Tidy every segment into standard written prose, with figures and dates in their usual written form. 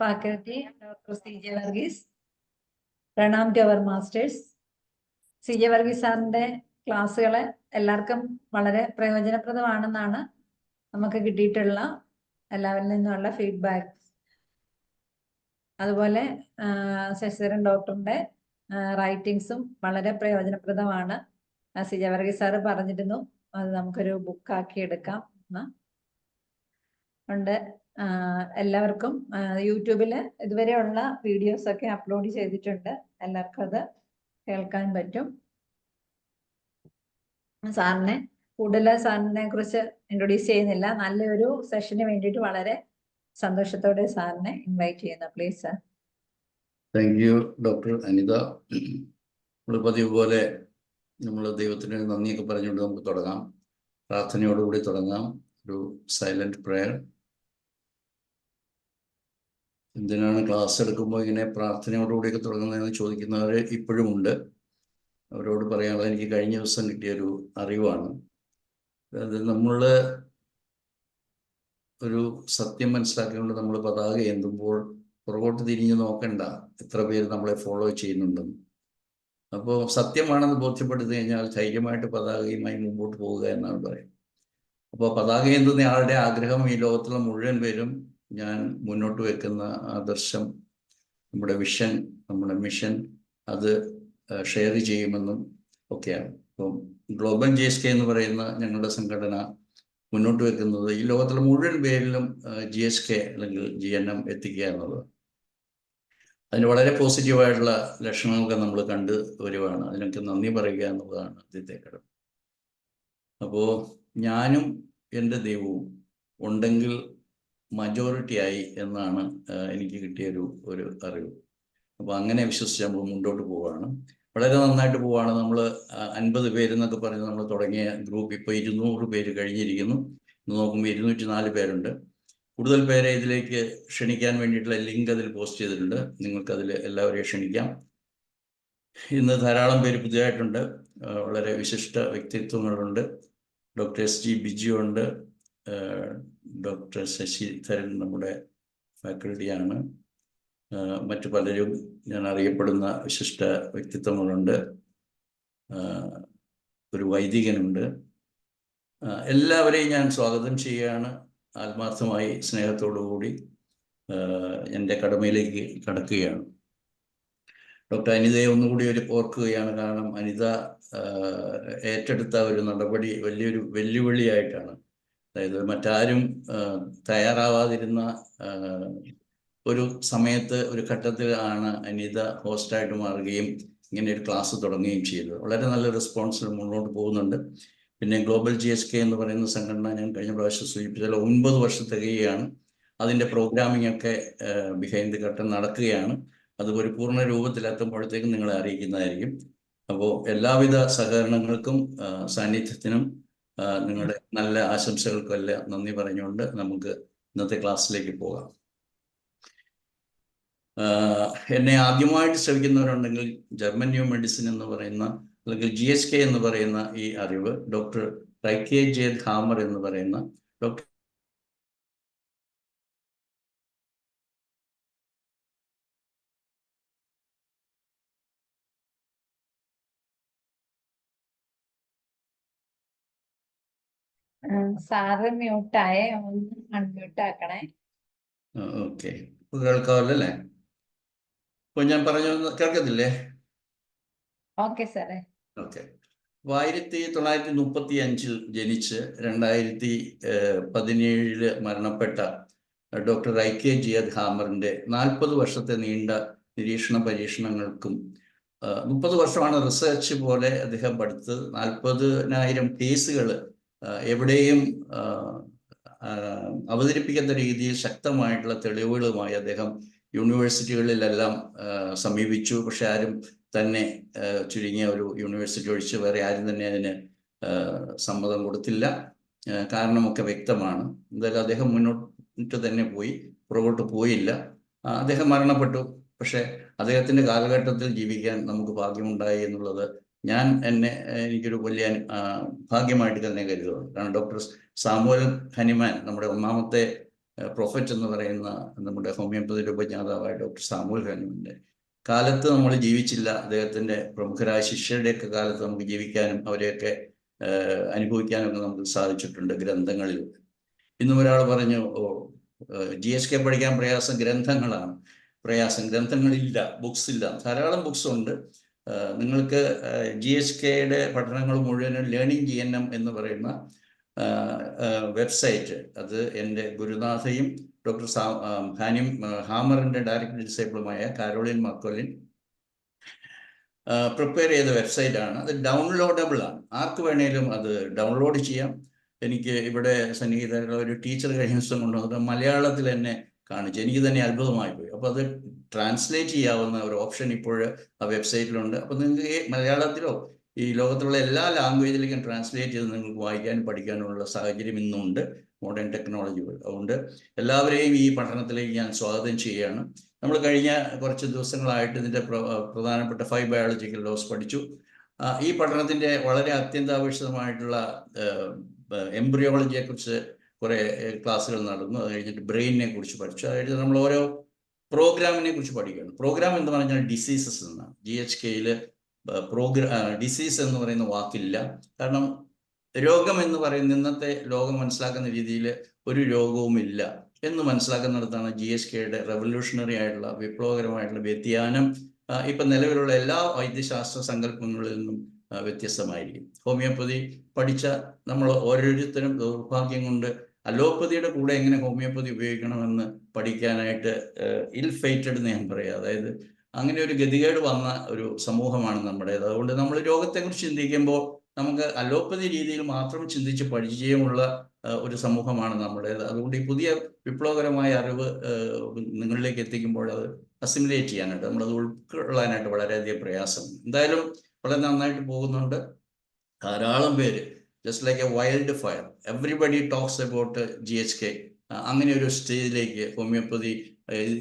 faculty, Dr. C.J. Varghese. Pranam to our masters. C.J. Varghese സാറിന്റെ ക്ലാസ്സുകളെ എല്ലാവർക്കും വളരെ പ്രയോജനപ്രദമാണെന്നാണ് നമുക്ക് കിട്ടിയിട്ടുള്ള എല്ലാവരിൽ നിന്നുള്ള ഫീഡ്ബാക്ക്. അതുപോലെ ശശിധരൻ ഡോക്ടറിന്റെ റൈറ്റിങ്സും വളരെ പ്രയോജനപ്രദമാണ്. C.J. Varghese സാറ് പറഞ്ഞിരുന്നു അത് നമുക്കൊരു ബുക്കാക്കി എടുക്കാം ഉണ്ട്. എല്ലാവർക്കും യൂട്യൂബിൽ ഇതുവരെയുള്ള വീഡിയോസ് ഒക്കെ അപ്ലോഡ് ചെയ്തിട്ടുണ്ട്. എല്ലാവർക്കും അത് കേൾക്കാൻ പറ്റും. സാറിനെ കുറിച്ച് ഇൻട്രൊഡ്യൂസ് ചെയ്യുന്നില്ല. നല്ലൊരു സെഷന് വേണ്ടിയിട്ട് വളരെ സന്തോഷത്തോടെ സാറിനെ ഇൻവൈറ്റ് ചെയ്യുന്നു. Please sir. Thank you doctor Anitha. പതിവ് പോലെ നമ്മൾ ദൈവത്തിന് നന്ദിയൊക്കെ പറഞ്ഞുകൊണ്ട് നമുക്ക് തുടങ്ങാം. പ്രാർത്ഥനയോടുകൂടി തുടങ്ങാം. ഒരു സൈലന്റ് പ്രയർ. എന്തിനാണ് ക്ലാസ് എടുക്കുമ്പോൾ ഇങ്ങനെ പ്രാർത്ഥനയോടുകൂടിയൊക്കെ തുടങ്ങുന്നതെന്ന് ചോദിക്കുന്നവർ ഇപ്പോഴും ഉണ്ട്. അവരോട് പറയാനുള്ളത് എനിക്ക് കഴിഞ്ഞ ദിവസം കിട്ടിയൊരു അറിവാണ്. അതായത് നമ്മൾ ഒരു സത്യം മനസ്സിലാക്കിക്കൊണ്ട് നമ്മൾ പതാക ഏന്തുമ്പോൾ പുറകോട്ട് തിരിഞ്ഞ് നോക്കണ്ട എത്ര പേര് നമ്മളെ ഫോളോ ചെയ്യുന്നുണ്ടെന്ന്. അപ്പോൾ സത്യമാണെന്ന് ബോധ്യപ്പെടുത്തി കഴിഞ്ഞാൽ ധൈര്യമായിട്ട് പതാകയുമായി മുമ്പോട്ട് പോവുക എന്നാണ് പറയുന്നത്. അപ്പോൾ പതാക ഏന്തുന്ന ആളുടെ ആഗ്രഹം ഈ ലോകത്തുള്ള മുഴുവൻ പേരും ഞാൻ മുന്നോട്ട് വെക്കുന്ന ആദർശം, നമ്മുടെ വിഷൻ, നമ്മുടെ മിഷൻ അത് ഷെയർ ചെയ്യുമെന്നും ഒക്കെയാണ്. അപ്പം ഗ്ലോബൽ GSK എന്ന് പറയുന്ന ഞങ്ങളുടെ സംഘടന മുന്നോട്ട് വെക്കുന്നത് ഈ ലോകത്തുള്ള മുഴുവൻ പേരിലും GSK അല്ലെങ്കിൽ GNM എത്തിക്കുക എന്നുള്ളത്. അതിന് വളരെ പോസിറ്റീവായിട്ടുള്ള ലക്ഷണങ്ങളൊക്കെ നമ്മൾ കണ്ടു വരുവാണ്. അതിനൊക്കെ നന്ദി പറയുക എന്നുള്ളതാണ് ആദ്യത്തെ ഘടകം. അപ്പോൾ ഞാനും എൻ്റെ ദൈവവും ഉണ്ടെങ്കിൽ മജോറിറ്റി ആയി എന്നാണ് എനിക്ക് കിട്ടിയൊരു അറിവ്. അപ്പോൾ അങ്ങനെ വിശ്വസിച്ച് നമ്മൾ മുന്നോട്ട് പോവുകയാണ്. വളരെ നന്നായിട്ട് പോവുകയാണ്. നമ്മൾ 50 പേരെന്നൊക്കെ പറഞ്ഞ് നമ്മൾ തുടങ്ങിയ ഗ്രൂപ്പ് ഇപ്പോൾ 200 പേര് കഴിഞ്ഞിരിക്കുന്നു. ഇന്ന് നോക്കുമ്പോൾ 204 പേരുണ്ട്. കൂടുതൽ പേരെ ഇതിലേക്ക് ക്ഷണിക്കാൻ വേണ്ടിയിട്ടുള്ള ലിങ്ക് അതിൽ പോസ്റ്റ് ചെയ്തിട്ടുണ്ട്. നിങ്ങൾക്കതിൽ എല്ലാവരെയും ക്ഷണിക്കാം. ഇന്ന് ധാരാളം പേര് പുതിയതായിട്ടുണ്ട്. വളരെ വിശിഷ്ട വ്യക്തിത്വങ്ങളുണ്ട്. ഡോക്ടർ SG ബിജു ഉണ്ട്. ഡോക്ടർ ശശിധരൻ നമ്മുടെ ഫാക്കൽറ്റിയാണ്. മറ്റു പലരും ഞാൻ അറിയപ്പെടുന്ന വിശിഷ്ട വ്യക്തിത്വങ്ങളുണ്ട്. ഒരു വൈദികനുണ്ട്. എല്ലാവരെയും ഞാൻ സ്വാഗതം ചെയ്യുകയാണ്. ആത്മാർത്ഥമായി സ്നേഹത്തോടു കൂടി എൻ്റെ കടമയിലേക്ക് കടക്കുകയാണ്. ഡോക്ടർ അനിതയെ ഒന്നുകൂടി ഓർക്കുകയാണ്. കാരണം അനിത ഏറ്റെടുത്ത ഒരു നടപടി വലിയൊരു വെല്ലുവിളിയായിട്ടാണ്. അതായത് മറ്റാരും തയ്യാറാവാതിരുന്ന ഒരു സമയത്ത്, ഒരു ഘട്ടത്തിൽ ആണ് അനിത ഹോസ്റ്റായിട്ട് മാറുകയും ഇങ്ങനെ ഒരു ക്ലാസ് തുടങ്ങുകയും ചെയ്തത്. വളരെ നല്ല റെസ്പോൺസിൽ മുന്നോട്ട് പോകുന്നുണ്ട്. പിന്നെ ഗ്ലോബൽ GSK എന്ന് പറയുന്ന സംഘടന ഞാൻ കഴിഞ്ഞ പ്രാവശ്യം സൂചിപ്പിച്ചാൽ 9 വർഷം തികയുകയാണ്. അതിൻ്റെ പ്രോഗ്രാമിംഗ് ഒക്കെ ബിഹൈൻഡ് ദി കർട്ടൻ നടക്കുകയാണ്. അത് ഒരു പൂർണ്ണ രൂപത്തിലെത്തുമ്പോഴത്തേക്കും നിങ്ങളെ അറിയിക്കുന്നതായിരിക്കും. അപ്പോൾ എല്ലാവിധ സഹകരണങ്ങൾക്കും സാന്നിധ്യത്തിനും നിങ്ങളുടെ നല്ല ആശംസകൾക്കും എല്ലാം നന്ദി പറഞ്ഞുകൊണ്ട് നമുക്ക് ഇന്നത്തെ ക്ലാസ്സിലേക്ക് പോകാം. എന്നെ ആദ്യമായിട്ട് ശ്രമിക്കുന്നവരുണ്ടെങ്കിൽ ജർമ്മൻ ന്യൂ മെഡിസിൻ എന്ന് പറയുന്ന അല്ലെങ്കിൽ GSK എന്ന് പറയുന്ന ഈ അറിവ് ഡോക്ടർ റൈക്കെ ജേദ് ഹാമർ എന്ന് പറയുന്ന ഡോക്ടർ സാറ് മ്യൂട്ടായേ, ഒന്ന് അൺമ്യൂട്ട് ആക്കണേ. ഓക്കെ, കേൾക്കാമല്ലേ? ഇപ്പൊ ഞാൻ പറഞ്ഞു കേൾക്കത്തില്ലേ? ഓക്കെ സാറേ. ഓക്കെ. 1935 ജനിച്ച് 2017 മരണപ്പെട്ട ഡോക്ടർ റൈക്കെ ജിയദ് ഹാമറിന്റെ 40 വർഷത്തെ നീണ്ട നിരീക്ഷണ പരീക്ഷണങ്ങൾക്കും 30 വർഷമാണ് റിസർച്ച് പോലെ അദ്ദേഹം പഠിച്ചത്. 40,000 കേസുകൾ എവിടെയും അവതരിപ്പിക്കുന്ന രീതിയിൽ ശക്തമായിട്ടുള്ള തെളിവുകളുമായി അദ്ദേഹം യൂണിവേഴ്സിറ്റികളിലെല്ലാം സമീപിച്ചു. പക്ഷെ ആരും തന്നെ ചുരുങ്ങിയ ഒരു യൂണിവേഴ്സിറ്റി ഒഴിച്ച് വേറെ ആരും തന്നെ അതിന് സമ്മതം കൊടുത്തില്ല. കാരണമൊക്കെ വ്യക്തമാണ്. എന്തായാലും അദ്ദേഹം മുന്നോട്ട് തന്നെ പോയി, പുറകോട്ട് പോയില്ല. അദ്ദേഹം മരണപ്പെട്ടു. പക്ഷെ അദ്ദേഹത്തിൻ്റെ കാലഘട്ടത്തിൽ ജീവിക്കാൻ നമുക്ക് ഭാഗ്യമുണ്ടായി എന്നുള്ളത് എനിക്കൊരു വലിയ ഭാഗ്യമായിട്ട് തന്നെ കരുതുന്നു. കാരണം ഡോക്ടർ സാമുവൽ ഹനിമാൻ നമ്മുടെ ഒന്നാമത്തെ പ്രൊഫറ്റ് എന്ന് പറയുന്ന നമ്മുടെ ഹോമിയോപ്പതിയുടെ ഉപജ്ഞാതാവായ ഡോക്ടർ സാമുവൽ ഹനുമന്റെ കാലത്ത് നമ്മൾ ജീവിച്ചില്ല. അദ്ദേഹത്തിന്റെ പ്രമുഖരായ ശിഷ്യരുടെയൊക്കെ കാലത്ത് നമുക്ക് ജീവിക്കാനും അവരെയൊക്കെ അനുഭവിക്കാനും ഒക്കെ നമുക്ക് സാധിച്ചിട്ടുണ്ട് ഗ്രന്ഥങ്ങളിലൂടെ. ഇന്നും ഒരാൾ പറഞ്ഞു, GSK പഠിക്കാൻ പ്രയാസം ഗ്രന്ഥങ്ങളാണ്. പ്രയാസം ഗ്രന്ഥങ്ങളില്ല, ബുക്സ് ഇല്ല. ധാരാളം ബുക്സ് ഉണ്ട്. നിങ്ങൾക്ക് GSKയുടെ പഠനങ്ങൾ മുഴുവനും ലേണിംഗ് GNM എന്ന് പറയുന്ന വെബ്സൈറ്റ്, അത് എൻ്റെ ഗുരുനാഥയും ഡോക്ടർ ഹാമറിൻ്റെ ഡയറക്റ്റ് ഡിസൈപ്പിളുമായ കാരോളിൻ മക്കോലിൻ പ്രിപ്പയർ ചെയ്ത വെബ്സൈറ്റാണ്. അത് ഡൗൺലോഡബിൾ ആണ്, ആർക്ക് വേണേലും അത് ഡൗൺലോഡ് ചെയ്യാം. എനിക്ക് ഇവിടെ സന്നിഹിതരായ ഒരു ടീച്ചർ കഴിഞ്ഞ ദിവസം കൊണ്ടുവന്നത് മലയാളത്തിൽ എന്നെ കാണിച്ചു. എനിക്ക് തന്നെ അത്ഭുതമായി പോയി. അപ്പോൾ അത് ട്രാൻസ്ലേറ്റ് ചെയ്യാവുന്ന ഒരു ഓപ്ഷൻ ഇപ്പോൾ ആ വെബ്സൈറ്റിലുണ്ട്. അപ്പോൾ നിങ്ങൾക്ക് മലയാളത്തിലോ ഈ ലോകത്തിലുള്ള എല്ലാ ലാംഗ്വേജിലേക്കും ട്രാൻസ്ലേറ്റ് ചെയ്ത് നിങ്ങൾക്ക് വായിക്കാനും പഠിക്കാനുള്ള സാഹചര്യം ഇന്നുണ്ട്, മോഡേൺ ടെക്നോളജികൾ. അതുകൊണ്ട് എല്ലാവരെയും ഈ പഠനത്തിലേക്ക് ഞാൻ സ്വാഗതം ചെയ്യുകയാണ്. നമ്മൾ കഴിഞ്ഞ കുറച്ച് ദിവസങ്ങളായിട്ട് ഇതിൻ്റെ പ്രധാനപ്പെട്ട 5 ബയോളജിക്കൽ ലോസ് പഠിച്ചു. ഈ പഠനത്തിൻ്റെ വളരെ അത്യന്താപേക്ഷിതമായിട്ടുള്ള എംബ്രിയോളജിയെക്കുറിച്ച് കുറേ ക്ലാസ്സുകൾ നടന്നു. അത് കഴിഞ്ഞിട്ട് ബ്രെയിനിനെ കുറിച്ച് പഠിച്ചു. അത് കഴിഞ്ഞിട്ട് നമ്മൾ ഓരോ പ്രോഗ്രാമിനെ കുറിച്ച് പഠിക്കുകയാണ്. പ്രോഗ്രാം എന്ന് പറഞ്ഞാൽ ഡിസീസസ് എന്നാണ്. GHKയിൽ ഡിസീസ് എന്ന് പറയുന്ന വാക്കില്ല. കാരണം രോഗം എന്ന് പറയുന്ന ഇന്നത്തെ ലോകം മനസ്സിലാക്കുന്ന രീതിയിൽ ഒരു രോഗവും ഇല്ല എന്ന് മനസ്സിലാക്കുന്നിടത്താണ് GHKയുടെ റെവല്യൂഷണറി ആയിട്ടുള്ള വിപ്ലവകരമായിട്ടുള്ള വ്യതിയാനം ഇപ്പം നിലവിലുള്ള എല്ലാ വൈദ്യശാസ്ത്ര സങ്കല്പങ്ങളിൽ നിന്നും വ്യത്യസ്തമായിരിക്കും. ഹോമിയോപ്പതി പഠിച്ച നമ്മൾ ഓരോരുത്തരും ദൗർഭാഗ്യം കൊണ്ട് അലോപ്പതിയുടെ കൂടെ എങ്ങനെ ഹോമിയോപ്പതി ഉപയോഗിക്കണമെന്ന് പഠിക്കാനായിട്ട് ഇൽ ഫേറ്റഡ് എന്ന് ഞാൻ പറയാം. അതായത് അങ്ങനെ ഒരു ഗതികേട് വന്ന ഒരു സമൂഹമാണ് നമ്മുടേത്. അതുകൊണ്ട് നമ്മൾ രോഗത്തെക്കുറിച്ച് ചിന്തിക്കുമ്പോൾ നമുക്ക് അലോപ്പതി രീതിയിൽ മാത്രം ചിന്തിച്ച് പരിചയമുള്ള ഒരു സമൂഹമാണ് നമ്മുടേത്. അതുകൊണ്ട് ഈ പുതിയ വിപ്ലവകരമായ അറിവ് നിങ്ങളിലേക്ക് എത്തിക്കുമ്പോൾ അത് അസിമുലേറ്റ് ചെയ്യാനായിട്ട്, നമ്മളത് ഉൾക്കൊള്ളാനായിട്ട് വളരെയധികം പ്രയാസം. എന്തായാലും വളരെ നന്നായിട്ട് പോകുന്നുണ്ട്. ധാരാളം പേര് just like A wild fire everybody talks about GHK. അങ്ങനെ ഒരു സ്റ്റേജിലേക്ക് ഹോമിയോപ്പതി,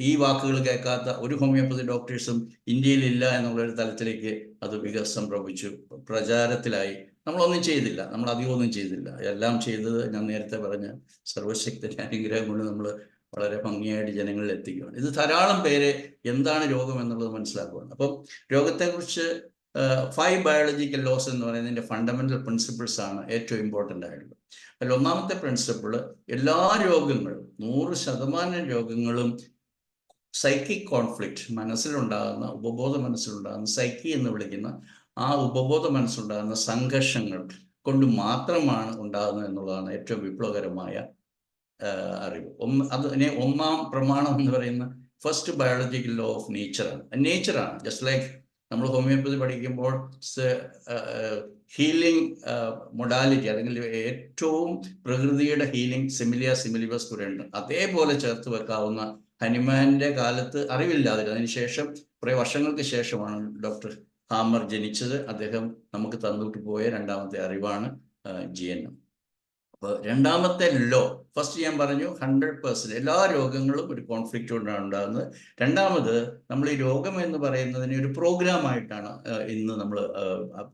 ഈ വാക്കുകൾ കേൾക്കാത്ത ഒരു ഹോമിയോപ്പതി ഡോക്ടേഴ്സും ഇന്ത്യയിലില്ല എന്നുള്ളൊരു തലത്തിലേക്ക് അത് വികസനം പ്രാപിച്ചു, പ്രചാരത്തിലായി. നമ്മളൊന്നും ചെയ്തില്ല, നമ്മൾ അധികമൊന്നും ചെയ്തില്ല. എല്ലാം ചെയ്തത് ഞാൻ നേരത്തെ പറഞ്ഞ സർവശക്തന്റെ അനുഗ്രഹം കൊണ്ട് നമ്മൾ വളരെ ഭംഗിയായിട്ട് ജനങ്ങളിൽ എത്തിക്കുകയാണ്. ഇത് ധാരാളം പേര് എന്താണ് രോഗം എന്നുള്ളത് മനസ്സിലാക്കുകയാണ്. അപ്പം രോഗത്തെക്കുറിച്ച് 5 ബയോളജിക്കൽ ലോസ് എന്ന് പറയുന്നതിൻ്റെ ഫണ്ടമെന്റൽ പ്രിൻസിപ്പിൾസ് ആണ് ഏറ്റവും ഇമ്പോർട്ടൻ്റ് ആയിട്ടുള്ളത്. അതിൽ ഒന്നാമത്തെ പ്രിൻസിപ്പിൾ, എല്ലാ രോഗങ്ങളും 100% രോഗങ്ങളും സൈക്കിക് കോൺഫ്ലിക്റ്റ്, മനസ്സിലുണ്ടാകുന്ന ഉപബോധ മനസ്സിലുണ്ടാകുന്ന സൈക്കി എന്ന് വിളിക്കുന്ന ആ ഉപബോധ മനസ്സിലുണ്ടാകുന്ന സംഘർഷങ്ങൾ കൊണ്ട് മാത്രമാണ് ഉണ്ടാകുന്നത് എന്നുള്ളതാണ് ഏറ്റവും വിപ്ലവകരമായ അറിവ്. അതിനെ ഒന്നാം പ്രമാണം എന്ന് പറയുന്ന ഫസ്റ്റ് ബയോളജിക്കൽ ലോ ഓഫ് നേച്ചറാണ്. ജസ്റ്റ് ലൈക്ക് നമ്മൾ ഹോമിയോപ്പതി പഠിക്കുമ്പോൾ ഹീലിംഗ് മൊഡാലിറ്റി, അല്ലെങ്കിൽ ഏറ്റവും പ്രകൃതിയുടെ ഹീലിംഗ് സിമിലിയ സിമിലിബസ് കുരണ്ട്, അതേപോലെ ചേർത്ത് വെക്കാവുന്ന ഹനുമാന്റെ കാലത്ത് അറിവില്ലാതിരുന്നു. അതിനുശേഷം കുറേ വർഷങ്ങൾക്ക് ശേഷമാണ് ഡോക്ടർ ഹാമർ ജനിച്ചത്. അദ്ദേഹം നമുക്ക് തന്നിട്ട് പോയ രണ്ടാമത്തെ അറിവാണ് GNM. അപ്പോൾ രണ്ടാമത്തെ ലോ, ഫസ്റ്റ് ഞാൻ പറഞ്ഞു 100% എല്ലാ രോഗങ്ങളും ഒരു കോൺഫ്ലിക്റ്റ് കൊണ്ടാണ് ഉണ്ടാകുന്നത്. രണ്ടാമത്, നമ്മൾ ഈ രോഗം എന്ന് പറയുന്നതിനെ ഒരു പ്രോഗ്രാമായിട്ടാണ് ഇന്ന് നമ്മൾ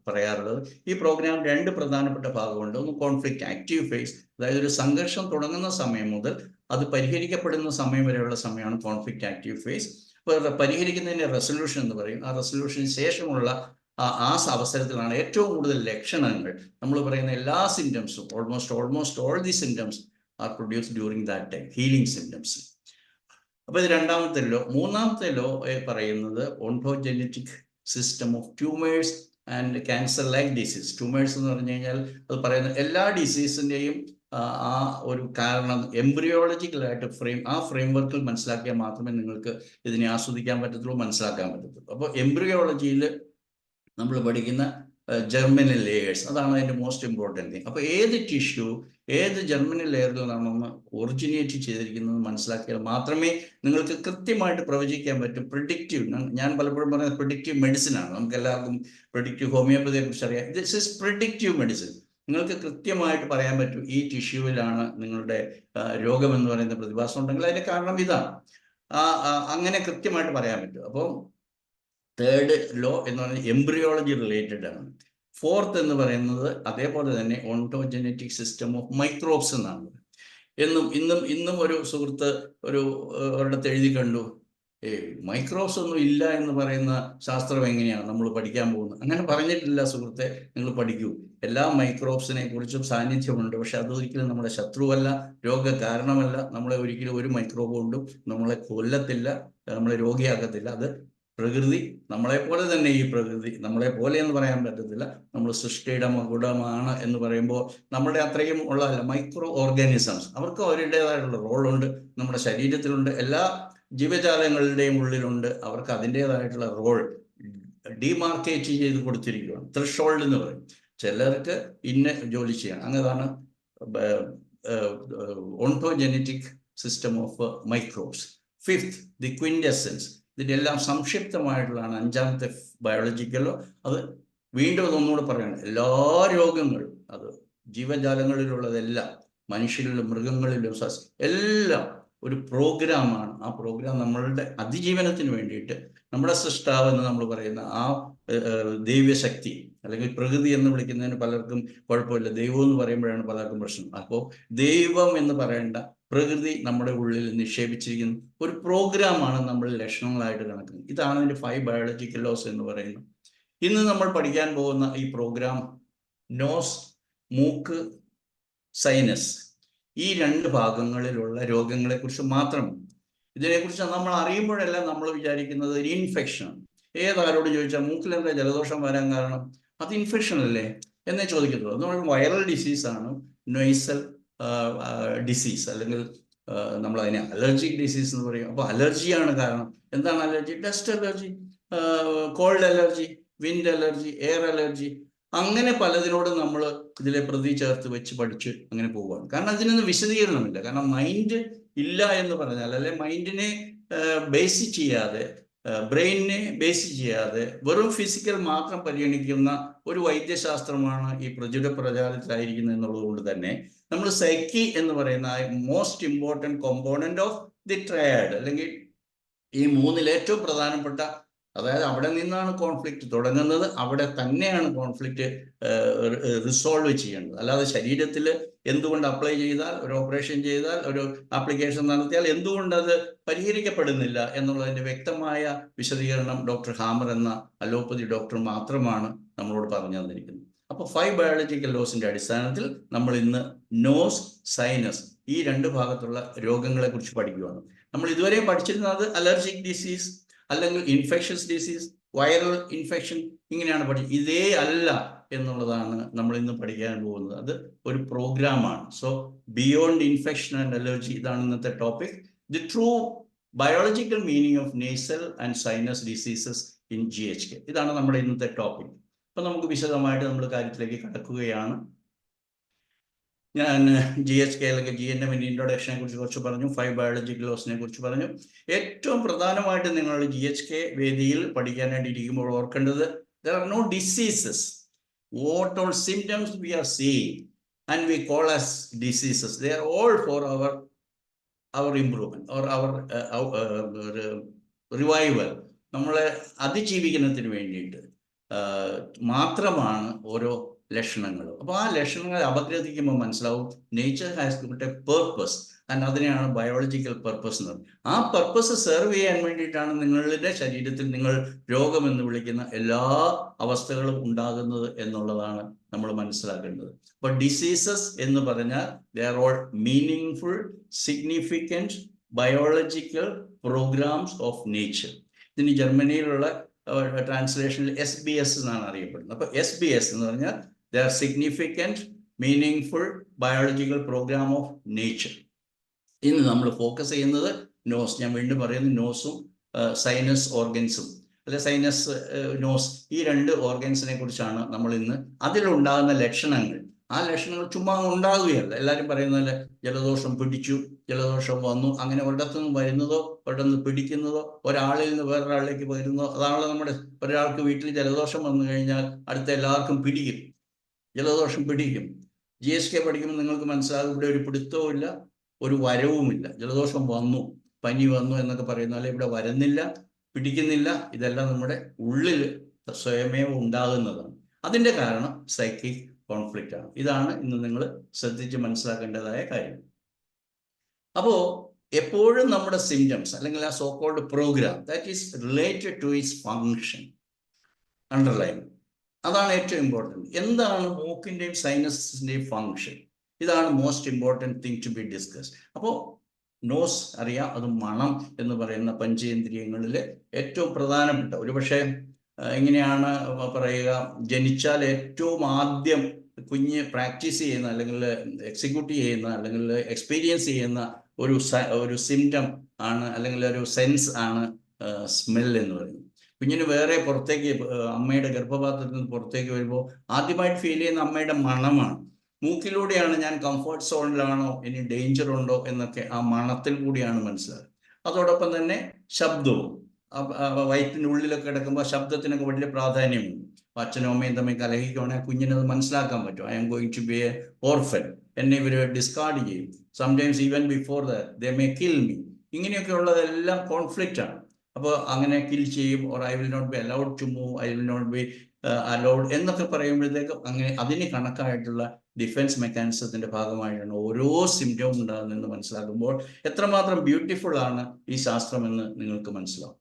പറയാറുള്ളത്. ഈ പ്രോഗ്രാം 2 പ്രധാനപ്പെട്ട ഭാഗമുണ്ട്. ഒന്ന് കോൺഫ്ലിക്റ്റ് ആക്റ്റീവ് ഫേസ്, അതായത് ഒരു സംഘർഷം തുടങ്ങുന്ന സമയം മുതൽ അത് പരിഹരിക്കപ്പെടുന്ന സമയം വരെയുള്ള സമയമാണ് കോൺഫ്ലിക്റ്റ് ആക്റ്റീവ് ഫേസ്. അപ്പോൾ പരിഹരിക്കുന്നതിൻ്റെ റെസൊല്യൂഷൻ എന്ന് പറയും. ആ റെസൊല്യൂഷന് ശേഷമുള്ള ആ അവസരത്തിലാണ് ഏറ്റവും കൂടുതൽ ലക്ഷണങ്ങൾ, നമ്മൾ പറയുന്ന എല്ലാ സിംറ്റംസും, almost all the symptoms are produced during that time, healing symptoms. അപ്പോൾ ഇത് രണ്ടാമത്തെ ലോ. മൂന്നാമത്തെ ലോ പറയുന്നത് ontogenetic system of tumours and cancer like disease. Tumours എന്ന് പറഞ്ഞു കഴിഞ്ഞാൽ അത് പറയുന്ന എല്ലാ ഡിസീസിൻ്റെയും ആ ഒരു കാരണം എംബ്രിയോളജിക്കലായിട്ട് ആ ഫ്രെയിംവർക്കിൽ മനസ്സിലാക്കിയാൽ മാത്രമേ നിങ്ങൾക്ക് ഇതിനെ ആസ്വദിക്കാൻ പറ്റത്തുള്ളൂ, മനസ്സിലാക്കാൻ പറ്റത്തുള്ളൂ. അപ്പോൾ എംബ്രിയോളജിയിൽ നമ്മൾ പഠിക്കുന്ന ജെർമിനൽ ലെയേഴ്സ്, അതാണ് അതിൻ്റെ മോസ്റ്റ് ഇമ്പോർട്ടൻറ്റ് തിങ്. അപ്പോൾ ഏത് ടിഷ്യൂ ഏത് ജെർമിനൽ ലെയറിൽ നിന്നാണെന്ന് ഒറിജിനേറ്റ് ചെയ്തിരിക്കുന്നത് മനസ്സിലാക്കിയാൽ മാത്രമേ നിങ്ങൾക്ക് കൃത്യമായിട്ട് പ്രവചിക്കാൻ പറ്റും. പ്രിഡിക്റ്റീവ്, ഞാൻ പലപ്പോഴും പറയുന്നത് പ്രിഡിക്റ്റീവ് മെഡിസിൻ ആണ്. നമുക്ക് എല്ലാവർക്കും പ്രിഡിക്റ്റീവ് ഹോമിയോപ്പതിയെ കുറിച്ച് അറിയാം. This is predictive medicine. നിങ്ങൾക്ക് കൃത്യമായിട്ട് പറയാൻ പറ്റും ഈ ടിഷ്യൂവിലാണ് നിങ്ങളുടെ രോഗം എന്ന് പറയുന്ന പ്രതിഭാസം ഉണ്ടെങ്കിൽ അതിൻ്റെ കാരണം ഇതാണ്. അങ്ങനെ കൃത്യമായിട്ട് പറയാൻ പറ്റും. അപ്പോൾ തേർഡ് ലോ എന്ന് പറയുന്നത് എംബ്രിയോളജി റിലേറ്റഡ് ആണ്. ഫോർത്ത് എന്ന് പറയുന്നത് അതേപോലെ തന്നെ ഓൺടോജെനറ്റിക് സിസ്റ്റം ഓഫ് മൈക്രോബ്സ് എന്നാണ്. ഇന്നും ഒരു സുഹൃത്ത് ഒരിടത്ത് എഴുതി കണ്ടു, മൈക്രോബ്സ് ഒന്നും ഇല്ല എന്ന് പറയുന്ന ശാസ്ത്രം എങ്ങനെയാണ് നമ്മൾ പഠിക്കാൻ പോകുന്നത്? അങ്ങനെ പറഞ്ഞിട്ടില്ല സുഹൃത്തെ, നിങ്ങൾ പഠിക്കൂ. എല്ലാ മൈക്രോബ്സിനെ കുറിച്ചും സാന്നിധ്യമുണ്ട്. പക്ഷെ അതൊരിക്കലും നമ്മുടെ ശത്രുവല്ല, രോഗകാരണമല്ല. നമ്മളെ ഒരിക്കലും ഒരു മൈക്രോബ് കൊണ്ടും നമ്മളെ കൊല്ലത്തില്ല, നമ്മളെ രോഗിയാക്കത്തില്ല. അത് പ്രകൃതി നമ്മളെപ്പോലെ തന്നെ, ഈ പ്രകൃതി നമ്മളെ പോലെ എന്ന് പറയാൻ പറ്റത്തില്ല, നമ്മൾ സൃഷ്ടിയുടെ മകുടമാണ് എന്ന് പറയുമ്പോൾ നമ്മുടെ അത്രയും ഉള്ളതല്ല. മൈക്രോ ഓർഗാനിസംസ്, അവർക്ക് അവരുടേതായിട്ടുള്ള റോളുണ്ട്, നമ്മുടെ ശരീരത്തിലുണ്ട്, എല്ലാ ജീവജാലങ്ങളുടെയും ഉള്ളിലുണ്ട്. അവർക്ക് അതിൻ്റെതായിട്ടുള്ള റോൾ ഡിമാർക്കേറ്റ് ചെയ്ത് കൊടുത്തിരിക്കുകയാണ്. ത്രെഷോൾഡ് എന്ന് പറയും. ചിലർക്ക് ഇന്ന ജോലി ചെയ്യണം. അങ്ങനെയാണ് ontogenetic system of microbes. Fifth, the quintessence. ഇതിൻ്റെ എല്ലാം സംക്ഷിപ്തമായിട്ടുള്ളതാണ് അഞ്ചാമത്തെ ബയോളജിക്കലോ. അത് വീണ്ടും ഒന്നുകൂടെ പറയണം, എല്ലാ രോഗങ്ങളും, അത് ജീവജാലങ്ങളിലുള്ളതെല്ലാം, മനുഷ്യരിലും മൃഗങ്ങളിലും എല്ലാം ഒരു പ്രോഗ്രാമാണ്. ആ പ്രോഗ്രാം നമ്മളുടെ അതിജീവനത്തിന് വേണ്ടിയിട്ട് നമ്മുടെ സൃഷ്ടാവ് എന്ന് നമ്മൾ പറയുന്ന ആ ദൈവശക്തി, അല്ലെങ്കിൽ പ്രകൃതി എന്ന് വിളിക്കുന്നതിന് പലർക്കും കുഴപ്പമില്ല, ദൈവം എന്ന് പറയുമ്പോഴാണ് പലർക്കും പ്രശ്നം. അപ്പോൾ ദൈവം എന്ന് പറയേണ്ട പ്രകൃതി നമ്മുടെ ഉള്ളിൽ നിക്ഷേപിച്ചിരിക്കുന്ന ഒരു പ്രോഗ്രാമാണ് നമ്മൾ ലക്ഷണങ്ങളായിട്ട് കണക്കുന്നത്. ഇതാണ് ഇതിൻ്റെ 5 ബയോളജിക്കൽ ലോസ് എന്ന് പറയുന്നത്. ഇന്ന് നമ്മൾ പഠിക്കാൻ പോകുന്ന ഈ പ്രോഗ്രാം നോസ്, മൂക്ക്, സൈനസ്, ഈ 2 ഭാഗങ്ങളിലുള്ള രോഗങ്ങളെക്കുറിച്ച് മാത്രം. ഇതിനെക്കുറിച്ച് നമ്മൾ അറിയുമ്പോഴെല്ലാം നമ്മൾ വിചാരിക്കുന്നത് ഒരു ഇൻഫെക്ഷൻ. ഏതാരോട് ചോദിച്ചാൽ മൂക്കിലെന്താ ജലദോഷം വരാൻ കാരണം? അത് ഇൻഫെക്ഷൻ അല്ലേ എന്നേ ചോദിക്കത്തുള്ളൂ. അത് നമ്മൾ വൈറൽ ഡിസീസാണ്, നൊയ്സൽ ഡിസീസ്, അല്ലെങ്കിൽ നമ്മൾ അതിനെ അലർജിക് ഡിസീസ് എന്ന് പറയും. അപ്പോൾ അലർജിയാണ് കാരണം. എന്താണ് allergy? Dust allergy, cold allergy, wind allergy, air allergy, അങ്ങനെ പലതിനോട് നമ്മൾ ഇതിലെ പ്രതി ചേർത്ത് വെച്ച് പഠിച്ച് അങ്ങനെ പോവുകയാണ്. കാരണം അതിനൊന്നും വിശദീകരണമില്ല. കാരണം മൈൻഡ് ഇല്ല എന്ന് പറഞ്ഞാൽ, അല്ലെ മൈൻഡിനെ ബേസ് ചെയ്യാതെ, ബ്രെയിനിനെ ബേസ് ചെയ്യാതെ വെറും ഫിസിക്കൽ മാത്രം പരിഗണിക്കുന്ന ഒരു വൈദ്യശാസ്ത്രമാണ് ഈ പ്രചാരത്തിലായിരിക്കുന്നത് എന്നുള്ളത് കൊണ്ട് തന്നെ നമ്മൾ സൈക്കി എന്ന് പറയുന്ന most important component of the triad, അല്ലെങ്കിൽ ഈ 3-ൽ ഏറ്റവും പ്രധാനപ്പെട്ട, അതായത് അവിടെ നിന്നാണ് കോൺഫ്ലിക്റ്റ് തുടങ്ങുന്നത്, അവിടെ തന്നെയാണ് കോൺഫ്ലിക്റ്റ് റിസോൾവ് ചെയ്യേണ്ടത്. അല്ലാതെ ശരീരത്തിൽ എന്തുകൊണ്ട് അപ്ലൈ ചെയ്താൽ, ഒരു ഓപ്പറേഷൻ ചെയ്താൽ, ഒരു ആപ്ലിക്കേഷൻ നടത്തിയാൽ എന്തുകൊണ്ട് അത് പരിഹരിക്കപ്പെടുന്നില്ല എന്നുള്ളതിൻ്റെ വ്യക്തമായ വിശദീകരണം ഡോക്ടർ ഹാമർ എന്ന അലോപ്പതി ഡോക്ടർ മാത്രമാണ് നമ്മളോട് പറഞ്ഞു തന്നിരിക്കുന്നത്. അപ്പോൾ 5 ബയോളജിക്കൽ ലോസിൻ്റെ അടിസ്ഥാനത്തിൽ നമ്മൾ ഇന്ന് നോസ്, സൈനസ്, ഈ 2 ഭാഗത്തുള്ള രോഗങ്ങളെ കുറിച്ച് പഠിക്കുകയാണ്. നമ്മൾ ഇതുവരെ പഠിച്ചിരുന്നത് അലർജിക് ഡിസീസ്, അല്ലെങ്കിൽ ഇൻഫെക്ഷസ് ഡിസീസ്, വൈറൽ ഇൻഫെക്ഷൻ, ഇങ്ങനെയാണ് പഠിച്ചത്. ഇതേ അല്ല എന്നുള്ളതാണ് നമ്മൾ ഇന്ന് പഠിക്കാൻ പോകുന്നത്. അത് ഒരു പ്രോഗ്രാമാണ്. So beyond infection and allergy, ഇതാണ് ഇന്നത്തെ topic. The true biological meaning of nasal and sinus diseases in GHK, ഇതാണ് നമ്മുടെ ഇന്നത്തെ ടോപ്പിക്. അപ്പം നമുക്ക് വിശദമായിട്ട് നമ്മൾ കാര്യത്തിലേക്ക് കടക്കുകയാണ്. ഞാൻ GHK അല്ലെങ്കിൽ GNMൻ്റെ ഇൻട്രൊഡക്ഷനെ കുറിച്ച് കുറച്ച് പറഞ്ഞു, 5 ബയോളജിക്കൽ ലോസിനെ കുറിച്ച് പറഞ്ഞു. ഏറ്റവും പ്രധാനമായിട്ട് നിങ്ങൾ GHK വേദിയിൽ പഠിക്കാനായിട്ട് ഇരിക്കുമ്പോൾ ഓർക്കേണ്ടത്, there are no diseases. What all symptoms we are seeing and we call as diseases, they are all for our improvement or our revival. നമ്മളെ അതിജീവിക്കുന്നതിന് വേണ്ടിയിട്ട് മാത്രമാണ് ഓരോ ലക്ഷണങ്ങൾ. അപ്പോൾ ആ ലക്ഷണങ്ങൾ അപഗ്രഥിക്കുമ്പോൾ മനസ്സിലാവും nature has got A purpose, and അതിനെയാണ് ബയോളജിക്കൽ പർപ്പസ് എന്ന് പറയുന്നത്. ആ പർപ്പസ് സെർവ് ചെയ്യാൻ വേണ്ടിയിട്ടാണ് നിങ്ങളുടെ ശരീരത്തിൽ നിങ്ങൾ രോഗമെന്ന് വിളിക്കുന്ന എല്ലാ അവസ്ഥകളും ഉണ്ടാകുന്നത് എന്നുള്ളതാണ് നമ്മൾ മനസ്സിലാക്കേണ്ടത്. അപ്പോൾ ഡിസീസസ് എന്ന് പറഞ്ഞാൽ they are all meaningful, significant biological programs of nature. ഇതിന് ജർമ്മനിയിലുള്ള ട്രാൻസ്ലേഷനിൽ SBS എന്നാണ് അറിയപ്പെടുന്നത്. അപ്പോൾ SBS എന്ന് പറഞ്ഞാൽ they are significant, meaningful biological program of nature. ഇന്ന് നമ്മൾ ഫോക്കസ് ചെയ്യുന്നത് നോസ്, ഞാൻ വീണ്ടും പറയുന്നു, നോസും സൈനസ് ഓർഗൻസും, അല്ലെ സൈനസ്, നോസ്, ഈ 2 ഓർഗൻസിനെ കുറിച്ചാണ് നമ്മൾ ഇന്ന്. അതിലുണ്ടാകുന്ന ലക്ഷണങ്ങൾ, ആ ലക്ഷണങ്ങൾ ചുമ്മാ ഉണ്ടാകുകയല്ല. എല്ലാവരും പറയുന്നതല്ല, ജലദോഷം പിടിച്ചു, ജലദോഷം വന്നു, അങ്ങനെ ഒരിടത്തുനിന്ന് വരുന്നതോ ഒരിടത്തുനിന്ന് പിടിക്കുന്നതോ ഒരാളിൽ നിന്ന് വേറൊരാളിലേക്ക് വരുന്നതോ, അതാണല്ലോ നമ്മുടെ. ഒരാൾക്ക് വീട്ടിൽ ജലദോഷം വന്നു കഴിഞ്ഞാൽ അടുത്ത എല്ലാവർക്കും പിടിക്കും, ജലദോഷം പിടിക്കും. GHK പഠിക്കുമ്പോൾ നിങ്ങൾക്ക് മനസ്സിലാകും, ഇവിടെ ഒരു പിടുത്തവും ഇല്ല, ഒരു വരവുമില്ല. ജലദോഷം വന്നു, പനി വന്നു എന്നൊക്കെ പറയുന്നാലും ഇവിടെ വരുന്നില്ല, പിടിക്കുന്നില്ല. ഇതെല്ലാം നമ്മുടെ ഉള്ളിൽ സ്വയമേ ഉണ്ടാകുന്നതാണ്. അതിൻ്റെ കാരണം സൈക്കിക് കോൺഫ്ലിക്റ്റ് ആണ്. ഇതാണ് ഇന്ന് നിങ്ങൾ ശ്രദ്ധിച്ച് മനസ്സിലാക്കേണ്ടതായ കാര്യം. അപ്പോൾ എപ്പോഴും നമ്മുടെ സിംറ്റംസ് അല്ലെങ്കിൽ ആ so called program that is related to its function underline. അതാണ് ഏറ്റവും ഇമ്പോർട്ടൻറ്റ്. എന്താണ് മൂക്കിൻ്റെയും സൈനസിൻ്റെയും ഫങ്ഷൻ? ഇതാണ് most important thing to be discuss. അപ്പോൾ നോസ് അറിയാം, അത് മണം എന്ന് പറയുന്ന പഞ്ചേന്ദ്രിയങ്ങളിലെ ഏറ്റവും പ്രധാനപ്പെട്ട, ഒരുപക്ഷെ എങ്ങനെയാണ് പറയുക, ജനിച്ചാൽ ഏറ്റവും ആദ്യം കുഞ്ഞ് പ്രാക്ടീസ് ചെയ്യുന്ന അല്ലെങ്കിൽ എക്സിക്യൂട്ട് ചെയ്യുന്ന അല്ലെങ്കിൽ എക്സ്പീരിയൻസ് ചെയ്യുന്ന ഒരു സിംറ്റം ആണ് അല്ലെങ്കിൽ ഒരു സെൻസ് ആണ് സ്മെൽ എന്ന് പറയുന്നത്. കുഞ്ഞിന് വേറെ പുറത്തേക്ക് അമ്മയുടെ ഗർഭപാത്രത്തിൽ നിന്ന് പുറത്തേക്ക് വരുമ്പോൾ ആദ്യമായിട്ട് ഫീൽ ചെയ്യുന്ന അമ്മയുടെ മണമാണ്. മൂക്കിലൂടെയാണ് ഞാൻ കംഫർട്ട് സോണിലാണോ ഇനി ഡേഞ്ചർ ഉണ്ടോ എന്നൊക്കെ ആ മണത്തിൽ കൂടിയാണ് മനസ്സിലാകുന്നത്. അതോടൊപ്പം തന്നെ ശബ്ദവും, വയറ്റിൻ്റെ ഉള്ളിലൊക്കെ കിടക്കുമ്പോൾ ശബ്ദത്തിനൊക്കെ വലിയ പ്രാധാന്യമുണ്ട്. അച്ഛനും അമ്മയും തമ്മിൽ കലഹിക്കുകയാണെങ്കിൽ കുഞ്ഞിനത് മനസ്സിലാക്കാൻ പറ്റും. I am going to be a orphan, എന്നെ ഇവർ ഡിസ്കാർഡ് ചെയ്യും, sometimes even before that they may kill me. ഇങ്ങനെയൊക്കെ ഉള്ളതെല്ലാം കോൺഫ്ലിക്റ്റ് ആണ്. അപ്പോൾ അങ്ങനെ കിൽ ചെയ്യും, or I will not be allowed to move, I will not be allowed എന്നൊക്കെ പറയുമ്പോഴത്തേക്കും അങ്ങനെ അതിന് കണക്കായിട്ടുള്ള ഡിഫൻസ് മെക്കാനിസത്തിന്റെ ഭാഗമായിട്ടാണ് ഓരോ സിംറ്റവും ഉണ്ടാകുന്നതെന്ന് മനസ്സിലാക്കുമ്പോൾ എത്രമാത്രം ബ്യൂട്ടിഫുൾ ആണ് ഈ ശാസ്ത്രമെന്ന് നിങ്ങൾക്ക് മനസ്സിലാവും.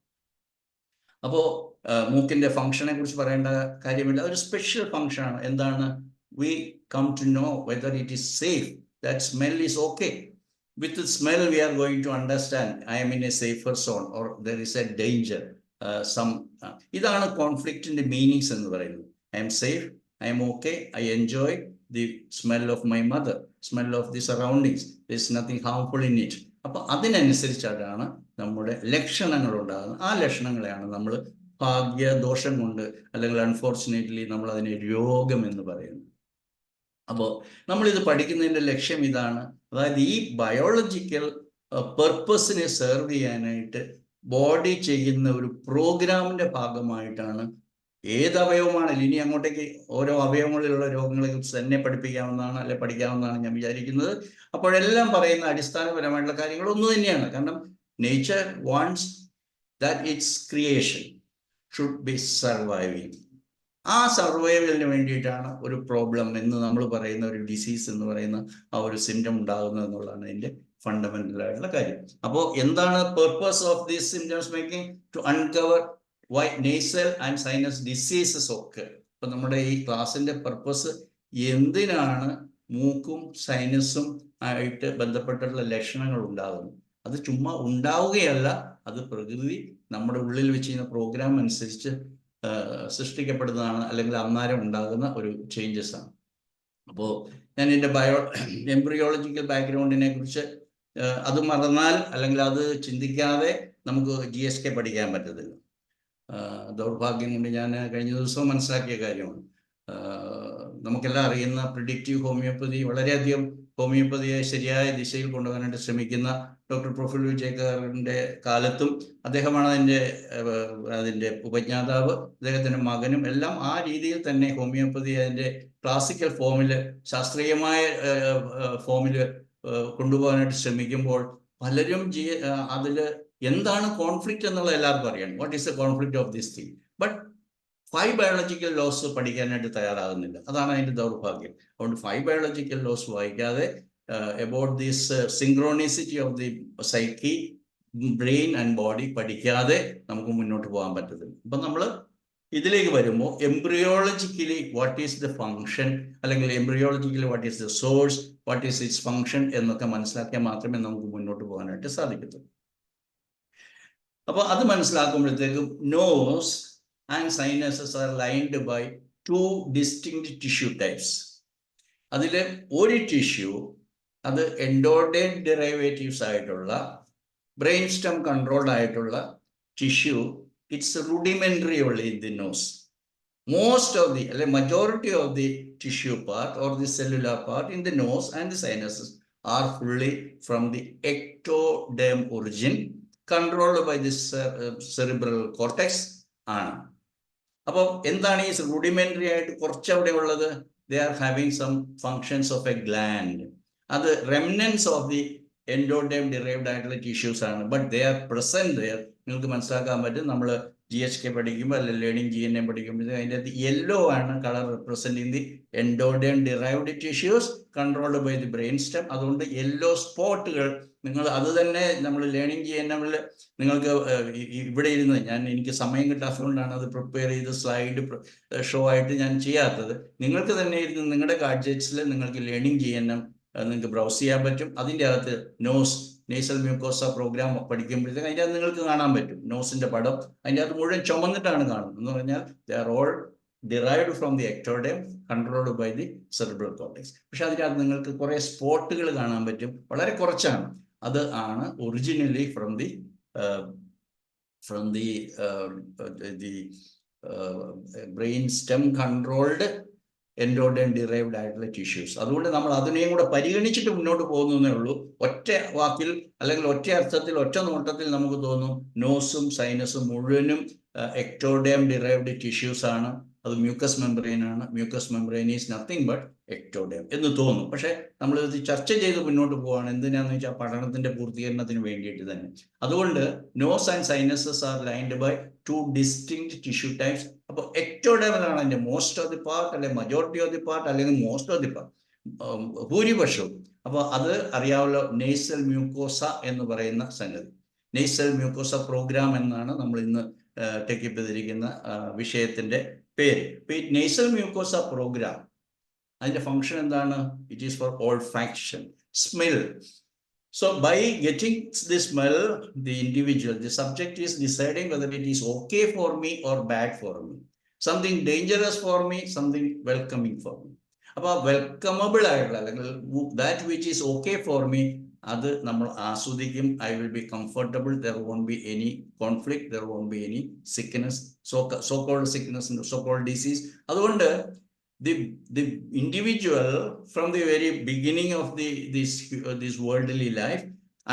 അപ്പോൾ മൂക്കിന്റെ ഫംഗ്ഷനെ കുറിച്ച് പറയേണ്ട കാര്യമില്ല, ഒരു സ്പെഷ്യൽ ഫംഗ്ഷനാണ്. എന്താണ്? We come to know whether it is safe, that smell is okay. With the smell, we are going to understand I am in a safer zone or there is a danger. ഇതാണ് കോൺഫ്ലിക്റ്റിന്റെ meanings എന്ന് പറയുന്നത്. I am safe, I am okay, I enjoy the smell of my mother, smell of the surroundings, there is nothing harmful in it. അപ്പൊ അതിനനുസരിച്ചാണ് നമ്മുടെ ലക്ഷണങ്ങൾ ഉണ്ടാകുന്നത്. ആ ലക്ഷണങ്ങളെയാണ് നമ്മൾ ഭാഗ്യദോഷം കൊണ്ട് അല്ലെങ്കിൽ അൺഫോർച്ചുനേറ്റ്ലി നമ്മൾ അതിനെ രോഗം എന്ന് പറയുന്നത്. അപ്പോൾ നമ്മളിത് പഠിക്കുന്നതിൻ്റെ ലക്ഷ്യം ഇതാണ്. അതായത് ഈ ബയോളജിക്കൽ പെർപ്പസിനെ സെർവ് ചെയ്യാനായിട്ട് ബോഡി ചെയ്യുന്ന ഒരു പ്രോഗ്രാമിൻ്റെ ഭാഗമായിട്ടാണ് ഏത് അവയവമാണെങ്കിലും ഇനി അങ്ങോട്ടേക്ക് ഓരോ അവയവങ്ങളിലുള്ള രോഗങ്ങളെ കുറിച്ച് തന്നെ പഠിപ്പിക്കാവുന്നതാണ്, അല്ലെ പഠിക്കാവുന്നതാണ് ഞാൻ വിചാരിക്കുന്നത്. അപ്പോഴെല്ലാം പറയുന്ന അടിസ്ഥാനപരമായിട്ടുള്ള കാര്യങ്ങൾ ഒന്ന് തന്നെയാണ്. കാരണം nature wants that it's creation should be surviving. ആ സർവൈവലിന് വേണ്ടിയിട്ടാണ് ഒരു പ്രോബ്ലം എന്ന് നമ്മൾ പറയുന്ന ഒരു ഡിസീസ് എന്ന് പറയുന്ന ആ ഒരു സിംറ്റം ഉണ്ടാകുന്നത് എന്നുള്ളതാണ് അതിൻ്റെ ഫണ്ടമെന്റൽ ആയിട്ടുള്ള കാര്യം. അപ്പോൾ എന്താണ് purpose of these symptoms making? To uncover why nasal and sinus diseases ഒക്കെ. ഇപ്പം നമ്മുടെ ഈ ക്ലാസ്സിൻ്റെ പർപ്പസ് എന്തിനാണ് മൂക്കും സൈനസും ആയിട്ട് ബന്ധപ്പെട്ടുള്ള ലക്ഷണങ്ങൾ ഉണ്ടാകുന്നത്. അത് ചുമ്മാ ഉണ്ടാവുകയല്ല, അത് പ്രകൃതി നമ്മുടെ ഉള്ളിൽ വെച്ച് ചെയ്യുന്ന പ്രോഗ്രാം അനുസരിച്ച് സൃഷ്ടിക്കപ്പെടുന്നതാണ്, അല്ലെങ്കിൽ അന്നേരം ഉണ്ടാകുന്ന ഒരു ചേഞ്ചസ് ആണ്. അപ്പോൾ ഞാൻ എൻ്റെ എംബ്രിയോളജിക്കൽ ബാക്ക്ഗ്രൗണ്ടിനെ കുറിച്ച് അത് മറന്നാൽ അല്ലെങ്കിൽ അത് ചിന്തിക്കാതെ നമുക്ക് GSK പഠിക്കാൻ പറ്റത്തില്ല. ദൗർഭാഗ്യം കൊണ്ട് ഞാൻ കഴിഞ്ഞ ദിവസവും മനസ്സിലാക്കിയ കാര്യമാണ്. നമുക്കെല്ലാം അറിയുന്ന പ്രിഡിക്റ്റീവ് ഹോമിയോപ്പതി, വളരെയധികം ഹോമിയോപ്പതിയെ ശരിയായ ദിശയിൽ കൊണ്ടുപോകാനായിട്ട് ശ്രമിക്കുന്ന ഡോക്ടർ പ്രഫുൽ വിജയകാറിൻ്റെ കാലത്തും അദ്ദേഹമാണ് അതിൻ്റെ ഉപജ്ഞാതാവ്. അദ്ദേഹത്തിൻ്റെ മകനും എല്ലാം ആ രീതിയിൽ തന്നെ ഹോമിയോപ്പതി അതിൻ്റെ ക്ലാസിക്കൽ ഫോമിൽ, ശാസ്ത്രീയമായ ഫോമിൽ കൊണ്ടുപോകാനായിട്ട് ശ്രമിക്കുമ്പോൾ പലരും അതിൽ എന്താണ് കോൺഫ്ലിക്റ്റ് എന്നുള്ളത് എല്ലാവർക്കും അറിയാം. What is the conflict of this thing? But 5 biological laws പഠിക്കാനായിട്ട് തയ്യാറാകുന്നില്ല. അതാണ് അതിൻ്റെ ദൗർഭാഗ്യം. അതുകൊണ്ട് 5 ബയോളജിക്കൽ ലോസ് വായിക്കാതെ about this synchronicity of the psyche, brain and body പഠിക്കാതെ നമുക്ക് മുന്നോട്ട് പോകാൻ പറ്റത്തില്ല. അപ്പം നമ്മൾ ഇതിലേക്ക് വരുമ്പോൾ embryologically what is the function, അല്ലെങ്കിൽ embryologically what is the source, what is its function എന്നൊക്കെ മനസ്സിലാക്കിയാൽ മാത്രമേ നമുക്ക് മുന്നോട്ട് പോകാനായിട്ട് സാധിക്കത്തുള്ളൂ. അപ്പോൾ അത് മനസ്സിലാക്കുമ്പോഴത്തേക്കും nose and sinuses are lined by 2 distinct tissue types. അതിൽ ഒരു ടിഷ്യൂ അത് എൻഡോഡേം ഡെറിവേറ്റീവ്സ് ആയിട്ടുള്ള ബ്രെയിൻ സ്റ്റം കൺട്രോൾഡ് ആയിട്ടുള്ള tissue. It's rudimentary only in the nose. Most of the അല്ലെ majority of the tissue part or the cellular part in the nose and the sinuses are fully from the ectoderm origin, controlled by the cerebral cortex ആണ്. അപ്പോൾ എന്താണ് ഈ rudimentary ആയിട്ട് കുറച്ചവിടെ ഉള്ളത്? They are having some functions of a gland. അത് remnants of the endoderm derived ആയിട്ടുള്ള tissues ആണ്. But they are present there നിങ്ങൾക്ക് മനസ്സിലാക്കാൻ പറ്റും. നമ്മൾ GHK പഠിക്കുമ്പോൾ അല്ലെങ്കിൽ ലേണിംഗ് GNM പഠിക്കുമ്പോൾ അതിൻ്റെ അകത്ത് യെല്ലോ ആണ് colour representing the endoderm derived tissues controlled by the brain stem. അതുകൊണ്ട് യെല്ലോ സ്പോട്ടുകൾ നിങ്ങൾ അത് തന്നെ നമ്മൾ ലേണിംഗ് GNMൽ നിങ്ങൾക്ക് ഇവിടെ ഇരുന്ന് എനിക്ക് സമയം കിട്ടാത്തതുകൊണ്ടാണ് അത് പ്രിപ്പയർ ചെയ്ത് സ്ലൈഡ് ഷോ ആയിട്ട് ഞാൻ ചെയ്യാത്തത്. നിങ്ങൾക്ക് തന്നെ ഇരുന്ന് നിങ്ങളുടെ ഗാഡ്ജറ്റ്സിൽ നിങ്ങൾക്ക് ലേണിംഗ് GNM നിങ്ങൾക്ക് ബ്രൗസ് ചെയ്യാൻ പറ്റും. അതിൻ്റെ അകത്ത് നേസൽ മ്യൂക്കോസ പ്രോഗ്രാം പഠിക്കുമ്പോഴത്തേക്ക് അതിൻ്റെ അകത്ത് നിങ്ങൾക്ക് കാണാൻ പറ്റും നോസിന്റെ പടം. അതിൻ്റെ അകത്ത് മുഴുവൻ ചുമന്നിട്ടാണ് കാണുന്നത്. എന്ന് പറഞ്ഞാൽ they are all derived from the ectoderm controlled by the cerebral cortex. പക്ഷെ അതിനകത്ത് നിങ്ങൾക്ക് കുറേ സ്പോട്ടുകൾ കാണാൻ പറ്റും, വളരെ കുറച്ചാണ്. അത് ആണ് originally from the brain stem controlled endoderm derived ആയിട്ടുള്ള ടിഷ്യൂസ്. അതുകൊണ്ട് നമ്മൾ അതിനെയും കൂടെ പരിഗണിച്ചിട്ട് മുന്നോട്ട് പോകുന്നതേ ഉള്ളൂ. ഒറ്റ വാക്കിൽ അല്ലെങ്കിൽ ഒറ്റ അർത്ഥത്തിൽ ഒറ്റ നോട്ടത്തിൽ നമുക്ക് തോന്നും നോസും സൈനസും മുഴുവനും എക്ടോഡേം ഡിറൈവ്ഡ് ടിഷ്യൂസ് ആണ്, അത് മ്യൂക്കസ് മെംബ്രെയിൻ ആണ്. Mucus membrane is nothing but ectoderm എന്ന് തോന്നും. പക്ഷെ നമ്മൾ ഇത് ചർച്ച ചെയ്ത് മുന്നോട്ട് പോവാണ്. എന്തിനാന്ന് വെച്ചാൽ പഠനത്തിന്റെ പൂർത്തീകരണത്തിന് വേണ്ടിയിട്ട് തന്നെ. അതുകൊണ്ട് nose and sinuses are lined by 2 distinct tissue types. അപ്പോൾ എക്ടോഡേമിലാണ് അതിന്റെ മോസ്റ്റ് ഓഫ് ദി പാർട്ട്, അല്ലെങ്കിൽ മജോറിറ്റി ഓഫ് ദി പാർട്ട്, അല്ലെങ്കിൽ മോസ്റ്റ് ഓഫ് ദി പാർട്ട്, ഭൂരിപക്ഷവും. അപ്പോൾ അത് അറിയാവുന്ന നേസൽ മ്യൂക്കോസ എന്ന് പറയുന്ന സംഗതി. നേസൽ മ്യൂക്കോസ പ്രോഗ്രാം എന്നാണ് നമ്മൾ ഇന്ന് ടേക്കപ്പ് ചെയ്തിരിക്കുന്ന വിഷയത്തിന്റെ പേര്. ഇപ്പൊ ഈ നേസൽ മ്യൂക്കോസ പ്രോഗ്രാം അതിന്റെ ഫംഗ്ഷൻ എന്താണ്? It is for olfaction, smell. So by getting the smell, the subject is deciding whether it is okay for me or bad for me, something dangerous for me, something welcoming for me. അപ്പോൾ welcomeable ആയിട്ടുള്ള അല്ലെങ്കിൽ that which is okay for me അത് നമ്മൾ ആസ്വദിക്കും. I will be comfortable, there won't be any conflict, there won't be any sickness, so called sickness, so called disease. അതുകൊണ്ട് the individual from the very beginning of this worldly life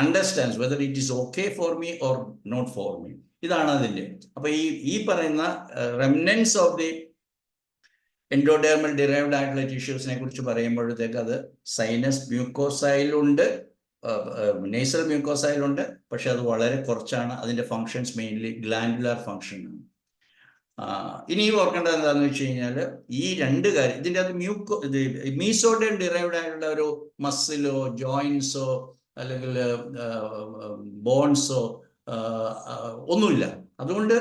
understands whether it is okay for me or not for me. ഇതാണ് അതിൻ്റെ. അപ്പൊ ഈ പറയുന്ന remnants of the endodermal derived ആയിട്ടുള്ള ടിഷ്യൂസിനെ കുറിച്ച് പറയുമ്പോഴത്തേക്ക് അത് സൈനസ് മ്യൂക്കോസൈലുണ്ട്, നേസൽ മ്യൂക്കോസൈലുണ്ട്. പക്ഷെ അത് വളരെ കുറച്ചാണ്. അതിന്റെ ഫങ്ഷൻസ് മെയിൻലി ഗ്ലാൻഡുലാർ ഫങ്ഷൻ ആണ്. ഇനി ഓർക്കേണ്ടത് എന്താണെന്ന് വെച്ച് കഴിഞ്ഞാൽ ഈ രണ്ട് കാര്യം ഇതിൻ്റെ അകത്ത് മീസോഡേം ഡിറൈവ്ഡ് ആയിട്ടുള്ള ഒരു മസിലോ ജോയിൻസോ അല്ലെങ്കിൽ ബോൺസോ ഒന്നുമില്ല. അതുകൊണ്ട്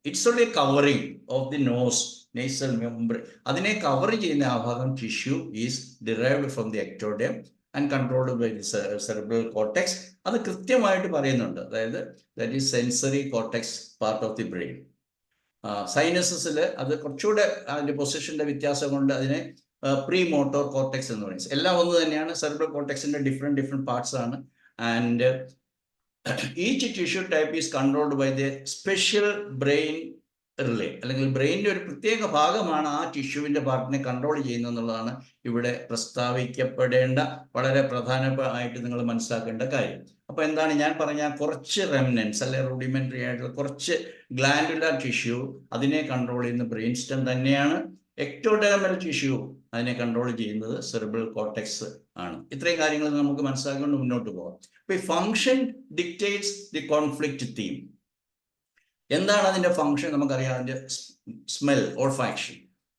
it's only covering of the nose, nasal membrane. അതിനെ കവർ ചെയ്യുന്ന ആ ഭാഗം tissue is derived from the ectoderm and controlled by the cerebral cortex. അത് കൃത്യമായിട്ട് പറയുന്നുണ്ട്. അതായത് that is sensory cortex part of the brain. സൈനസസിൽ അത് കുറച്ചുകൂടെ അതിന്റെ പൊസിഷന്റെ വ്യത്യാസം കൊണ്ട് അതിനെ പ്രീ മോട്ടോർ കോർട്ടെക്സ് എന്ന് പറയുന്നത്. എല്ലാം ഒന്ന് തന്നെയാണ്. സെറിബ്രൽ കോർട്ടെക്സിന്റെ ഡിഫറെന്റ് പാർട്സ് ആണ്. And each tissue type is controlled by the special brain relay, അല്ലെങ്കിൽ ബ്രെയിനിന്റെ ഒരു പ്രത്യേക ഭാഗമാണ് ആ ടിഷ്യൂവിന്റെ പാർട്ടിനെ കൺട്രോൾ ചെയ്യുന്നത് എന്നുള്ളതാണ് ഇവിടെ പ്രസ്താവിക്കപ്പെടേണ്ട വളരെ പ്രധാനമായിട്ട് നിങ്ങൾ മനസ്സിലാക്കേണ്ട കാര്യം. അപ്പൊ എന്താണ് ഞാൻ പറഞ്ഞ കുറച്ച് റെമിനൻസ് അല്ലെ റൂഡിമെന്ററി ആയിട്ടുള്ള കുറച്ച് ഗ്ലാൻഡുലാർ ടിഷ്യൂ അതിനെ കൺട്രോൾ ചെയ്യുന്ന ബ്രെയിൻ സ്റ്റെം തന്നെയാണ്. എക്ടോഡെർമൽ ടിഷ്യൂ അതിനെ കൺട്രോൾ ചെയ്യുന്നത് സെറിബ്രൽ കോർട്ടെക്സ് ആണ്. ഇത്രയും കാര്യങ്ങൾ നമുക്ക് മനസ്സിലാക്കിക്കൊണ്ട് മുന്നോട്ട് പോകാം. അപ്പൊ ഈ function dictates the conflict theme. എന്താണ് അതിന്റെ ഫങ്ഷൻ? നമുക്കറിയാം, അതിന്റെ smell, olfaction.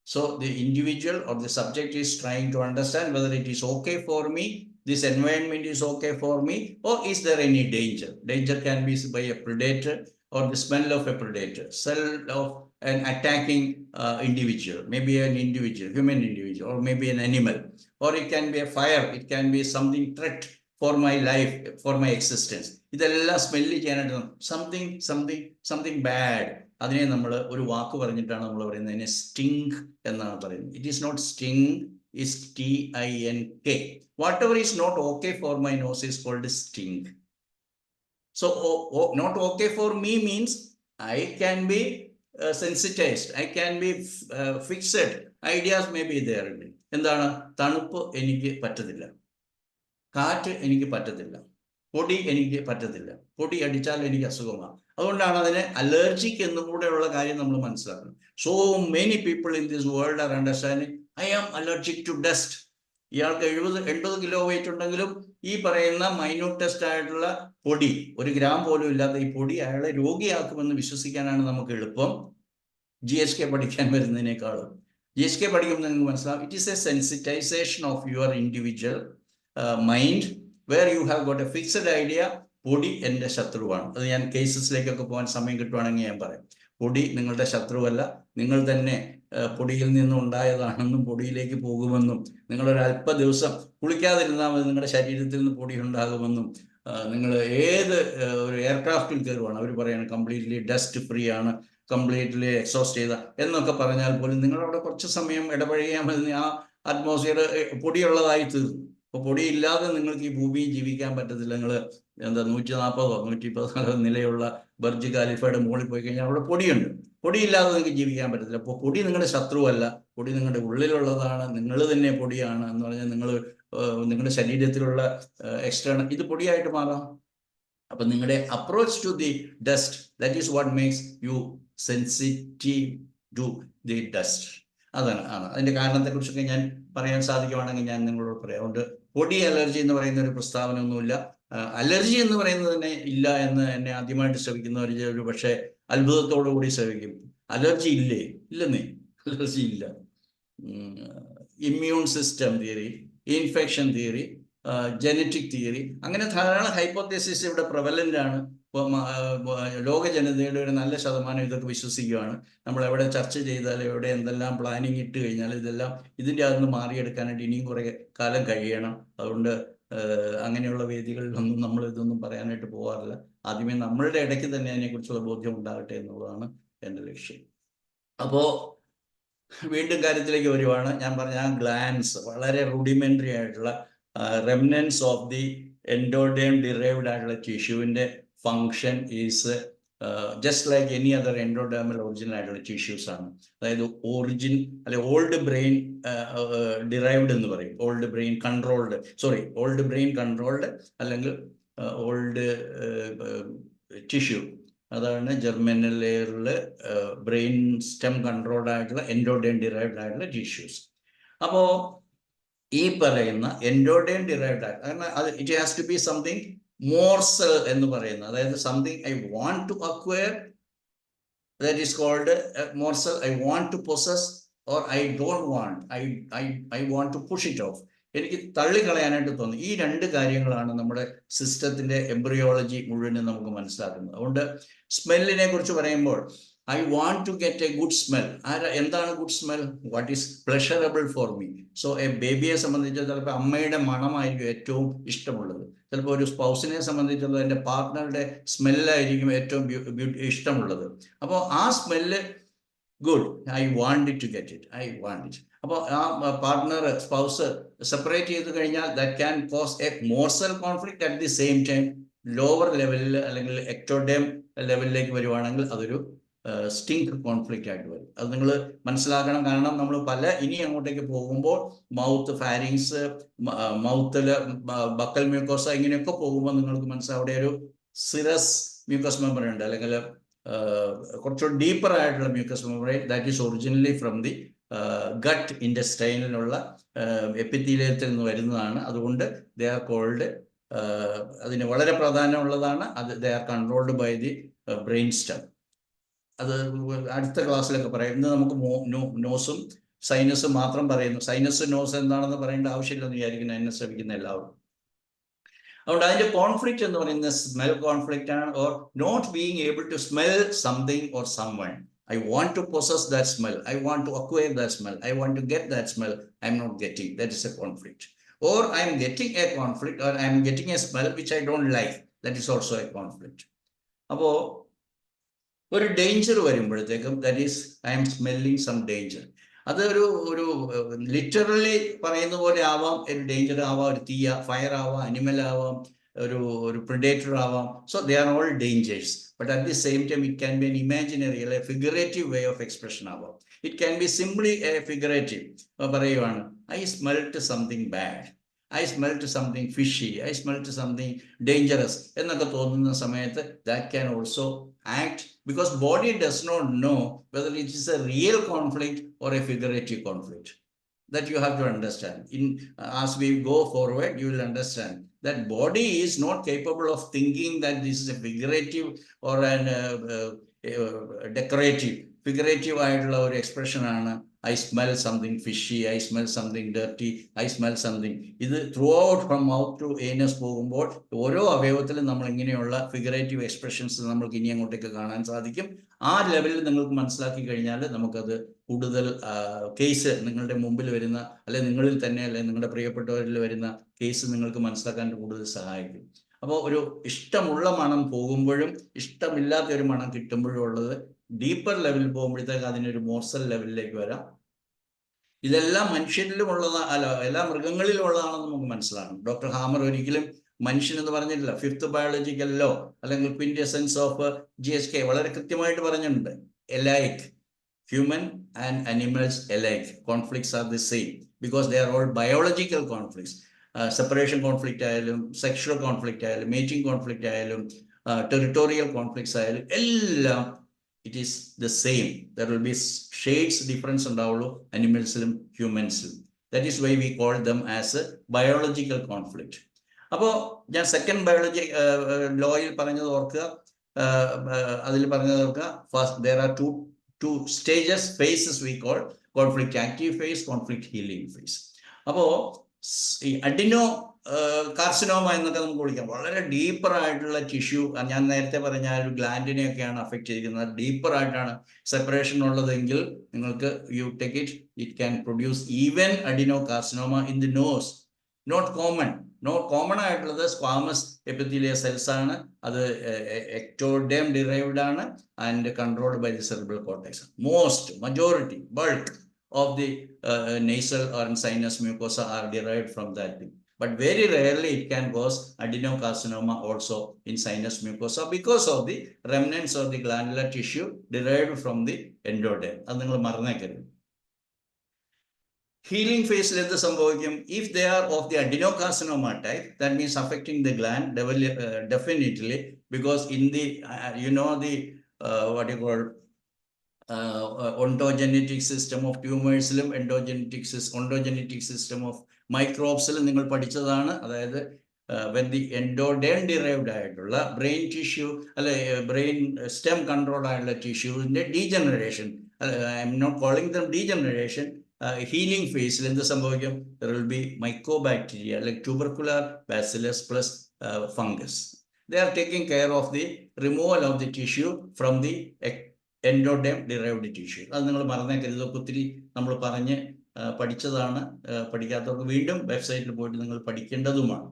So the individual or the subject is trying to understand whether it is okay for me, this environment is okay for me, or is there any danger? Danger can be by a predator or the smell of a predator, smell of an attacking individual, maybe an individual, human individual, or maybe an animal, or it can be a fire, it can be something threat for my life, for my existence. ഇതെല്ലാം smell ചെയ്യാനായിട്ട് something bad. അതിനെ നമ്മൾ ഒരു വാക്ക് പറഞ്ഞിട്ടാണ് നമ്മൾ പറയുന്നത്. അതിനെ sting എന്നാണ് പറയുന്നത്. It is not sting, is TINK. Whatever is not okay for my nose is called sting. So not okay for me means I can be sensitized, I can be fixed, ideas may be there. എന്താണ്? തണുപ്പ് എനിക്ക് പറ്റത്തില്ല, കാറ്റ് എനിക്ക് പറ്റത്തില്ല, പൊടി എനിക്ക് പറ്റത്തില്ല, പൊടി അടിച്ചാൽ എനിക്ക് അസുഖമാണ്. അതുകൊണ്ടാണ് അതിനെ അലർജിക് എന്നും കൂടെയുള്ള കാര്യം നമ്മൾ മനസ്സിലാക്കുന്നത്. So many people in this world are understanding I am allergic to dust. ഇയാൾക്ക് 70-80 കിലോ വെയിറ്റ് ഉണ്ടെങ്കിലും ഈ പറയുന്ന മൈന്യൂട്ടസ്റ്റ് ആയിട്ടുള്ള പൊടി, 1 ഗ്രാം പോലും ഇല്ലാത്ത ഈ പൊടി അയാളെ രോഗിയാക്കുമെന്ന് വിശ്വസിക്കാനാണ് നമുക്ക് എളുപ്പം GSK പഠിക്കാൻ വരുന്നതിനേക്കാളും. GSK പഠിക്കുമ്പോൾ നിങ്ങൾക്ക് മനസ്സിലാവും, it is a sensitization of your individual mind where you have got a fixed idea. പൊടി എൻ്റെ ശത്രുവാണ്. അത് ഞാൻ കേസസിലേക്കൊക്കെ പോകാൻ സമയം കിട്ടുവാണെങ്കിൽ ഞാൻ പറയാം. പൊടി നിങ്ങളുടെ ശത്രുവല്ല, നിങ്ങൾ തന്നെ പൊടിയിൽ നിന്നും ഉണ്ടായതാണെന്നും പൊടിയിലേക്ക് പോകുമെന്നും, നിങ്ങളൊരു അല്പ ദിവസം കുളിക്കാതിരുന്നാൽ മതി നിങ്ങളുടെ ശരീരത്തിൽ നിന്ന് പൊടി ഉണ്ടാകുമെന്നും, നിങ്ങൾ ഏത് ഒരു എയർക്രാഫ്റ്റിൽ കയറുവാണ് അവർ പറയാണ് കംപ്ലീറ്റ്ലി ഡസ്റ്റ് ഫ്രീ ആണ്, കംപ്ലീറ്റ്ലി എക്സോസ്റ്റ് ചെയ്ത എന്നൊക്കെ പറഞ്ഞാൽ പോലും നിങ്ങളവിടെ കുറച്ച് സമയം ഇടപഴകിയാൽ മതി, ആ അറ്റ്മോസ്ഫിയർ പൊടിയുള്ളതായി തീർന്നു. അപ്പോൾ പൊടിയില്ലാതെ നിങ്ങൾക്ക് ഈ ഭൂമിയിൽ ജീവിക്കാൻ പറ്റത്തില്ല. നിങ്ങൾ എന്താ 140 130 നിലയുള്ള ബർജ് ഖലീഫയുടെ മുകളിൽ പോയി കഴിഞ്ഞാൽ അവിടെ പൊടിയുണ്ട്. പൊടിയില്ലാതെ നിങ്ങൾക്ക് ജീവിക്കാൻ പറ്റത്തില്ല. അപ്പോൾ പൊടി നിങ്ങളുടെ ശത്രുവല്ല, പൊടി നിങ്ങളുടെ ഉള്ളിലുള്ളതാണ്, നിങ്ങൾ തന്നെ പൊടിയാണ് എന്ന് പറഞ്ഞാൽ നിങ്ങളുടെ ശരീരത്തിലുള്ള എക്സ്റ്റേണൽ ഇത് പൊടിയായിട്ട് മാറാം. അപ്പം നിങ്ങളുടെ approach to the dust, that is what makes you sensitive to the dust. അതാണ് അതിൻ്റെ കാരണത്തെക്കുറിച്ചൊക്കെ ഞാൻ പറയാൻ സാധിക്കുവാണെങ്കിൽ ഞാൻ നിങ്ങളോട് പറയാം. അതുകൊണ്ട് പൊടി അലർജി എന്ന് പറയുന്ന ഒരു പ്രസ്താവന ഒന്നുമില്ല. അലർജി എന്ന് പറയുന്നത് തന്നെ ഇല്ല എന്ന് എന്നെ ആദ്യമായിട്ട് ശ്രമിക്കുന്നവർ ഒരു പക്ഷേ അത്ഭുതത്തോടു കൂടി ശ്രമിക്കും. അലർജി ഇല്ലേ? ഇല്ലെന്നേ, അലർജി ഇല്ല. Immune system theory, infection theory, genetic theory, അങ്ങനെ ധാരാളം ഹൈപ്പോത്തസിസ് ഇവിടെ പ്രവലൻ്റ് ആണ്. ഇപ്പം ലോക ജനതയുടെ ഒരു നല്ല ശതമാനം ഇതൊക്കെ വിശ്വസിക്കുകയാണ്. നമ്മൾ എവിടെ ചർച്ച ചെയ്താൽ, എവിടെ എന്തെല്ലാം പ്ലാനിങ് ഇട്ട് കഴിഞ്ഞാൽ ഇതെല്ലാം ഇതിൻ്റെ അകത്ത് മാറിയെടുക്കാനായിട്ട് ഇനിയും കുറേ കാലം കഴിയണം. അതുകൊണ്ട് അങ്ങനെയുള്ള വേദികളിലൊന്നും നമ്മൾ ഇതൊന്നും പറയാനായിട്ട് പോകാറില്ല. ആദ്യമേ നമ്മളുടെ ഇടയ്ക്ക് തന്നെ അതിനെക്കുറിച്ചുള്ള ബോധ്യം ഉണ്ടാകട്ടെ എന്നുള്ളതാണ് എൻ്റെ ലക്ഷ്യം. അപ്പോൾ വീണ്ടും കാര്യത്തിലേക്ക് വരുവാണ്. ഞാൻ പറഞ്ഞ ആ ഗ്ലാൻസ് വളരെ റുഡിമെൻ്ററി ആയിട്ടുള്ള remnants of the endoderm derived ആയിട്ടുള്ള ടിഷ്യൂവിൻ്റെ function is just like any other endodermal original ആയിട്ടുള്ള ടിഷ്യൂസ് ആണ്. അതായത് ഓറിജിൻ അല്ലെ ഓൾഡ് ബ്രെയിൻ ഡിറൈവ്ഡ് എന്ന് പറയും, ഓൾഡ് ബ്രെയിൻ കൺട്രോൾഡ് അല്ലെങ്കിൽ ഓൾഡ് ടിഷ്യൂ. അതാണ് ജെർമിനൽ ലെയറിൽ ബ്രെയിൻ സ്റ്റെം കൺട്രോൾഡ് ആയിട്ടുള്ള എൻഡോഡേം ഡിറൈവ്ഡ് ആയിട്ടുള്ള ടിഷ്യൂസ്. അപ്പോൾ ഈ പറയുന്ന എൻഡോഡേം ഡിറൈവ്ഡ് ആയിട്ട് കാരണം അത് it has to be something morsel എന്ന് പറയുന്നത്, അതായത് something I want to acquire, that is called morsel. I want to possess or I don't want, I want to push it off. എനിക്ക് തള്ളിക്കളയാനായിട്ട് തോന്നി. ഈ 2 കാര്യങ്ങളാണ് നമ്മുടെ സിസ്റ്റത്തിന്റെ എംബ്രിയോളജി മുഴുവനും നമുക്ക് മനസ്സിലാക്കുന്നത്. അതുകൊണ്ട് സ്മെല്ലിനെ കുറിച്ച് പറയുമ്പോൾ I want to get a good smell. എന്താണ് good smell? What is pleasurable for me. So a ബേബിയെ സംബന്ധിച്ച് ചിലപ്പോൾ അമ്മയുടെ മണമായിരിക്കും ഏറ്റവും ഇഷ്ടമുള്ളത്. ചിലപ്പോൾ ഒരു സ്പൗസിനെ സംബന്ധിച്ചുള്ളത് എൻ്റെ പാർട്ട്ണറുടെ സ്മെല്ലായിരിക്കും ഏറ്റവും ഇഷ്ടമുള്ളത്. അപ്പോൾ ആ smell good, I want to get it, I want it. അപ്പോൾ ആ പാർട്ട്ണർ സ്പൗസ് സെപ്പറേറ്റ് ചെയ്ത് കഴിഞ്ഞാൽ that can cause a morsel conflict. At the same time lower ലെവലിൽ അല്ലെങ്കിൽ എക്ടോഡേം ലെവലിലേക്ക് വരുവാണെങ്കിൽ അതൊരു സ്റ്റിങ്ക് കോൺഫ്ലിക്റ്റ് ആയിട്ട് വരും. അത് നിങ്ങൾ മനസ്സിലാക്കണം. കാരണം നമ്മൾ ഇനി അങ്ങോട്ടേക്ക് പോകുമ്പോൾ മൗത്ത് ഫാരിങ്സ്, മൗത്തിൽ ബക്കൽ മ്യൂക്കോസ ഇങ്ങനെയൊക്കെ പോകുമ്പോൾ നിങ്ങൾക്ക് മനസ്സിലാവും അവിടെ ഒരു സിറസ് മ്യൂക്കസ് മെമ്പറി ഉണ്ട്, അല്ലെങ്കിൽ കുറച്ചുകൂടി ഡീപ്പർ ആയിട്ടുള്ള mucous membrane that is originally from the gut ഇൻഡസ്റ്റൈനിലുള്ള എപ്പിത്തീലിയത്തിൽ നിന്ന് വരുന്നതാണ്. അതുകൊണ്ട് ദേ ആർ കോൾഡ്, അതിന് വളരെ പ്രാധാന്യമുള്ളതാണ്. They are controlled by the brain stem. അത് അടുത്ത ക്ലാസ്സിലൊക്കെ പറയും. ഇന്ന് നമുക്ക് നോസും സൈനസും മാത്രം പറയുന്നു. സൈനസ് നോസ് എന്താണെന്ന് പറയേണ്ട ആവശ്യമില്ലെന്ന് വിചാരിക്കുന്നു എന്നെ ശ്രമിക്കുന്ന എല്ലാവരും. അതുകൊണ്ട് അതിന്റെ കോൺഫ്ലിക്റ്റ് എന്ന് പറയുന്നത് സ്മെൽ കോൺഫ്ലിക്റ്റ് ആണ്, or not being able to smell something or someone. I want to possess that smell, I want to acquire that smell, I want to get that smell, I'm not getting. That is a conflict. Or I'm getting a conflict, or I'm getting a smell which I don't like. That is also a conflict. അപ്പോൾ ഒരു danger വരുമ്പോഴത്തേക്കും that is I am smelling some danger. അത് ഒരു literally പറയുന്ന പോലെ ആവാം. ഒരു danger ആവാം, ഒരു തീയ ഫയർ ആവാം, അനിമൽ ആവാം, ഒരു പ്രിഡേറ്റർ ആവാം. So they are all dangers. But at the same time it can be an imaginary അല്ലെ ഫിഗറേറ്റീവ് വേ ഓഫ് എക്സ്പ്രഷൻ ആവാം. It can be simply a figurative. പറയുവാണ് I smelt something bad, I smelt something fishy, I smelt something dangerous എന്നൊക്കെ തോന്നുന്ന സമയത്ത് that can also act, because body does not know whether it is a real conflict or a figurative conflict. That you have to understand. As we go forward, you will understand that body is not capable of thinking that this is a figurative or an decorative. Figurative ആയിട്ടുള്ള ഒരു expression ആണ് I smell something fishy, I smell something dirty, I smell something. ഇത് throughout from mouth to anus പോകുമ്പോൾ ഓരോ അവയവത്തിലും നമ്മൾ ഇങ്ങനെയുള്ള figurative expressions നമ്മൾക്ക് ഇനി അങ്ങോട്ടേക്ക് കാണാൻ സാധിക്കും. ആ ലെവലിൽ നിങ്ങൾക്ക് മനസ്സിലാക്കി കഴിഞ്ഞാൽ നമുക്കത് കൂടുതൽ കേസ് നിങ്ങളുടെ മുമ്പിൽ വരുന്ന അല്ലെ നിങ്ങളിൽ തന്നെ അല്ലെ നിങ്ങളുടെ പ്രിയപ്പെട്ടവരിൽ വരുന്ന കേസ് നിങ്ങൾക്ക് മനസ്സിലാക്കാൻ കൂടുതൽ സഹായിക്കും. അപ്പോൾ ഒരു ഇഷ്ടമുള്ള മണം പോകുമ്പോഴും ഇഷ്ടമില്ലാത്ത ഒരു മണം കിട്ടുമ്പോഴും ഉള്ളത് ഡീപ്പർ ലെവലിൽ പോകുമ്പോഴത്തേക്ക് അതിനൊരു മോർസൽ ലെവലിലേക്ക് വരാം. ഇതെല്ലാം മനുഷ്യരിലും ഉള്ളതാ അല്ല എല്ലാ മൃഗങ്ങളിലും ഉള്ളതാണെന്ന് നമുക്ക് മനസ്സിലാക്കണം. ഡോക്ടർ ഹാമർ ഒരിക്കലും മനുഷ്യൻ എന്ന് പറഞ്ഞിട്ടില്ല. ഫിഫ്ത്ത് ബയോളജിക്കൽ ലോ അല്ലെങ്കിൽ ക്വിൻറ്റസെൻസ് ഓഫ് GHK വളരെ കൃത്യമായിട്ട് പറഞ്ഞിട്ടുണ്ട്. Alike human and animals alike conflicts are the same because they are all biological conflicts. Separation conflict ആയാലും സെക്ഷൽ കോൺഫ്ലിക്റ്റ് ആയാലും മേറ്റിംഗ് കോൺഫ്ലിക്റ്റ് ആയാലും ടെറിട്ടോറിയൽ കോൺഫ്ലിക്ട്സ് ആയാലും എല്ലാം it is the same. There will be shades difference ഉണ്ടാവുള്ളൂ അനിമൽസിലും ഹ്യൂമൻസിലും. That is why we call them as a biological conflict. അപ്പോൾ ഞാൻ second biology ലോയിൽ പറഞ്ഞത് ഓർക്കുക, അതിൽ പറഞ്ഞത് ഓർക്കുക. First there are two stages, phases we call conflict active phase, conflict healing phase. അപ്പോൾ ഈ അഡിനോ കാർസിനോമ എന്നൊക്കെ നമുക്ക് വിളിക്കാം. വളരെ ഡീപ്പർ ആയിട്ടുള്ള ടിഷ്യൂ, ഞാൻ നേരത്തെ പറഞ്ഞ ഒരു ഗ്ലാൻഡിനെയൊക്കെയാണ് അഫക്റ്റ് ചെയ്തിരിക്കുന്നത്. ഡീപ്പർ ആയിട്ടാണ് സെപ്പറേഷൻ ഉള്ളതെങ്കിൽ നിങ്ങൾക്ക് you take it can produce even adenocarcinoma in the nose. Not common ആയിട്ടുള്ളത് സ്ക്വാമസ് എപ്പിത്തീലിയ സെൽസ് ആണ്. അത് എക്ടോഡെം ഡിറൈവ്ഡ് ആണ് and controlled by the cerebral cortex. majority bulk of the nasal or sinus mucosa are derived from that thing. But very rarely it can cause adenocarcinoma also in sinus mucosa because of the remnants of the glandular tissue derived from the endoderm. അത് നിങ്ങൾ മറന്നേക്കരുത്. Healing phase എന്ത് സംഭവിക്കും? If they are of the adenocarcinoma type, that means affecting the gland definitely, because in the the what you call ontogenetic system of tumors, ontogenetic system of മൈക്രോബ്സിലും നിങ്ങൾ പഠിച്ചതാണ്. അതായത് when the endoderm derived ആയിട്ടുള്ള brain tissue അല്ലെ brain stem control ആയിട്ടുള്ള ടിഷ്യൂവിന്റെ degeneration, I am not calling them degeneration, healing ഫേസിൽ എന്ത് സംഭവിക്കും? there will be mycobacteria like tubercular bacillus plus fungus. They are taking care of the removal of the tissue from the endoderm derived tissue. അത് നിങ്ങൾ മറന്നേക്കരുത്. ഒത്തിരി നമ്മൾ പറഞ്ഞ് പഠിച്ചതാണ്. പഠിക്കാത്തവർക്ക് വീണ്ടും വെബ്സൈറ്റിൽ പോയിട്ട് നിങ്ങൾ പഠിക്കേണ്ടതുമാണ്.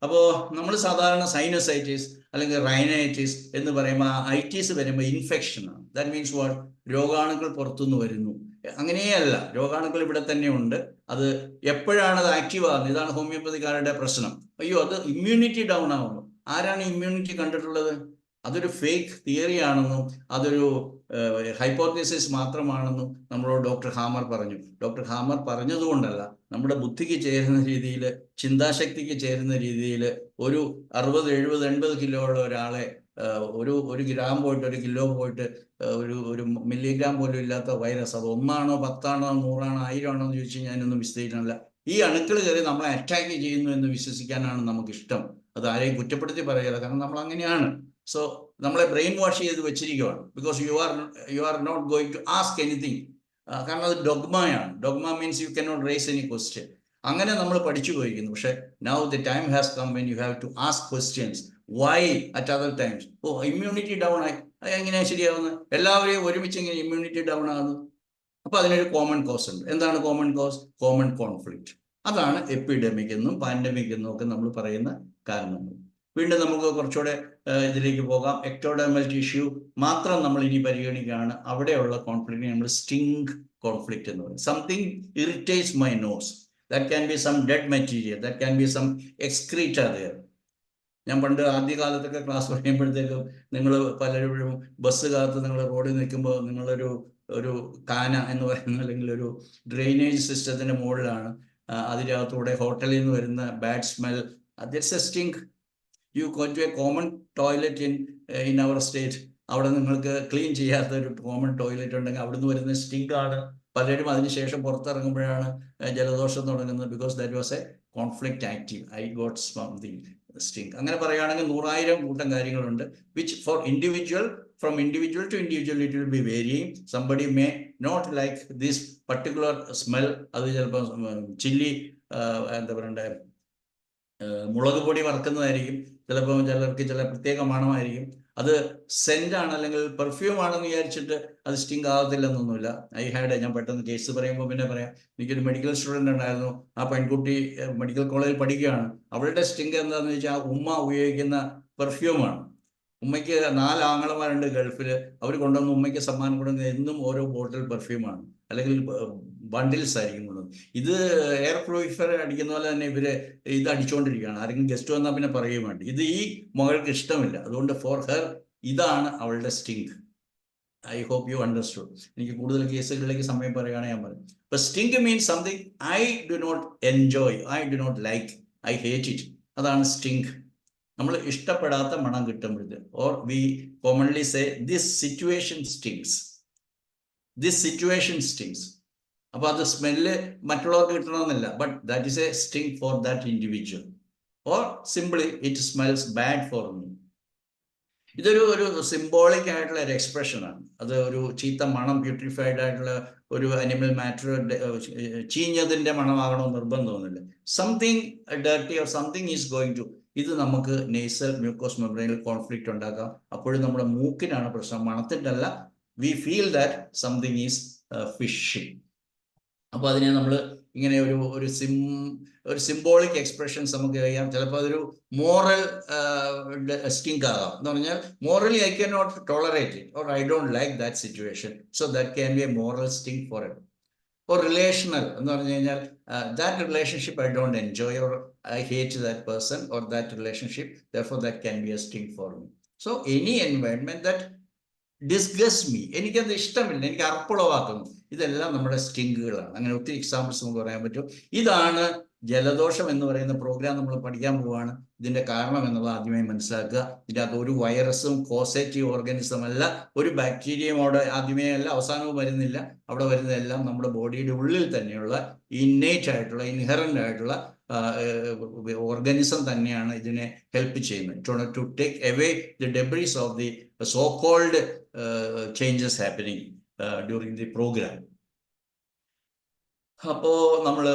അപ്പോൾ നമ്മൾ സാധാരണ സൈനസൈറ്റിസ് അല്ലെങ്കിൽ റൈനൈറ്റിസ് എന്ന് പറയുമ്പോൾ ഐറ്റിസ് വരുമ്പോൾ ഇൻഫെക്ഷനാണ്. That means what? രോഗാണുക്കൾ പുറത്തുനിന്ന് വരുന്നു. അങ്ങനെയല്ല, രോഗാണുക്കൾ ഇവിടെ തന്നെ ഉണ്ട്. അത് എപ്പോഴാണ് അത് ആക്റ്റീവ് ആകുന്നത്? ഇതാണ് ഹോമിയോപ്പതിക്കാരുടെ പ്രശ്നം. അയ്യോ, അത് ഇമ്മ്യൂണിറ്റി ഡൗൺ ആവുന്നു. ആരാണ് ഇമ്മ്യൂണിറ്റി കണ്ടിട്ടുള്ളത്? അതൊരു ഫേക്ക് തിയറി ആണെന്നും അതൊരു ഹൈപ്പോത്തസിസ് മാത്രമാണെന്നും നമ്മളോട് ഡോക്ടർ ഹാമർ പറഞ്ഞു. ഡോക്ടർ ഹാമർ പറഞ്ഞതുകൊണ്ടല്ല, നമ്മുടെ ബുദ്ധിക്ക് ചേരുന്ന രീതിയിൽ, ചിന്താശക്തിക്ക് ചേരുന്ന രീതിയിൽ ഒരു 60, 70, 80 കിലോ ഉള്ള ഒരാളെ ഒരു ഗ്രാം പോയിട്ട് 1 കിലോ പോയിട്ട് ഒരു മില്ലിഗ്രാം പോലും ഇല്ലാത്ത വൈറസ്, അത് 1 ആണോ 10 ആണോ 100 ആണോ 1000 ആണോ എന്ന് ചോദിച്ചാൽ ഞാനൊന്നും വിശദീകരിക്കണില്ല. ഈ അണുക്കൾ കയറി നമ്മളെ അറ്റാക്ക് ചെയ്യുന്നു എന്ന് വിശ്വസിക്കാനാണ് നമുക്കിഷ്ടം. അത് ആരെയും കുറ്റപ്പെടുത്തി പറയല, കാരണം നമ്മൾ അങ്ങനെയാണ്. സോ നമ്മളെ ബ്രെയിൻ വാഷ് ചെയ്ത് വെച്ചിരിക്കുകയാണ്. Because you are not going to ask anything. കാരണം അത് ഡൊഗ്മയാണ്. Dogma means you cannot raise any question. അങ്ങനെ നമ്മൾ പഠിച്ചു പോയിരിക്കുന്നു. പക്ഷെ now the time has come when you have to ask questions. Why at other times? Immunity down ആയി, എങ്ങനെയാണ് ശരിയാവുന്നത്? എല്ലാവരെയും ഒരുമിച്ച് എങ്ങനെ ഇമ്മ്യൂണിറ്റി ഡൗൺ ആകുന്നു? അപ്പൊ അതിനൊരു കോമൺ കോസ് ഉണ്ട്. എന്താണ് കോമൺ കോസ്? Common conflict. അതാണ് എപ്പിഡെമിക് എന്നും പാൻഡമിക് എന്നും ഒക്കെ നമ്മൾ പറയുന്ന കാരണങ്ങൾ. വീണ്ടും നമുക്ക് കുറച്ചുകൂടെ ഇതിലേക്ക് പോകാം. എക്ടോഡെർമൽ ടിഷ്യൂ മാത്രം നമ്മൾ ഇനി പരിഗണിക്കുകയാണ്. അവിടെയുള്ള കോൺഫ്ലിക്റ്റ് നമ്മൾ സ്റ്റിങ് കോൺഫ്ലിക്റ്റ് എന്ന് പറയും. Something irritates my nose. That can be some dead material, that can be some excreta there. ഞാൻ പണ്ട് ആദ്യകാലത്തൊക്കെ ക്ലാസ് പറയുമ്പോഴത്തേക്കും നിങ്ങൾ പലരും ബസ്സുകാലത്ത് നിങ്ങൾ റോഡിൽ നിൽക്കുമ്പോൾ നിങ്ങളൊരു കാന എന്ന് പറയുന്ന അല്ലെങ്കിൽ ഒരു ഡ്രെയിനേജ് സിസ്റ്റത്തിന്റെ മുകളിലാണ്. അതിനകത്തൂടെ ഹോട്ടലിൽ നിന്ന് വരുന്ന bad smell, that's A sting. You go to a common toilet in our state. അവിടെ നിങ്ങൾക്ക് ക്ലീൻ ചെയ്യാത്ത ഒരു കോമൺ ടോയ്ലറ്റ് ഉണ്ടെങ്കിൽ അവിടുന്ന് വരുന്ന സ്റ്റിങ്ക് ആണ്. പലരും അതിനുശേഷം പുറത്തിറങ്ങുമ്പോഴാണ് ജലദോഷം തുടങ്ങുന്നത്. Because that was A conflict active, I got something sting. അങ്ങനെ പറയുകയാണെങ്കിൽ 100,000 കൂട്ടം കാര്യങ്ങളുണ്ട്. Which for individual, from individual to individual it will be varying. Somebody may not like this particular smell. അത് ചിലപ്പോൾ ചില്ലി എന്താ പറയണ്ടേ, മുളക് പൊടി വറുക്കുന്നതായിരിക്കും. ചിലപ്പോൾ ചിലർക്ക് ചില പ്രത്യേക മണമായിരിക്കും. അത് സെൻ്റാണ് അല്ലെങ്കിൽ പെർഫ്യൂം ആണെന്ന് വിചാരിച്ചിട്ട് അത് സ്റ്റിങ് ആകത്തില്ലെന്നൊന്നുമില്ല. ഞാൻ പെട്ടെന്ന് കേസ് പറയുമ്പോൾ പിന്നെ പറയാം. എനിക്കൊരു മെഡിക്കൽ സ്റ്റുഡൻ്റ് ഉണ്ടായിരുന്നു. ആ പെൺകുട്ടി മെഡിക്കൽ കോളേജിൽ പഠിക്കുകയാണ്. അവളുടെ സ്റ്റിങ് എന്താണെന്ന് വെച്ചാൽ ഉമ്മ ഉപയോഗിക്കുന്ന പെർഫ്യൂമാണ്. ഉമ്മയ്ക്ക് 4 ആങ്ങളമാരുണ്ട് ഗൾഫിൽ. അവർ കൊണ്ടുവന്ന് ഉമ്മയ്ക്ക് സമ്മാനം കൊണ്ടുവന്ന് എന്നും ഓരോ ബോട്ടിൽ പെർഫ്യൂമാണ്, അല്ലെങ്കിൽ ബണ്ടിൽസ് ആയിരിക്കും കൊണ്ടുവന്ന്. ഇത് എയർ പ്യൂരിഫയർ അടിക്കുന്ന പോലെ തന്നെ ഇവര് ഇത് അടിച്ചുകൊണ്ടിരിക്കുകയാണ്. ആരെങ്കിലും ഗസ്റ്റ് വന്നാൽ പിന്നെ പറയുകയും വേണ്ട. ഇത് ഈ മകൾക്ക് ഇഷ്ടമില്ല. അതുകൊണ്ട് ഫോർ ഹെർ ഇതാണ് അവളുടെ stink. I hope you understood. എനിക്ക് കൂടുതൽ കേസുകളിലേക്ക് സമയം പറയുകയാണെങ്കിൽ ഞാൻ പറയും. അപ്പൊ stink means something I do not enjoy, I do not like, I hate it. അതാണ് സ്റ്റിങ്. നമ്മൾ ഇഷ്ടപ്പെടാത്ത മണം കിട്ടുമ്പോഴത്, or we commonly say this situation stinks, this situation stinks. അപ്പൊ അത് സ്മെല്ല് മറ്റുള്ളവർക്ക് കിട്ടണമെന്നില്ല, but that is a stink for that individual, or simply it smells bad for me. ഇതൊരു സിംബോളിക് ആയിട്ടുള്ള ഒരു എക്സ്പ്രഷനാണ്. അത് ഒരു ചീത്ത മണം, ബ്യൂട്ടിഫൈഡ് ആയിട്ടുള്ള ഒരു അനിമൽ മാറ്റർ ചീഞ്ഞതിൻ്റെ മണമാകണമെന്ന് നിർബന്ധമൊന്നുമില്ല. Something dirty or something is going to, ഇത് നമുക്ക് നേസൽ മ്യൂക്കോസ് മെംബ്രെയിനിൽ കോൺഫ്ലിക്റ്റ് ഉണ്ടാക്കാം. അപ്പോഴും നമ്മുടെ മൂക്കിനാണ് പ്രശ്നം, മണത്തിൻ്റെ അല്ല. We feel that something is fishing. അപ്പോൾ അതിനെ നമ്മൾ ഇങ്ങനെ ഒരു സിംബോളിക് എക്സ്പ്രഷൻസ് നമുക്ക് കഴിയാം. ചിലപ്പോൾ അതൊരു മോറൽ സ്റ്റിങ് ആകാം. എന്ന് പറഞ്ഞാൽ morally I can not tolerate it, or I don't like that situation, so that can be a moral sting for it. Or relational എന്ന് പറഞ്ഞു കഴിഞ്ഞാൽ that relationship I don't enjoy, or I hate that person or that relationship, therefore that can be a sting for me. So any environment that disgusts me, എനിക്കത് ഇഷ്ടമില്ല, എനിക്ക് അർപ്പുളവാക്കുന്നു, ഇതെല്ലാം നമ്മുടെ സ്റ്റിങ്ങുകളാണ്. അങ്ങനെ ഒത്തിരി എക്സാമ്പിൾസ് നമുക്ക് പറയാൻ പറ്റും. ഇതാണ് ജലദോഷം എന്ന് പറയുന്ന പ്രോഗ്രാം നമ്മൾ പഠിക്കാൻ പോവുകയാണ്. ഇതിന്റെ കാരണം എന്നുള്ളത് ആദ്യമായി മനസ്സിലാക്കുക. ഇതിനകത്ത് ഒരു വൈറസും കോസേറ്റീവ് ഓർഗാനിസം അല്ല, ഒരു ബാക്ടീരിയയും അവിടെ ആദ്യമേ അല്ല അവസാനവും വരുന്നില്ല. അവിടെ വരുന്നതെല്ലാം നമ്മുടെ ബോഡിയുടെ ഉള്ളിൽ തന്നെയുള്ള ഇന്നേറ്റ് ആയിട്ടുള്ള, ഇൻഹറന്റ് ആയിട്ടുള്ള ഓർഗാനിസം തന്നെയാണ് ഇതിനെ ഹെൽപ്പ് ചെയ്യുന്നത് to take away the debris of the so called changes happening during the program. അപ്പോൾ നമ്മൾ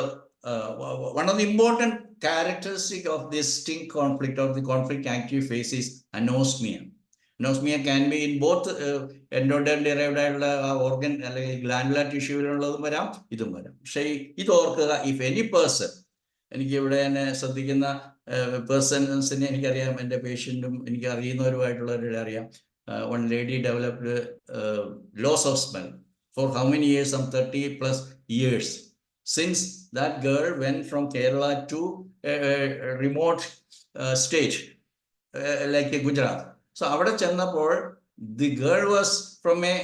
one of the important characteristic of this sting conflict or the conflict active phase is anosmia. Anosmia can be in both endoderm derived ആയിട്ടുള്ള organ അല്ലെങ്കിൽ glandular ടിഷ്യൂവിലുള്ളതും വരാം, ഇതും വരാം. പക്ഷേ ഇത് ഓർക്കുക, ഇഫ് എനി പേഴ്സൺ, എനിക്ക് ഇവിടെ തന്നെ ശ്രദ്ധിക്കുന്ന പേഴ്സൺസിനെ എനിക്കറിയാം, എൻ്റെ പേഷ്യൻറ്റും എനിക്ക് അറിയുന്നവരുമായിട്ടുള്ളവരുടെ അറിയാം. One lady developed loss of smell for how many years? some 30+ years. Since that girl went from Kerala to a remote state like Gujarat. So അവിടെ ചെന്നപ്പോൾ the girl was from a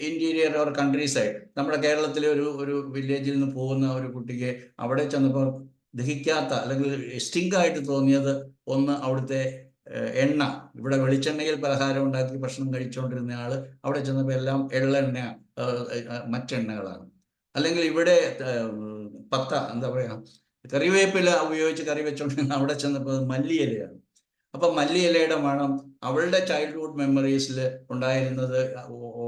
interior or countryside. നമ്മുടെ കേരളത്തിലെ ഒരു വില്ലേജിൽ നിന്ന് പോകുന്ന ഒരു കുട്ടിക്ക് അവിടെ ചെന്നപ്പോൾ ദഹിക്കാത്ത അല്ലെങ്കിൽ സ്റ്റിങ് ആയിട്ട് തോന്നിയത് ഒന്ന് അവിടുത്തെ എണ്ണ. ഇവിടെ വെളിച്ചെണ്ണയിൽ പലഹാരം ഉണ്ടാക്കി ഭക്ഷണം കഴിച്ചുകൊണ്ടിരുന്ന ആള് അവിടെ ചെന്നപ്പോൾ എല്ലാം എള്ളെണ്ണ, മറ്റെണ്ണകളാണ്. അല്ലെങ്കിൽ ഇവിടെ എന്താ പറയുക, കറിവേപ്പില ഉപയോഗിച്ച് കറി വെച്ചോണ്ടിരുന്ന അവിടെ ചെന്നപ്പോൾ മല്ലിയിലയാണ്. അപ്പം മല്ലിയിലയുടെ മണം അവളുടെ ചൈൽഡ്ഹുഡ് മെമ്മറീസിൽ ഉണ്ടായിരുന്നത്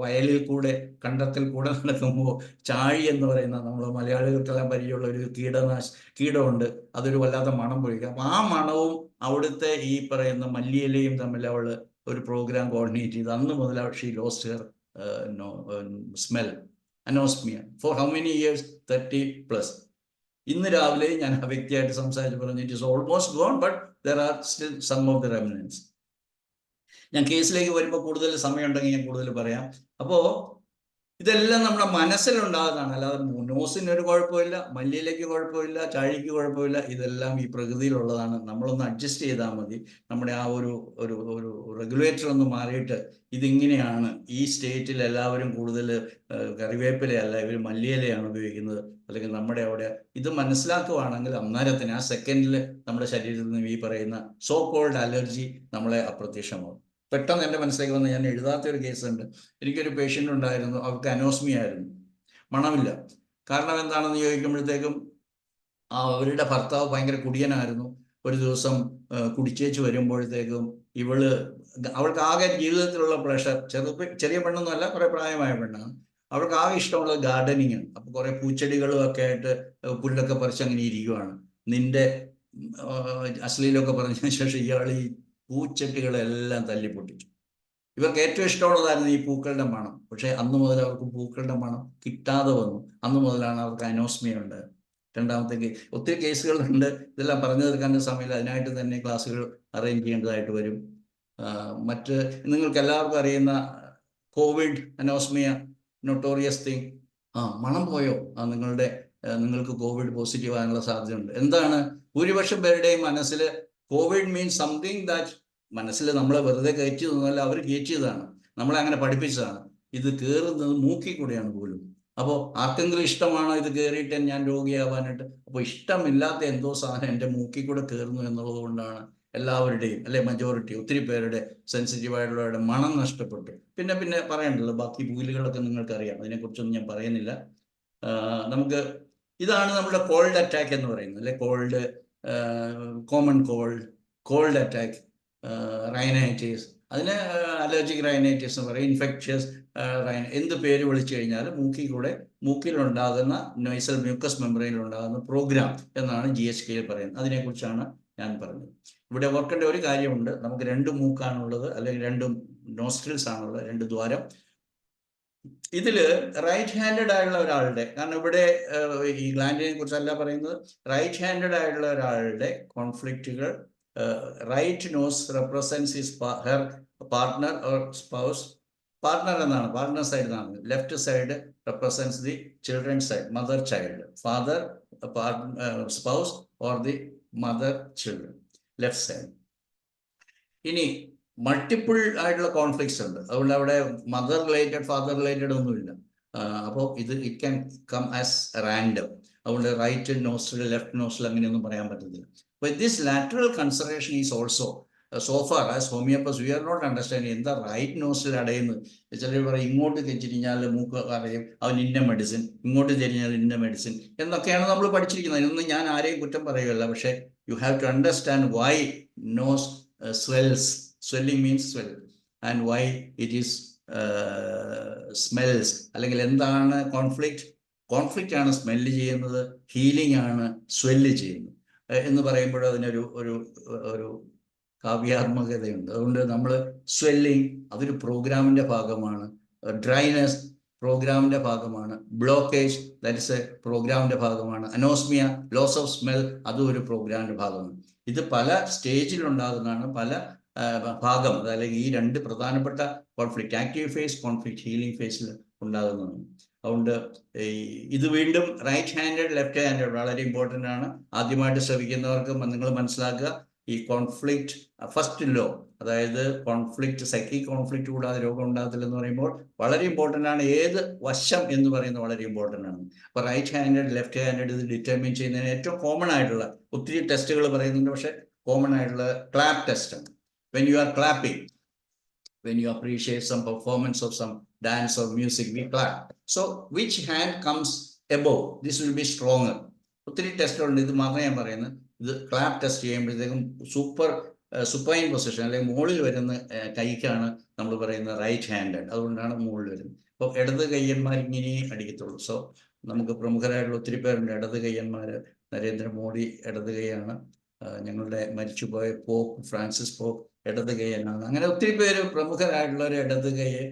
വയലിൽ കൂടെ, കണ്ടത്തിൽ കൂടെ നടക്കുമ്പോൾ ചാഴി എന്ന് പറയുന്ന, നമ്മൾ മലയാളികൾക്കെല്ലാം പരിചയമുള്ള ഒരു കീടമുണ്ട്, അതൊരു വല്ലാത്ത മണം പൊഴിക്കുക. അപ്പം ആ മണവും അവിടുത്തെ ഈ പറയുന്ന മല്ലിയിലയും തമ്മിൽ അവൾ ഒരു പ്രോഗ്രാം കോർഡിനേറ്റ് ചെയ്ത് അന്ന് മുതൽ she lost her smell, anosmia. For how many years? 30+. ഇന്ന് രാവിലെ ഞാൻ ആ വ്യക്തിയായിട്ട് സംസാരിച്ച് പറഞ്ഞു, it is almost gone, but there are still some of the remnants. ഞാൻ കേസിലേക്ക് വരുമ്പോൾ കൂടുതൽ സമയം ഉണ്ടെങ്കിൽ ഞാൻ കൂടുതൽ പറയാം. അപ്പോൾ ഇതെല്ലാം നമ്മുടെ മനസ്സിലുണ്ടാകുന്നതാണ്, അല്ലാതെ നോസിന് ഒരു കുഴപ്പമില്ല, മല്ലിയിലേക്ക് കുഴപ്പമില്ല, ചാഴിക്ക് കുഴപ്പമില്ല. ഇതെല്ലാം ഈ പ്രകൃതിയിലുള്ളതാണ്. നമ്മളൊന്ന് അഡ്ജസ്റ്റ് ചെയ്താൽ മതി. നമ്മുടെ ആ ഒരു റെഗുലേറ്റർ ഒന്ന് മാറിയിട്ട് ഇതിങ്ങനെയാണ്, ഈ സ്റ്റേറ്റിൽ എല്ലാവരും കൂടുതൽ കറിവേപ്പിലയല്ല, ഇവർ മല്ലിയിലയാണ് ഉപയോഗിക്കുന്നത്, അല്ലെങ്കിൽ നമ്മുടെ അവിടെ ഇത് മനസ്സിലാക്കുകയാണെങ്കിൽ അന്നേരത്തിന് ആ സെക്കൻഡിൽ നമ്മുടെ ശരീരത്തിൽ നിന്ന് ഈ പറയുന്ന സോ കോൾഡ് അലർജി നമ്മളെ അപ്രത്യക്ഷമാകും. പെട്ടെന്ന് എൻ്റെ മനസ്സിലേക്ക് വന്ന്, ഞാൻ എഴുതാത്തൊരു കേസുണ്ട്. എനിക്കൊരു പേഷ്യൻ്റ് ഉണ്ടായിരുന്നു, അവർക്ക് അനോസ്മിയ ആയിരുന്നു, മണമില്ല. കാരണം എന്താണെന്ന് ചോദിക്കുമ്പോഴത്തേക്കും അവരുടെ ഭർത്താവ് ഭയങ്കര കുടിയനായിരുന്നു. ഒരു ദിവസം കുടിച്ചേച്ച് വരുമ്പോഴത്തേക്കും അവൾക്ക് ആകെ ജീവിതത്തിലുള്ള പ്ലഷർ, ചെറിയ പെണ്ണൊന്നുമല്ല, കുറെ പ്രായമായ പെണ്ണാണ്. അവൾക്ക് ആകെ ഇഷ്ടമുള്ളത് ഗാർഡനിങ് ആണ്. അപ്പൊ കുറെ പൂച്ചെടികളും ഒക്കെ ആയിട്ട് പുല്ലൊക്കെ പറിച്ച് അങ്ങനെ ഇരിക്കുവാണ്. നിന്റെ അശ്ലീലമൊക്കെ പറഞ്ഞതിന് ശേഷം ഇയാൾ ഈ പൂച്ചെടികളെല്ലാം തല്ലിപ്പൊട്ടിച്ചു. ഇവർക്ക് ഏറ്റവും ഇഷ്ടമുള്ളതായിരുന്നു ഈ പൂക്കളുടെ മണം. പക്ഷെ അന്ന് മുതൽ അവർക്ക് പൂക്കളുടെ മണം കിട്ടാതെ വന്നു. അന്ന് മുതലാണ് അവർക്ക് അനോസ്മിയ ഉണ്ടായത്. രണ്ടാമത്തെ ഒത്തിരി കേസുകളുണ്ട്. ഇതെല്ലാം പറഞ്ഞു തീർക്കാൻ സമയമില്ല. അതിനായിട്ട് തന്നെ ക്ലാസ്സുകൾ അറേഞ്ച് ചെയ്യേണ്ടതായിട്ട് വരും. മറ്റ് നിങ്ങൾക്ക് എല്ലാവർക്കും അറിയുന്ന കോവിഡ് അനോസ്മിയ, നൊട്ടോറിയസ് തിങ്. മണം പോയോ? നിങ്ങൾക്ക് കോവിഡ് പോസിറ്റീവ് ആകാനുള്ള സാധ്യതയുണ്ട്. എന്താണ്? ഭൂരിപക്ഷം പേരുടെയും മനസ്സിൽ കോവിഡ് മീൻസ് സംതിങ് ദാറ്റ്, മനസ്സിൽ നമ്മളെ വെറുതെ കയറ്റിയതൊന്നുമല്ല, അവർ കയറ്റിയതാണ്, നമ്മളെ അങ്ങനെ പഠിപ്പിച്ചതാണ്. ഇത് കയറുന്നത് മൂക്കിൽ കൂടെയാണ് പോലും. അപ്പോൾ ആർക്കെങ്കിലും ഇഷ്ടമാണോ ഇത് കയറിയിട്ട് ഞാൻ രോഗിയാവാനായിട്ട്? അപ്പോൾ ഇഷ്ടമില്ലാത്ത എന്തോ സാധനം എൻ്റെ മൂക്കിൽ കൂടെ കയറുന്നു എന്നുള്ളത് കൊണ്ടാണ് എല്ലാവരുടെയും, അല്ലെ മജോറിറ്റി, ഒത്തിരി പേരുടെ സെൻസിറ്റീവായിട്ടുള്ളവരുടെ മണം നഷ്ടപ്പെട്ടു. പിന്നെ പറയണ്ടല്ലോ, ബാക്കി പൂലുകളൊക്കെ നിങ്ങൾക്കറിയാം, അതിനെക്കുറിച്ചൊന്നും ഞാൻ പറയുന്നില്ല. ഇതാണ് നമ്മുടെ കോൾഡ് അറ്റാക്ക് എന്ന് പറയുന്നത്, അല്ലെ? Cold, common cold attack, rhinitis, അതിന് അലർജിക് റൈനൈറ്റിസ് എന്ന് പറയും, ഇൻഫെക്ഷ്യസ് എന്ത് പേര് വിളിച്ചു കഴിഞ്ഞാൽ മൂക്കിലുണ്ടാകുന്ന നൈസൽ മ്യൂക്കസ് മെമ്പറൈനിൽ ഉണ്ടാകുന്ന പ്രോഗ്രാം എന്നാണ് GHK പറയുന്നത്. അതിനെക്കുറിച്ചാണ് ഞാൻ പറഞ്ഞത്. ഇവിടെ ഓർക്കേണ്ട ഒരു കാര്യമുണ്ട്, നമുക്ക് 2 മൂക്കാണുള്ളത്, അല്ലെങ്കിൽ 2 നോസ്ട്രിൽസ് ആണുള്ളത്, 2 ദ്വാരം. ഇതിൽ റൈറ്റ് ഹാൻഡഡ് ആയിട്ടുള്ള ഒരാളുടെ, കാരണം ഇവിടെ ഈ ഗ്ലാൻഡിനെ കുറിച്ചല്ല പറയുന്നത്, റൈറ്റ് ഹാൻഡഡ് ആയിട്ടുള്ള ഒരാളുടെ കോൺഫ്ലിക്റ്റുകൾ, right nose represents his her partner or spouse. Partner എന്നാണ്, പാർട്ട്ണർ സൈഡ് എന്നാണ്. Left side represents the children side, mother child, father spouse or the mother children, left side. ഇനി മൾട്ടിപ്പിൾ ആയിട്ടുള്ള കോൺഫ്ലിക്ട്സ് ഉണ്ട്, അതുകൊണ്ട് അവിടെ മദർ റിലേറ്റഡ് ഫാദർ റിലേറ്റഡ് ഒന്നുമില്ല. അപ്പോൾ it can come as random. അതുകൊണ്ട് റൈറ്റ് നോസ്ട്രിൽ ലെഫ്റ്റ് നോസ്ട്രിൽ അങ്ങനെയൊന്നും പറയാൻ പറ്റത്തില്ല. അപ്പോൾ this lateral consideration is also so far as ഹോമിയോപ്പസ് V are not understanding എന്താ റൈറ്റ് നോസ്ട്രിൽ അടയുന്നത്. ചിലർ പറയും ഇങ്ങോട്ട് തിരിഞ്ഞാൽ മൂക്ക് അറിയും, അവൻ ഇന്ന മെഡിസിൻ, ഇങ്ങോട്ട് തിരിഞ്ഞാൽ ഇന്ന മെഡിസിൻ എന്നൊക്കെയാണ് നമ്മൾ പഠിച്ചിരിക്കുന്നത്. ഇതൊന്നും ഞാൻ ആരെയും കുറ്റം പറയുകയല്ല, പക്ഷേ you have to understand why nose swells. Swelling means swell, and why it is smells. അല്ലെങ്കിൽ എന്താണ് കോൺഫ്ലിക്റ്റ് ആണ് സ്മെല്ല് ചെയ്യുന്നത്, ഹീലിംഗ് ആണ് സ്വെല്ല് ചെയ്യുന്നത് എന്ന് പറയുമ്പോൾ അതിനൊരു ഒരു കാവ്യാത്മകതയുണ്ട്. അതുകൊണ്ട് നമ്മൾ സ്വെല്ലിംഗ് അതൊരു പ്രോഗ്രാമിന്റെ ഭാഗമാണ്, ഡ്രൈനെസ് പ്രോഗ്രാമിന്റെ ഭാഗമാണ്, ബ്ലോക്കേജ് ദാറ്റ് ഇസ് എ പ്രോഗ്രാമിന്റെ ഭാഗമാണ്, അനോസ്മിയ ലോസ് ഓഫ് സ്മെൽ അതും ഒരു പ്രോഗ്രാമിന്റെ ഭാഗമാണ്. ഇത് പല സ്റ്റേജിലുണ്ടാകുന്നതാണ്, പല ഭാഗം, അല്ലെങ്കിൽ ഈ 2 പ്രധാനപ്പെട്ട conflict, active phase, conflict healing ഫേസിൽ ഉണ്ടാകുന്നതാണ്. അതുകൊണ്ട് ഇത് വീണ്ടും റൈറ്റ് ഹാൻഡഡ് ലെഫ്റ്റ് ഹാൻഡഡ് വളരെ ഇമ്പോർട്ടൻ്റ് ആണ്. ആദ്യമായിട്ട് ശ്രമിക്കുന്നവർക്ക് നിങ്ങൾ മനസ്സിലാക്കുക, ഈ കോൺഫ്ലിക്റ്റ് ഫസ്റ്റ് ലോ, അതായത് കോൺഫ്ലിക്റ്റ്, സൈക്കിക് കോൺഫ്ലിക്റ്റ് കൂടാതെ രോഗം ഉണ്ടാകത്തില്ലെന്ന് പറയുമ്പോൾ വളരെ ഇമ്പോർട്ടൻ്റ് ആണ്. ഏത് വശം എന്ന് പറയുന്നത് വളരെ ഇമ്പോർട്ടൻ്റ് ആണ്. അപ്പോൾ റൈറ്റ് ഹാൻഡഡ് ലെഫ്റ്റ് ഹാൻഡഡ് ഇത് ഡിറ്റർമിൻ ചെയ്യുന്നതിന് ഏറ്റവും കോമൺ ആയിട്ടുള്ള, ഒത്തിരി ടെസ്റ്റുകൾ പറയുന്നുണ്ട്, പക്ഷേ കോമൺ ആയിട്ടുള്ള ക്ലാപ്പ് ടെസ്റ്റ് ആണ്. When you are clapping, when you appreciate some performance of some dance or music, we clap. So which hand comes above, this will be stronger. ഒത്തിരി ടെസ്റ്റുകളുണ്ട്, ഇത് മാത്രമേ ഞാൻ പറയുന്നത്. ഇത് ക്ലാപ്പ് ടെസ്റ്റ് ചെയ്യുമ്പോഴത്തേക്കും സുപ്പൈൻ പൊസിഷൻ, അല്ലെങ്കിൽ മുകളിൽ വരുന്ന കൈക്കാണ് നമ്മൾ പറയുന്നത് റൈറ്റ് ഹാൻഡഡ്, അതുകൊണ്ടാണ് മുകളിൽ വരുന്നത്. അപ്പോൾ ഇടത് കയ്യന്മാർ ഇങ്ങനെ അടിക്കത്തുള്ളൂ. സോ നമുക്ക് പ്രമുഖരായിട്ടുള്ള ഒത്തിരി പേരുണ്ട് ഇടത് കയ്യന്മാർ. നരേന്ദ്രമോദി ഇടത് കൈയാണ്, ഞങ്ങളുടെ മരിച്ചുപോയ പോപ്പ് ഫ്രാൻസിസ് പോപ്പ് ഇടത് കൈയനാണ്. അങ്ങനെ ഒത്തിരി പേര് പ്രമുഖരായിട്ടുള്ള ഒരു ഇടത് കൈയെ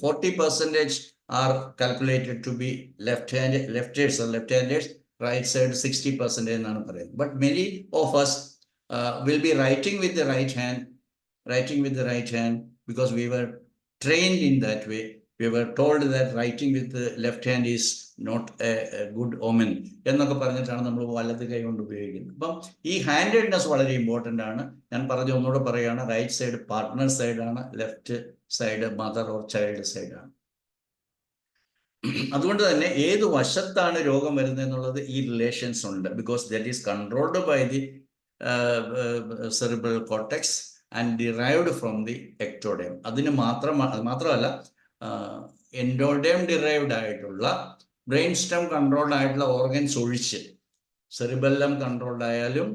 40% are calculated to be lefters, right side 60% എന്നാണ് പറയുന്നത്. But many of us will be writing with the right hand because we were trained in that way. We were told that writing with the left hand is not a good omen എന്നൊക്കെ പറഞ്ഞിട്ടാണ് നമ്മൾ വലത് കൈ കൊണ്ട് ഉപയോഗിക്കുന്നത്. അപ്പം ഈ handedness വളരെ ഇമ്പോർട്ടൻ്റ് ആണ്. ഞാൻ ഒന്നുകൂടെ പറയുകയാണ്, റൈറ്റ് സൈഡ് പാർട്ട്ണർ സൈഡാണ്, left side mother or child സൈഡാണ്. അതുകൊണ്ട് തന്നെ ഏത് വശത്താണ് രോഗം വരുന്നത് എന്നുള്ളത് ഈ റിലേഷൻസ് ഉണ്ട്. Because that is controlled by the cerebral cortex and derived from the ectoderm. അതിന് മാത്രമല്ല എൻഡോഡേം ഡിറൈവ്ഡ് ആയിട്ടുള്ള ബ്രെയിൻ സ്റ്റം കൺട്രോൾഡ് ആയിട്ടുള്ള ഓർഗൻസ് ഒഴിച്ച്, സെറിബെല്ലം കൺട്രോൾഡ് ആയാലും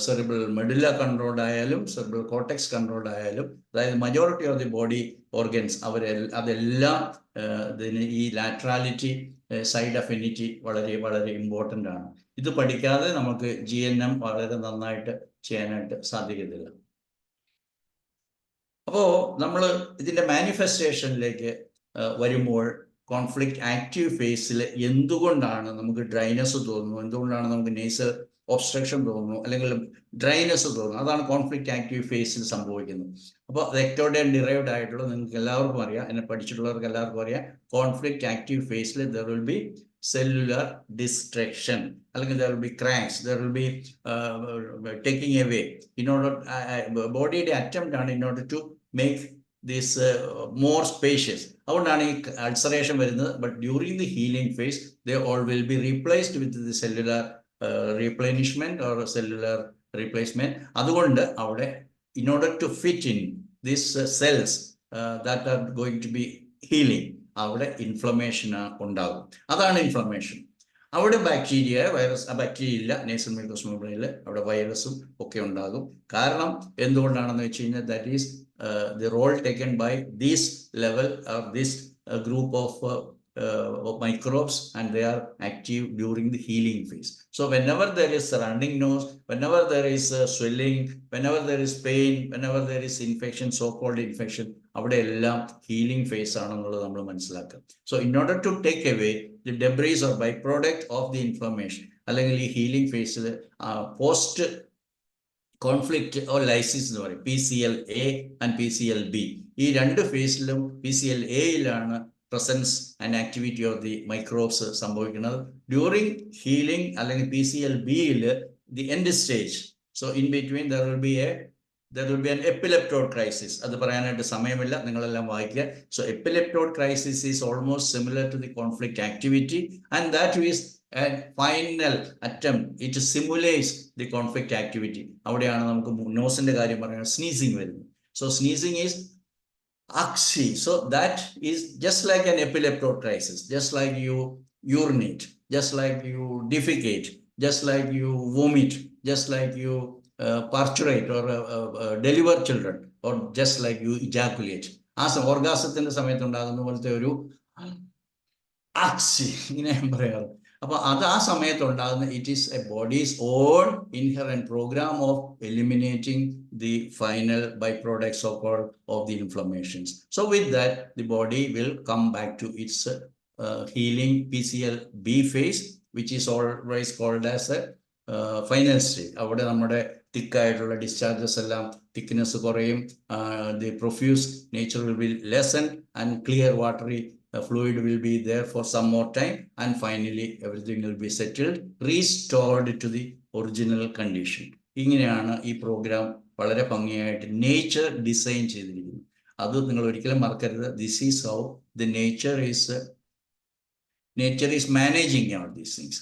സെറിബ്രൽ മെഡുല കൺട്രോൾഡ് ആയാലും സെറിബ്രൽ കോർട്ടെക്സ് കൺട്രോൾഡ് ആയാലും, അതായത് majority of the body organs അതെല്ലാം ഇതിന് ഈ ലാറ്ററാലിറ്റി സൈഡ് അഫിനിറ്റി വളരെ വളരെ ഇമ്പോർട്ടൻ്റ് ആണ്. ഇത് പഠിക്കാതെ നമുക്ക് GNM വളരെ നന്നായിട്ട് ചെയ്യാനായിട്ട് സാധിക്കത്തില്ല. അപ്പോൾ നമ്മൾ ഇതിൻ്റെ മാനിഫെസ്റ്റേഷനിലേക്ക് വരുമ്പോൾ, കോൺഫ്ലിക്റ്റ് ആക്റ്റീവ് ഫേസിൽ എന്തുകൊണ്ടാണ് നമുക്ക് ഡ്രൈനസ് തോന്നുന്നു, എന്തുകൊണ്ടാണ് നമുക്ക് നേസൽ ഒബ്സ്ട്രക്ഷൻ തോന്നുന്നു, അല്ലെങ്കിൽ ഡ്രൈനസ് തോന്നുന്നു, അതാണ് കോൺഫ്ലിക്റ്റ് ആക്റ്റീവ് ഫേസിൽ സംഭവിക്കുന്നത്. അപ്പോൾ അത് എക്ടോഡേം ഡിറൈവ്ഡ് ആയിട്ടുള്ള നിങ്ങൾക്ക് എല്ലാവർക്കും അറിയാം, എന്നെ പഠിച്ചിട്ടുള്ളവർക്ക് എല്ലാവർക്കും അറിയാം, കോൺഫ്ലിക്റ്റ് ആക്റ്റീവ് ഫേസിൽ there will B cellular destruction, അല്ലെങ്കിൽ there will be cracks, there will be taking away in order ബോഡിയുടെ അറ്റംപ്റ്റ് ആണ് in order to make this more spacious. അതുകൊണ്ടാണ് ഈ അൾസറേഷൻ വരുന്നത്. But during the healing phase they all will be replaced with the cellular replenishment or cellular replacement. അതുകൊണ്ട് അവിടെ in order to fit in these cells that are going to be healing, അവിടെ inflammation ഉണ്ടാകും. അതാണ് inflammation. അവിടെ bacteria, virus, bacteria ഇല്ല nasal mucus മെംബ്രെയിനിൽ, അവിടെ വൈറസും ഒക്കെ ഉണ്ടാകും. കാരണം എന്തുകൊണ്ടാണെന്ന് വെച്ച് കഴിഞ്ഞാൽ that is the role taken by this level or this group of microbes, and they are active during the healing phase. So whenever there is running nose, whenever there is swelling, whenever there is pain, whenever there is infection, so-called infection, അവിടെ എല്ലാം healing face ആണെന്നുള്ളത് നമ്മൾ മനസ്സിലാക്കുക. So in order to take away the debris or byproduct of the inflammation, അല്ലെങ്കിൽ ഈ healing ഫേസിൽ post conflict or lysis എന്ന് പറയും, PCL-A ആൻഡ് PCL-B. ഈ രണ്ട് ഫേസിലും PCL-Aയിലാണ് presence and activity of the microbes സംഭവിക്കുന്നത്. ഡ്യൂറിങ് ഹീലിംഗ് അല്ലെങ്കിൽ PCL-Bയിൽ the end stage, so in between there will be an epileptode crisis. അത് പറയാനായിട്ട് സമയമില്ല, നിങ്ങളെല്ലാം വായിക്കുക. So epileptode crisis is almost similar to the conflict activity, and that is a final attempt. It simulates the conflict activity. അവിടെയാണ് നമുക്ക് നോസിന്റെ കാര്യം പറയുന്നത്, sneezing വരുന്നത്. So sneezing is oxy. So that is just like an epileptode crisis, just like you urinate, just like you defecate, just like you vomit, just like you parturate or deliver children, or just like you ejaculate. ആ ഓർഗാസത്തിന്റെ സമയത്ത് ഉണ്ടാകുന്ന പോലത്തെ ഒരു ആക്സി, ഇങ്ങനെ പറയാറ്. അപ്പൊ അത് ആ സമയത്ത് ഉണ്ടാകുന്ന, it is a body's own inherent program of eliminating the final byproducts of the inflammations. So with that, the body will come back to its healing PCL-B phase, which is always called as a final stage. അവിടെ നമ്മുടെ തിക്കായിട്ടുള്ള discharges എല്ലാം thickness കുറയും, the profuse nature will be lessened, and clear watery fluid will be there for some more time, and finally everything will be settled, restored to the original condition. ഇങ്ങനെയാണ് ഈ programme വളരെ ഭംഗിയായിട്ട് nature design ചെയ്തിരിക്കുന്നു. അത് നിങ്ങൾ ഒരിക്കലും മറക്കരുത്. This is how the nature is managing all these things.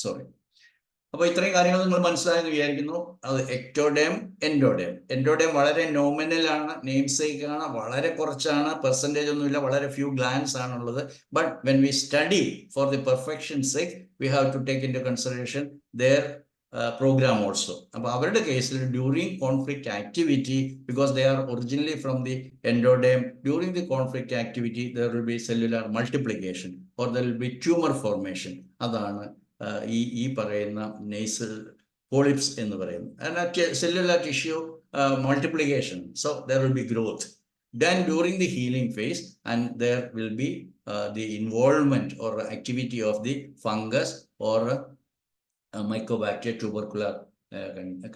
Sorry. അപ്പോൾ ഇത്രയും കാര്യങ്ങൾ നിങ്ങൾ മനസ്സിലായെന്ന് വിചാരിക്കുന്നു. അത് എക്ടോഡേം, എൻഡോഡേം വളരെ നോമിനലാണ്, നെയിം സേക്ക് ആണ്, വളരെ കുറച്ചാണ്, പെർസെൻറ്റേജ് ഒന്നുമില്ല, വളരെ ഫ്യൂ ഗ്ലാൻസ് ആണുള്ളത്. But when we study for the perfection sake, we have to take into consideration their program also. അപ്പോൾ അവരുടെ കേസിൽ during conflict activity, because they are originally from the endoderm, during the conflict activity there will be cellular multiplication or there will be tumour formation. അതാണ് ഈ പറയുന്ന nasal polyps എന്ന് പറയുന്നത്. Cellular tissue multiplication, so there will be growth. Then during the healing phase, and there will be the involvement or activity of the fungus or mycobacteria, tubercular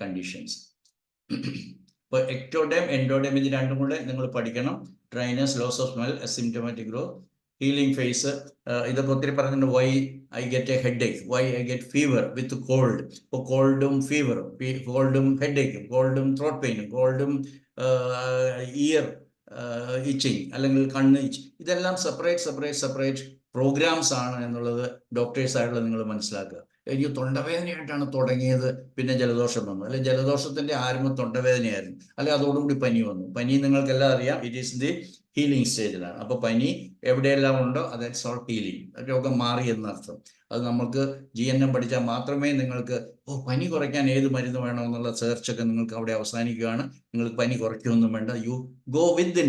conditions. അപ്പോൾ ectoderm, endoderm ഇത് രണ്ടും കൂടെ നിങ്ങൾ പഠിക്കണം. Dryness, loss of smell, asymptomatic growth, healing phase. ഇതൊക്കെ ഒത്തിരി പറഞ്ഞിട്ടുണ്ട്. Why I get a headache, why I get fever with cold. ഇപ്പോൾ കോൾഡും ഫീവറും, കോൾഡും ഹെഡേക്കും, കോൾഡും ത്രോട്ട് പെയിനും, കോൾഡും ഇയർ ഇച്ചിങ് അല്ലെങ്കിൽ കണ്ണ് ഇച്ച്, ഇതെല്ലാം സെപ്പറേറ്റ് പ്രോഗ്രാംസ് ആണ് എന്നുള്ളത് ഡോക്ടേഴ്സ് ആയിട്ടുള്ള നിങ്ങൾ മനസ്സിലാക്കുക. എനിക്ക് തൊണ്ടവേദനയായിട്ടാണ് തുടങ്ങിയത്, പിന്നെ ജലദോഷം വന്നു, അല്ലെ ജലദോഷത്തിന്റെ ആരംഭം തൊണ്ടവേദനയായിരുന്നു, അല്ലെ അതോടുകൂടി പനി വന്നു. പനി നിങ്ങൾക്കെല്ലാം അറിയാം, ഇറ്റ് ഈസ് ദി ഹീലിംഗ് സ്റ്റേജിലാണ്. അപ്പൊ പനി എവിടെയെല്ലാം ഉണ്ടോ ദാറ്റ്സ് ഓൾ ഹീലിംഗ്, രോഗം മാറി എന്നർത്ഥം. അത് നമുക്ക് GNM പഠിച്ചാൽ മാത്രമേ നിങ്ങൾക്ക് പനി കുറയ്ക്കാൻ ഏത് മരുന്ന് വേണമെന്നുള്ള സെർച്ചൊക്കെ നിങ്ങൾക്ക് അവിടെ അവസാനിക്കുകയാണ്. നിങ്ങൾക്ക് പനി കുറയ്ക്കുകയൊന്നും വേണ്ട. യു ഗോ വിത്ത് ദി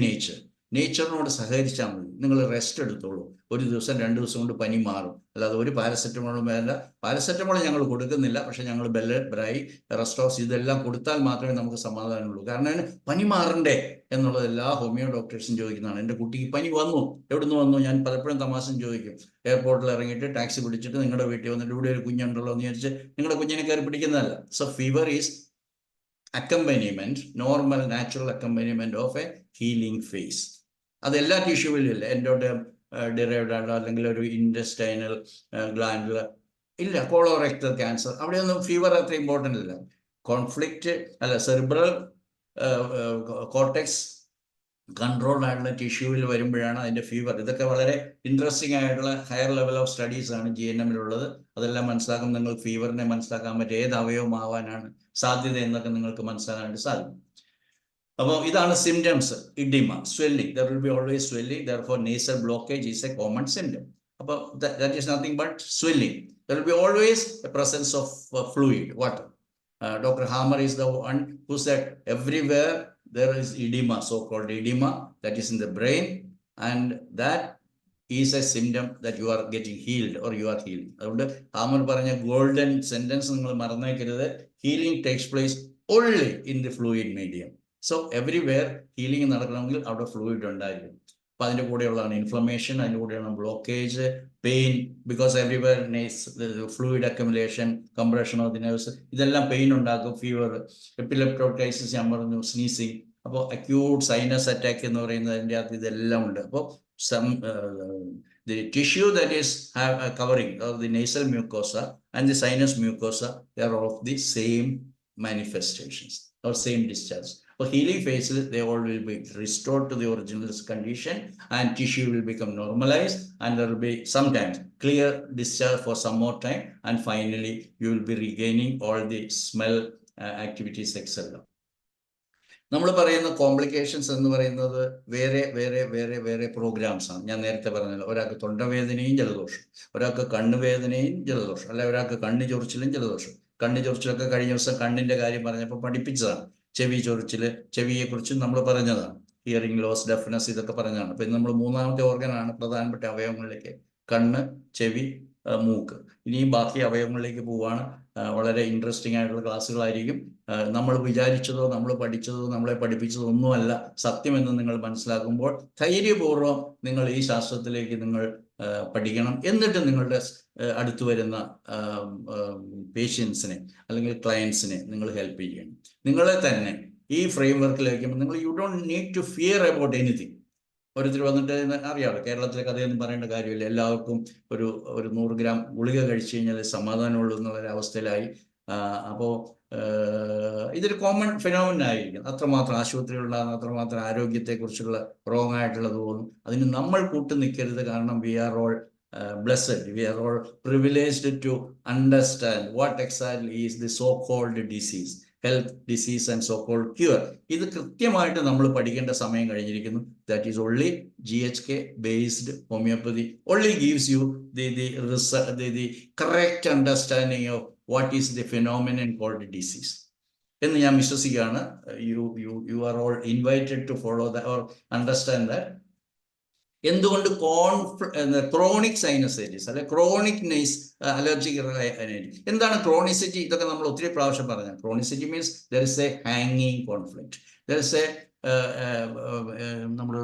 നേച്ചറിനോട് സഹകരിച്ചാൽ മതി. നിങ്ങൾ റെസ്റ്റ് എടുത്തോളൂ. 1 ദിവസം 2 ദിവസം കൊണ്ട് പനി മാറും. അല്ലാതെ ഒരു പാരസെറ്റമോളും വേണ്ട. പാരസെറ്റമോൾ ഞങ്ങൾ കൊടുക്കുന്നില്ല, പക്ഷെ ഞങ്ങൾ ബെല്ല്, ബ്രൈ, റെസ്റ്റോക്സ് ഇതെല്ലാം കൊടുത്താൽ മാത്രമേ നമുക്ക് സമാധാനമുള്ളൂ. കാരണം പനി മാറണ്ടേ എന്നുള്ളത് എല്ലാ ഹോമിയോ ഡോക്ടേഴ്സും ചോദിക്കുന്നതാണ്. എൻ്റെ കുട്ടിക്ക് പനി വന്നു, എവിടുന്ന് വന്നു? ഞാൻ പലപ്പോഴും തമാശം ചോദിക്കും. എയർപോർട്ടിൽ ഇറങ്ങിയിട്ട് ടാക്സി പിടിച്ചിട്ട് നിങ്ങളുടെ വീട്ടിൽ വന്നിട്ട് ഇവിടെ ഒരു കുഞ്ഞുണ്ടല്ലോ എന്ന് വിചാരിച്ച് നിങ്ങളുടെ കുഞ്ഞിനെ കയറി പിടിക്കുന്നതല്ല. So fever is accompaniment, normal natural accompaniment of a healing phase. അത് എല്ലാ ടിഷ്യൂവിലും ഇല്ല. എൻഡോഡേം ഡിറൈവ്ഡ് ആണോ, അല്ലെങ്കിൽ ഒരു ഇൻറ്റസ്റ്റൈനൽ ഗ്ലാൻഡുലർ ഇല്ല, കോളോറെക്ടൽ ക്യാൻസർ, അവിടെയൊന്നും ഫീവർ അത്ര ഇമ്പോർട്ടൻ്റ് അല്ല. കോൺഫ്ലിക്റ്റ് അല്ല, സെറിബ്രൽ കോർട്ടെക്സ് കൺട്രോൾഡ് ആയിട്ടുള്ള ടിഷ്യൂവിൽ വരുമ്പോഴാണ് അതിൻ്റെ ഫീവർ. ഇതൊക്കെ വളരെ ഇൻട്രസ്റ്റിംഗ് ആയിട്ടുള്ള ഹയർ ലെവൽ ഓഫ് സ്റ്റഡീസ് ആണ് GNM-ലുള്ളത്. അതെല്ലാം മനസ്സിലാക്കും. നിങ്ങൾ ഫീവറിനെ മനസ്സിലാക്കാൻ പറ്റും, ഏത് അവയവമാവാനാണ് സാധ്യത എന്നൊക്കെ നിങ്ങൾക്ക് മനസ്സിലാക്കാനായിട്ട് സാധിക്കും. അപ്പോൾ ഇതാണ് symptoms. Oedema, swelling, there will be always swelling, therefore nasal blockage is a common symptom. അപ്പോൾ that is nothing but swelling. There will be always a presence of fluid, water. Dr. Hammer is the one who said everywhere there is edema, so-called edema, that is in the brain, and that is a symptom that you are getting healed or you are healed. അതുകൊണ്ട് Hammer പറഞ്ഞ golden sentence നിങ്ങൾ മറന്നേക്കരുത്. Healing takes place only in the fluid medium. So everywhere healing നടക്കണമെങ്കിൽ അവിടെ fluid ഉണ്ടായിരിക്കും. അപ്പൊ അതിന്റെ കൂടെയുള്ളതാണ് inflammation, അതിന്റെ കൂടെയാണ് blockage, pain, because everywhere fluid accumulation, compression of the nerves, ഇതെല്ലാം പെയിൻ ഉണ്ടാക്കും. ഫീവർ, എപ്പിലെപ്റ്റോടൈസിസ് ഞാൻ പറഞ്ഞു, സ്നീസിങ്. അപ്പോൾ അക്യൂട്ട് സൈനസ് അറ്റാക്ക് എന്ന് പറയുന്നത് അതിൻ്റെ അകത്ത് ഇതെല്ലാം ഉണ്ട്. അപ്പോൾ the tissue that is covering or the nasal mucosa and the sinus mucosa, they are of the same manifestations or same discharge. For healing phases, they all will be restored to the original condition and tissue will become normalized, and there will be sometimes clear discharge for some more time, and finally you will be regaining all the smell activities, etc. നമ്മൾ പറയുന്ന complications എന്ന് പറയുന്നത് വേറെ വേറെ വേറെ വേറെ programmes ആണ്. ഞാൻ നേരത്തെ പറഞ്ഞല്ലോ, ഒരാൾക്ക് തൊണ്ടവേദനയും ജലദോഷം, ഒരാൾക്ക് കണ്ണുവേദനയും ജലദോഷം, അല്ലെ ഒരാൾക്ക് കണ്ണ് ചൊറിച്ചിലും ജലദോഷം. കണ്ണ് ചൊറിച്ചിലൊക്കെ കഴിഞ്ഞ ദിവസം കണ്ണിന്റെ കാര്യം പറഞ്ഞപ്പോൾ പഠിപ്പിച്ചതാണ്. ചെവി ചൊറിച്ചില്, ചെവിയെക്കുറിച്ച് നമ്മൾ പറഞ്ഞതാണ്. ഹിയറിംഗ് ലോസ്, ഡെഫ്നെസ്, ഇതൊക്കെ പറഞ്ഞതാണ്. അപ്പൊ നമ്മൾ 3ാമത്തെ ഓർഗനാണ് പ്രധാനപ്പെട്ട അവയവങ്ങളിലേക്ക്, കണ്ണ്, ചെവി, മൂക്ക്. ഇനിയും ബാക്കി അവയവങ്ങളിലേക്ക് പോവുകയാണ്. വളരെ ഇൻട്രസ്റ്റിംഗ് ആയിട്ടുള്ള ക്ലാസ്സുകളായിരിക്കും. നമ്മൾ വിചാരിച്ചതോ നമ്മൾ പഠിച്ചതോ നമ്മളെ പഠിപ്പിച്ചതോ ഒന്നുമല്ല സത്യമെന്ന് നിങ്ങൾ മനസ്സിലാക്കുമ്പോൾ ധൈര്യപൂർവ്വം നിങ്ങൾ ഈ ശാസ്ത്രത്തിലേക്ക് നിങ്ങൾ പഠിക്കണം. എന്നിട്ട് നിങ്ങളുടെ അടുത്ത് വരുന്ന പേഷ്യൻസിനെ അല്ലെങ്കിൽ ക്ലയൻസിനെ നിങ്ങൾ ഹെൽപ്പ് ചെയ്യണം. നിങ്ങളെ തന്നെ ഈ ഫ്രെയിം വർക്കിലേക്ക് നിങ്ങൾ you don't need to fear about anything. ഓരോരുത്തർ വന്നിട്ട് അറിയാമല്ലോ, കേരളത്തിലെ കഥയൊന്നും പറയേണ്ട കാര്യമില്ല. എല്ലാവർക്കും ഒരു 100 ഗ്രാം ഗുളിക കഴിച്ചു കഴിഞ്ഞാൽ സമാധാനമുള്ളൂ എന്നുള്ളൊരവസ്ഥയിലായി. അപ്പോൾ ഇതൊരു കോമൺ ഫിനോമിനൻ ആയിരിക്കും. അത്രമാത്രം ആശുപത്രികളുണ്ടാകുന്ന അത്രമാത്രം ആരോഗ്യത്തെക്കുറിച്ചുള്ള റോങ് ആയിട്ടുള്ളത് തോന്നും. അതിന് നമ്മൾ കൂട്ടു നിൽക്കരുത്. കാരണം we are all blessed, we are all privileged to understand what exactly is the so-called disease, health, disease and so-called cure. ഇത് കൃത്യമായിട്ട് നമ്മൾ പഠിക്കേണ്ട സമയം കഴിഞ്ഞിരിക്കുന്നു. That is only GHK based homeopathy only gives you the correct understanding of what is the phenomenon called disease എന്ന് ഞാൻ വിശ്വസിക്കുകയാണ്. You are all invited to follow that or understand that. എന്തുകൊണ്ട് ക്രോണിക് സൈനസൈറ്റിസ് അല്ലെ chronic nice allergic rhinitis, എന്താണ് ക്രോണിസിറ്റി? ഇതൊക്കെ നമ്മൾ ഒത്തിരി പ്രാവശ്യം പറഞ്ഞു. ക്രോണിസിറ്റി മീൻസ് ദർ ഇസ് എ ഹാങ്ങിങ് കോൺഫ്ലിക്റ്റ്, ദർ ഇസ് എ നമ്മൾ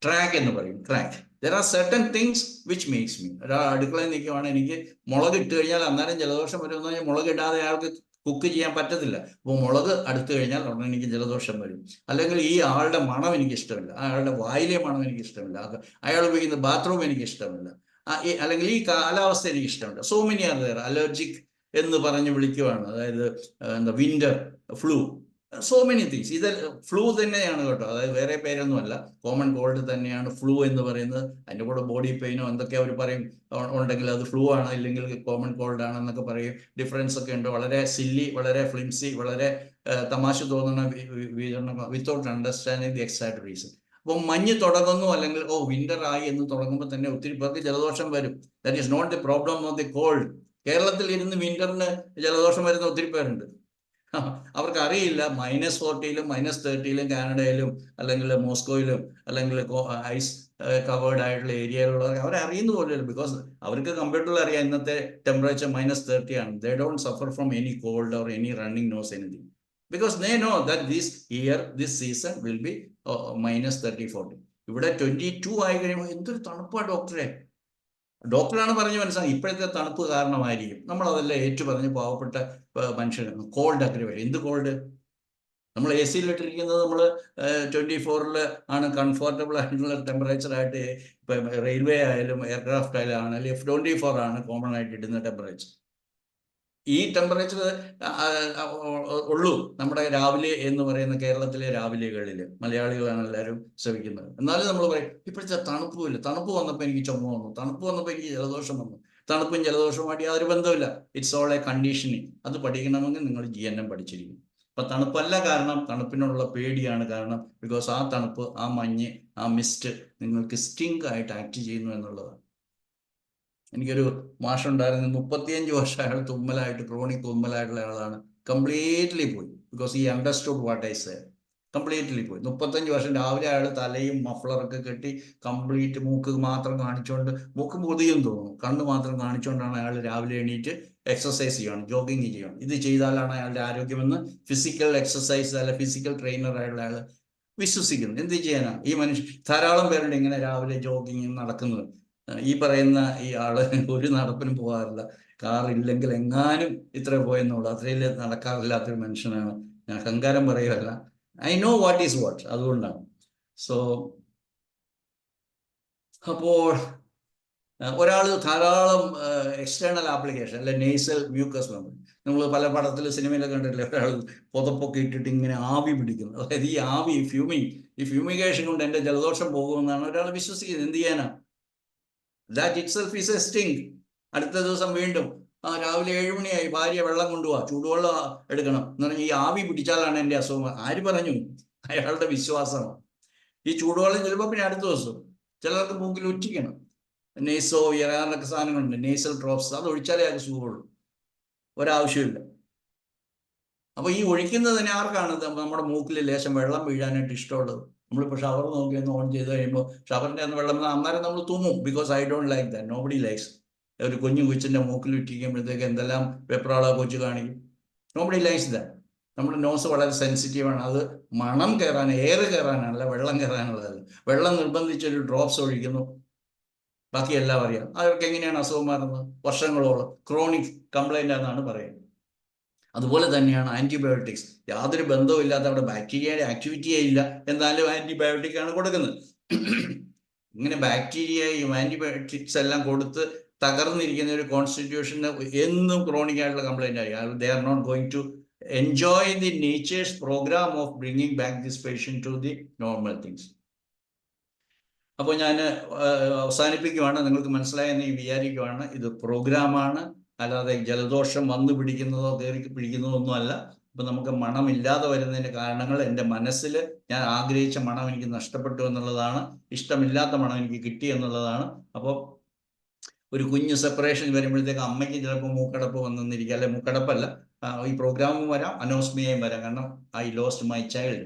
ട്രാക്ക് എന്ന് പറയും. Track, there are certain things which makes me. ഒരാൾ അടുക്കളയിൽ നിൽക്കുവാണ്, എനിക്ക് മുളക് ഇട്ട് കഴിഞ്ഞാൽ അന്നേരം ജലദോഷം വരുമെന്ന് പറഞ്ഞാൽ മുളക് ഇടാതെ അയാൾക്ക് കുക്ക് ചെയ്യാൻ പറ്റത്തില്ല. അപ്പോൾ മുളക് അടുത്ത് കഴിഞ്ഞാൽ ഉടനെ എനിക്ക് ജലദോഷം വരും. അല്ലെങ്കിൽ ഈ ആളുടെ മണം എനിക്ക് ഇഷ്ടമില്ല, അയാളുടെ വായിലെ മണം എനിക്ക് ഇഷ്ടമില്ല, അയാൾ ഉപയോഗിക്കുന്ന ബാത്റൂം എനിക്ക് ഇഷ്ടമില്ല, അല്ലെങ്കിൽ ഈ കാലാവസ്ഥ എനിക്ക് ഇഷ്ടമില്ല. So many are there. Allergic എന്ന് പറഞ്ഞ് വിളിക്കുവാണ്. അതായത് എന്താ winter flu, so many things. ഇത് ഫ്ലൂ തന്നെയാണ് കേട്ടോ, അതായത് വേറെ പേരൊന്നുമല്ല, കോമൺ കോൾഡ് തന്നെയാണ് ഫ്ലൂ എന്ന് പറയുന്നത്. അതിൻ്റെ കൂടെ ബോഡി പെയിനോ എന്തൊക്കെ അവർ പറയും ഉണ്ടെങ്കിൽ അത് ഫ്ലൂ ആണ്, ഇല്ലെങ്കിൽ കോമൺ കോൾഡ് ആണെന്നൊക്കെ പറയും. ഡിഫറൻസ് ഒക്കെ ഉണ്ട്. വളരെ സില്ലി, വളരെ ഫ്ലിംസി, വളരെ തമാശ തോന്നുന്ന without understanding the exact reason. അപ്പോൾ മഞ്ഞ് തുടങ്ങുന്നു, അല്ലെങ്കിൽ വിന്റർ ആയി എന്ന് തുടങ്ങുമ്പോൾ തന്നെ ഒത്തിരി പേർക്ക് ജലദോഷം വരും. That is not the problem of the cold. കേരളത്തിൽ ഇരുന്ന് വിന്ററിന് ജലദോഷം വരുന്ന ഒത്തിരി പേരുണ്ട്. അവർക്ക് അറിയില്ല -40ലും -30ലും കാനഡയിലും അല്ലെങ്കിൽ മോസ്കോയിലും അല്ലെങ്കിൽ ഐസ് കവേർഡ് ആയിട്ടുള്ള ഏരിയയിലുള്ളവർ അവരറിയുന്ന പോലെയല്ല. ബിക്കോസ് അവർക്ക് കമ്പ്യൂട്ടറിൽ അറിയാം ഇന്നത്തെ ടെമ്പറേച്ചർ -30 ആണ്. They don't suffer from any cold or any running nose anything, because they know that this season will be -30-40. ഇവിടെ 22 ആയി കഴിയുമ്പോൾ എന്തൊരു തണുപ്പാണ് ഡോക്ടറെ. ഡോക്ടറാണ് പറഞ്ഞ് മനസ്സിലാക്കി ഇപ്പോഴത്തെ തണുപ്പ് കാരണമായിരിക്കും. നമ്മളതെല്ലാം ഏറ്റു പറഞ്ഞ് പാവപ്പെട്ട മനുഷ്യരാണ്. Cold aggravation. എന്ത് കോൾഡ്? നമ്മൾ എ സിയിലിട്ടിരിക്കുന്നത് നമ്മൾ 24 ആണ് കംഫർട്ടബിൾ ആയിട്ടുള്ള ടെമ്പറേച്ചറായിട്ട്. ഇപ്പം റെയിൽവേ ആയാലും എയർക്രാഫ്റ്റ് ആയാലും F-24 ആണ് കോമൺ ആയിട്ട് ഇടുന്ന ടെമ്പറേച്ചർ. ഈ ടെമ്പറേച്ചർ ഉള്ളൂ നമ്മുടെ രാവിലെ എന്ന് പറയുന്ന കേരളത്തിലെ രാവിലെകളിൽ. മലയാളികളാണ് എല്ലാവരും ശ്രമിക്കുന്നത്. എന്നാലും നമ്മൾ പറയും ഇപ്പോഴത്തെ തണുപ്പുമില്ല. തണുപ്പ് വന്നപ്പോൾ എനിക്ക് ചുമ വന്നു, തണുപ്പ് വന്നപ്പോൾ എനിക്ക് ജലദോഷം വന്നു. തണുപ്പും ജലദോഷവുമായിട്ട് യാതൊരു ബന്ധമില്ല. It's all A conditioning. അത് പഠിക്കണമെങ്കിൽ നിങ്ങൾ GNM പഠിച്ചിരിക്കും. അപ്പം തണുപ്പല്ല കാരണം, തണുപ്പിനുള്ള പേടിയാണ് കാരണം. ബിക്കോസ് ആ തണുപ്പ്, ആ മഞ്ഞ്, ആ മിസ്റ്റ് നിങ്ങൾക്ക് സ്റ്റിങ് ആയിട്ട് ആക്ട് ചെയ്യുന്നു എന്നുള്ളതാണ്. എനിക്കൊരു മാഷുണ്ടായിരുന്നു, 35 വർഷം അയാൾ തുമ്മലായിട്ട്, ക്രോണിക് തുമ്മലായിട്ടുള്ള ആളാണ്. കംപ്ലീറ്റ്ലി പോയി. ബിക്കോസ് ഈ understood what I say. Completely പോയി. 35 വർഷം രാവിലെ അയാൾ തലയും മഫ്ലറൊക്കെ കെട്ടി കംപ്ലീറ്റ് മൂക്ക് മാത്രം കാണിച്ചുകൊണ്ട്, മൂക്ക് മുതിയും തോന്നുന്നു, കണ്ണ് മാത്രം കാണിച്ചുകൊണ്ടാണ് അയാൾ രാവിലെ എണീറ്റ് എക്സസൈസ് ചെയ്യണം, ജോഗിങ് ചെയ്യണം. ഇത് ചെയ്താലാണ് അയാളുടെ ആരോഗ്യമെന്ന് ഫിസിക്കൽ എക്സസൈസ് അല്ല ഫിസിക്കൽ ട്രെയിനറായിട്ടുള്ള അയാൾ വിശ്വസിക്കുന്നു. എന്ത് ചെയ്യാനാ? ഈ മനുഷ്യൻ ധാരാളം പേരുണ്ട് ഇങ്ങനെ രാവിലെ ജോഗിങ് നടക്കുന്നത്. ഈ പറയുന്ന ഈ ആള് ഒരു നടപ്പിനും പോകാറില്ല. കാർ ഇല്ലെങ്കിൽ എങ്ങാനും ഇത്ര പോയെന്നുള്ളൂ. അത്രയിൽ നടക്കാറില്ലാത്തൊരു മനുഷ്യനാണ്. ഞാൻ അഹങ്കാരം പറയുകയല്ല. I know what is what. അതുകൊണ്ടാണ്. സോ അപ്പോൾ ഒരാൾ ധാരാളം എക്സ്റ്റേണൽ ആപ്ലിക്കേഷൻ അല്ലെ നെയ്സൽ മ്യൂക്കസ് മെമ്പർ, നമ്മൾ പല പടത്തിൽ സിനിമയിലൊക്കെ കണ്ടിട്ടില്ലേ, ഒരാൾ പുതപ്പൊക്കെ ഇട്ടിട്ട് ഇങ്ങനെ ആവി പിടിക്കുന്നു. അതായത് ഈ ആവി ഈ ഫ്യൂമിഗേഷൻ കൊണ്ട് എൻ്റെ ജലദോഷം പോകുമെന്നാണ് ഒരാൾ വിശ്വസിക്കുന്നത്. എന്ത് ചെയ്യാനാ? That it self is a sting. അടുത്ത ദിവസം വീണ്ടും രാവിലെ 7 മണിയായി, ഭാര്യ വെള്ളം കൊണ്ടുപോവാ, ചൂടുവെള്ളം എടുക്കണം എന്ന് പറഞ്ഞാൽ ഈ ആവി പിടിച്ചാലാണ് എൻ്റെ അസുഖം. ആര് പറഞ്ഞു? അയാളുടെ വിശ്വാസമാണ്. ഈ ചൂടുവെള്ളം ചിലപ്പോൾ പിന്നെ അടുത്ത ദിവസം ചിലർക്ക് മൂക്കിൽ ഉറ്റിക്കണം. നെയ്സോ ഇറാനൊക്കെ സാധനങ്ങളുണ്ട്, നെയ്സൽ ഡ്രോപ്സ്. അത് ഒഴിച്ചാലേ അത് സുഖമുള്ളൂ, ഒരാവശ്യമില്ല. അപ്പോൾ ഈ ഒഴിക്കുന്നതിന് ആർക്കാണ് നമ്മുടെ മൂക്കിൽ ലേശം വെള്ളം വീഴാനായിട്ട് ഇഷ്ടമുള്ളത്? നമ്മളിപ്പോൾ ഷവർ നോക്കി ഒന്ന് ഓൺ ചെയ്ത് കഴിയുമ്പോൾ ഷവറിൻ്റെ അന്ന് വെള്ളം അന്നേരം നമ്മൾ തുമ്മും. Because I don't like that. Nobody likes. ഒരു കുഞ്ഞു കൊച്ചിൻ്റെ മൂക്കിൽ ഇട്ടിരിക്കുമ്പോഴത്തേക്ക് എന്തെല്ലാം വെപ്രാള കൊച്ചു കാണിക്കും. Nobody likes that. നമ്മുടെ നോസ് വളരെ സെൻസിറ്റീവാണ്. അത് മണം കയറാൻ, എയർ കയറാനല്ല, വെള്ളം കയറാനുള്ളതല്ല. വെള്ളം നിർബന്ധിച്ചൊരു ഡ്രോപ്സ് ഒഴിക്കുന്നു, ബാക്കി എല്ലാം അറിയാം. അവർക്ക് എങ്ങനെയാണ് അസുഖം മാറുന്നത്? വർഷങ്ങളോളം ക്രോണിക് കംപ്ലൈൻ്റ് ആണെന്നാണ് പറയുന്നത്. അതുപോലെ തന്നെയാണ് ആൻറ്റിബയോട്ടിക്സ്. യാതൊരു ബന്ധവും ഇല്ലാത്ത, അവിടെ ബാക്ടീരിയയുടെ ആക്ടിവിറ്റിയേ ഇല്ല, എന്നാലും ആൻറ്റിബയോട്ടിക് ആണ് കൊടുക്കുന്നത്. ഇങ്ങനെ ബാക്ടീരിയയും ആൻറ്റിബയോട്ടിക്സ് എല്ലാം കൊടുത്ത് തകർന്നിരിക്കുന്ന ഒരു കോൺസ്റ്റിറ്റ്യൂഷന് എന്നും ക്രോണിക് ആയിട്ടുള്ള കംപ്ലൈൻ്റ് ആയി. They are not going to enjoy the nature's program of bringing back this patient to the normal things. അപ്പോൾ ഞാൻ അവസാനിപ്പിക്കുവാണ്. നിങ്ങൾക്ക് മനസ്സിലായെന്ന് വിചാരിക്കുവാണ്. ഇത് പ്രോഗ്രാമാണ്, അല്ലാതെ ജലദോഷം വന്നു പിടിക്കുന്നതോ കയറി പിടിക്കുന്നതോ ഒന്നും അല്ല. അപ്പം നമുക്ക് മണമില്ലാതെ വരുന്നതിൻ്റെ കാരണങ്ങൾ എൻ്റെ മനസ്സിൽ ഞാൻ ആഗ്രഹിച്ച മണം എനിക്ക് നഷ്ടപ്പെട്ടു എന്നുള്ളതാണ്, ഇഷ്ടമില്ലാത്ത മണം എനിക്ക് കിട്ടി എന്നുള്ളതാണ്. അപ്പോൾ ഒരു കുഞ്ഞ് സെപ്പറേഷൻ വരുമ്പോഴത്തേക്ക് അമ്മയ്ക്ക് ചിലപ്പോൾ മൂക്കടപ്പ് വന്നിരിക്കുക, അല്ലെ മൂക്കടപ്പല്ല, ഈ പ്രോഗ്രാമും വരാം, അനോസ്മിയയും വരാം, കാരണം ഐ ലോസ്റ്റ് മൈ ചൈൽഡ്.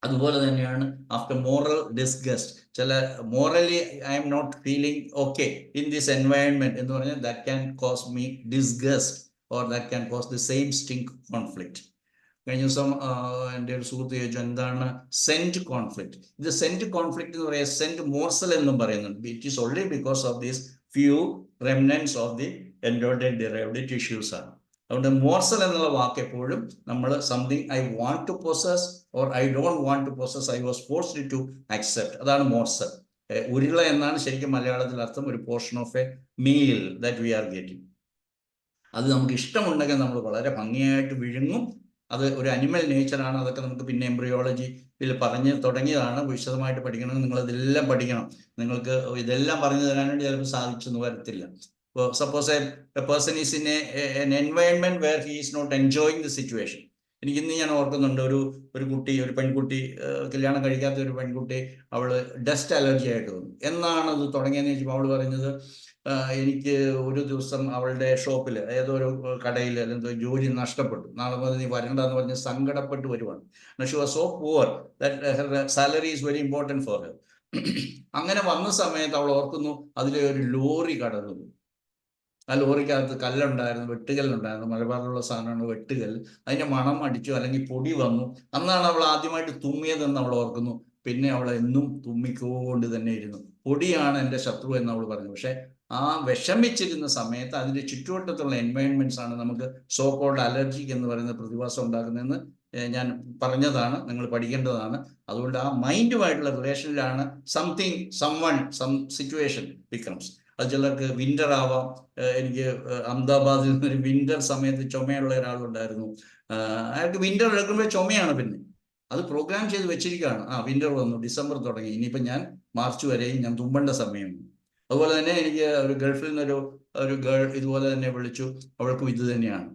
അതുപോലെ തന്നെയാണ് ആഫ്റ്റർ മോറൽ ഡിസ്ഗസ്റ്റ്, ചില morally I am not feeling okay in this environment എന്ന് പറഞ്ഞാൽ that can cause me disgust or that can cause the same stink conflict. കഴിഞ്ഞ ദിവസം എൻ്റെ ഒരു സുഹൃത്ത് ചോദിച്ചു എന്താണ് സെന്റ് കോൺഫ്ലിക്റ്റ്. ഇത് സെന്റ് കോൺഫ്ലിക്റ്റ് എന്ന് പറയുക സെന്റ് മോർസൽ എന്നും പറയുന്നുണ്ട്. It is only because of these few remnants of the endoderm derived tissues ആണ്. അതുകൊണ്ട് മോർസൽ എന്നുള്ള വാക്ക് എപ്പോഴും നമ്മൾ something I want to possess or I don't want to possess, I was forced to accept, അതാണ് morsel. ഉരുള എന്നാണ് ശരിക്കും മലയാളത്തിൽ അർത്ഥം, ഒരു portion of a meal that we are getting. അത് നമുക്ക് ഇഷ്ടമുണ്ടെങ്കിൽ നമ്മൾ വളരെ ഭംഗിയായിട്ട് വിഴുങ്ങും, അത് ഒരു അനിമൽ നേച്ചറാണ്. അതൊക്കെ നമുക്ക് പിന്നെ എംബ്രിയോളജിയിൽ പറഞ്ഞ് തുടങ്ങിയതാണ്. വിശദമായിട്ട് പഠിക്കണമെങ്കിൽ നിങ്ങൾ ഇതെല്ലാം പഠിക്കണം. നിങ്ങൾക്ക് ഇതെല്ലാം പറഞ്ഞു തരാൻ വേണ്ടി ചിലപ്പോൾ സാധിച്ചെന്ന് വരത്തില്ല. ഇപ്പോൾ suppose a person is in an environment where he is not enjoying the situation. എനിക്കിന്ന് ഞാൻ ഓർക്കുന്നുണ്ട്, ഒരു കുട്ടി, ഒരു പെൺകുട്ടി, കല്യാണം കഴിക്കാത്ത ഒരു പെൺകുട്ടി, അവള് ഡസ്റ്റ് അലർജി ആയിട്ട് വന്നു. എന്നാണ് അത് തുടങ്ങിയെന്ന് ചോദിച്ചപ്പോൾ അവൾ പറഞ്ഞത്, എനിക്ക് ഒരു ദിവസം അവളുടെ ഷോപ്പിൽ ഏതോ ഒരു കടയിൽ എന്തോ ജോലി നഷ്ടപ്പെട്ടു, നാളെ മുതൽ നീ വരണ്ടെന്ന് പറഞ്ഞ് സങ്കടപ്പെട്ട് വരുവാണ്. She was so poor that her salary is very important for her. അങ്ങനെ വന്ന സമയത്ത് അവൾ ഓർക്കുന്നു, അതിലെ ഒരു ലോറി കടന്നു. ആ ലോറിക്കകത്ത് കല്ലുണ്ടായിരുന്നു, വെട്ടുകല്ലുണ്ടായിരുന്നു, മലബാറിലുള്ള സാധനമാണ് വെട്ടുകല്ല്. അതിന്റെ മണം അടിച്ചു, അല്ലെങ്കിൽ പൊടി വന്നു. അന്നാണ് അവൾ ആദ്യമായിട്ട് തുമ്മിയതെന്ന് അവൾ ഓർക്കുന്നു. പിന്നെ അവൾ എന്നും തുമ്മിക്കൊണ്ട് തന്നെ ഇരുന്നു. പൊടിയാണ് എൻ്റെ ശത്രു എന്ന് അവൾ പറഞ്ഞു. പക്ഷെ ആ വിഷമിച്ചിരുന്ന സമയത്ത് അതിൻ്റെ ചുറ്റുവട്ടത്തുള്ള എൻവയൺമെന്റ്സ് ആണ് നമുക്ക് സോ കോൾഡ് അലർജിക് എന്ന് പറയുന്ന പ്രതിഭാസം ഉണ്ടാക്കുന്നതെന്ന് ഞാൻ പറഞ്ഞതാണ്. നിങ്ങൾ പഠിക്കേണ്ടതാണ്. അതുകൊണ്ട് ആ മൈൻഡുമായിട്ടുള്ള റിലേഷനിലാണ് something, someone, some situation becomes. അത് ചിലർക്ക് വിന്റർ ആവാം. എനിക്ക് അഹമ്മദാബാദിൽ നിന്നൊരു വിന്റർ സമയത്ത് ചുമയുള്ള ഒരാളുണ്ടായിരുന്നു. അയാൾക്ക് വിന്റർ എടുക്കുമ്പോൾ ചുമയാണ്. പിന്നെ അത് പ്രോഗ്രാം ചെയ്ത് വെച്ചിരിക്കുകയാണ്. വിന്റർ വന്നു, ഡിസംബർ തുടങ്ങി, ഇനിയിപ്പോൾ ഞാൻ മാർച്ച് വരെയും ഞാൻ തുമ്പേണ്ട സമയം. അതുപോലെ തന്നെ എനിക്ക് ഒരു ഗൾഫിൽ നിന്നൊരു ഗേൾ ഇതുപോലെ തന്നെ വിളിച്ചു. അവൾക്കും ഇത് തന്നെയാണ്.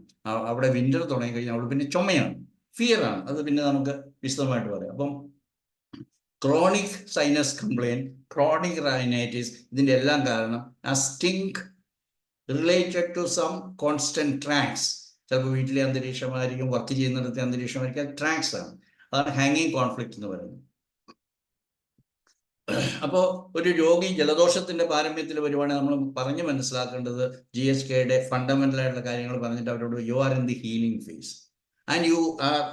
അവിടെ വിന്റർ തുടങ്ങി കഴിഞ്ഞാൽ അവൾ പിന്നെ ചുമയാണ്, ഫിയർ ആണ്. അത് പിന്നെ നമുക്ക് വിശദമായിട്ട് പറയാം. അപ്പം chronic sinus complaint, chronic rhinitis, ഇതിൻ്റെ എല്ലാം കാരണം ആ stink related to some constant tracks. ചിലപ്പോൾ വീട്ടിലെ അന്തരീക്ഷമായിരിക്കും, വർക്ക് ചെയ്യുന്നിടത്തെ അന്തരീക്ഷമായിരിക്കും, ട്രാക്സ് ആണ്. അതാണ് ഹാങ്ങിങ് കോൺഫ്ലിക്റ്റ് എന്ന് പറയുന്നത്. അപ്പോൾ ഒരു രോഗി ജലദോഷത്തിന്റെ പാരമ്യത്തിൽ വരുവാണെങ്കിൽ നമ്മൾ പറഞ്ഞ് മനസ്സിലാക്കേണ്ടത് GHKയുടെ ഫണ്ടമെന്റൽ ആയിട്ടുള്ള കാര്യങ്ങൾ പറഞ്ഞിട്ട് അവരോട് you are in the healing phase and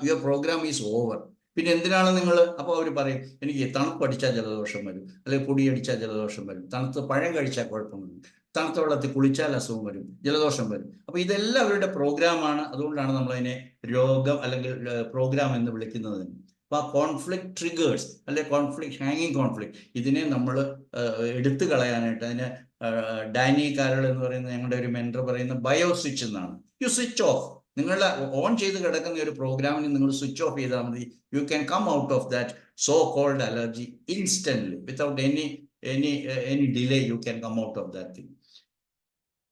your program is over. പിന്നെ എന്തിനാണ് നിങ്ങൾ? അപ്പോൾ അവർ പറയും, എനിക്ക് തണുപ്പ് അടിച്ചാൽ ജലദോഷം വരും, അല്ലെങ്കിൽ പൊടി അടിച്ചാൽ ജലദോഷം വരും, തണുത്ത് പഴം കഴിച്ചാൽ കുഴപ്പം വരും, തണുത്ത വെള്ളത്തിൽ കുളിച്ചാൽ അസുഖം വരും, ജലദോഷം വരും. അപ്പോൾ ഇതെല്ലാം അവരുടെ പ്രോഗ്രാമാണ്. അതുകൊണ്ടാണ് നമ്മളതിനെ രോഗം അല്ലെങ്കിൽ പ്രോഗ്രാം എന്ന് വിളിക്കുന്നത്. അപ്പോൾ ആ കോൺഫ്ലിക്ട് ട്രിഗേഴ്സ്, അല്ലെ കോൺഫ്ലിക്ട്, ഹാങ്ങിങ് കോൺഫ്ലിക്ട്, ഇതിനെ നമ്മൾ എടുത്തു കളയാനായിട്ട് അതിന് ഡാനി കാരൾ എന്ന് പറയുന്ന ഞങ്ങളുടെ ഒരു മെൻറ്റർ പറയുന്ന ബയോ സ്വിച്ച് എന്നാണ്. You switch off. നിങ്ങളുടെ ഓൺ ചെയ്ത് കിടക്കുന്ന ഒരു പ്രോഗ്രാമിന് നിങ്ങൾ സ്വിച്ച് ഓഫ് ചെയ്താൽ മതി. You can come out of that so called allergy instantly without any delay. You can come out of that thing.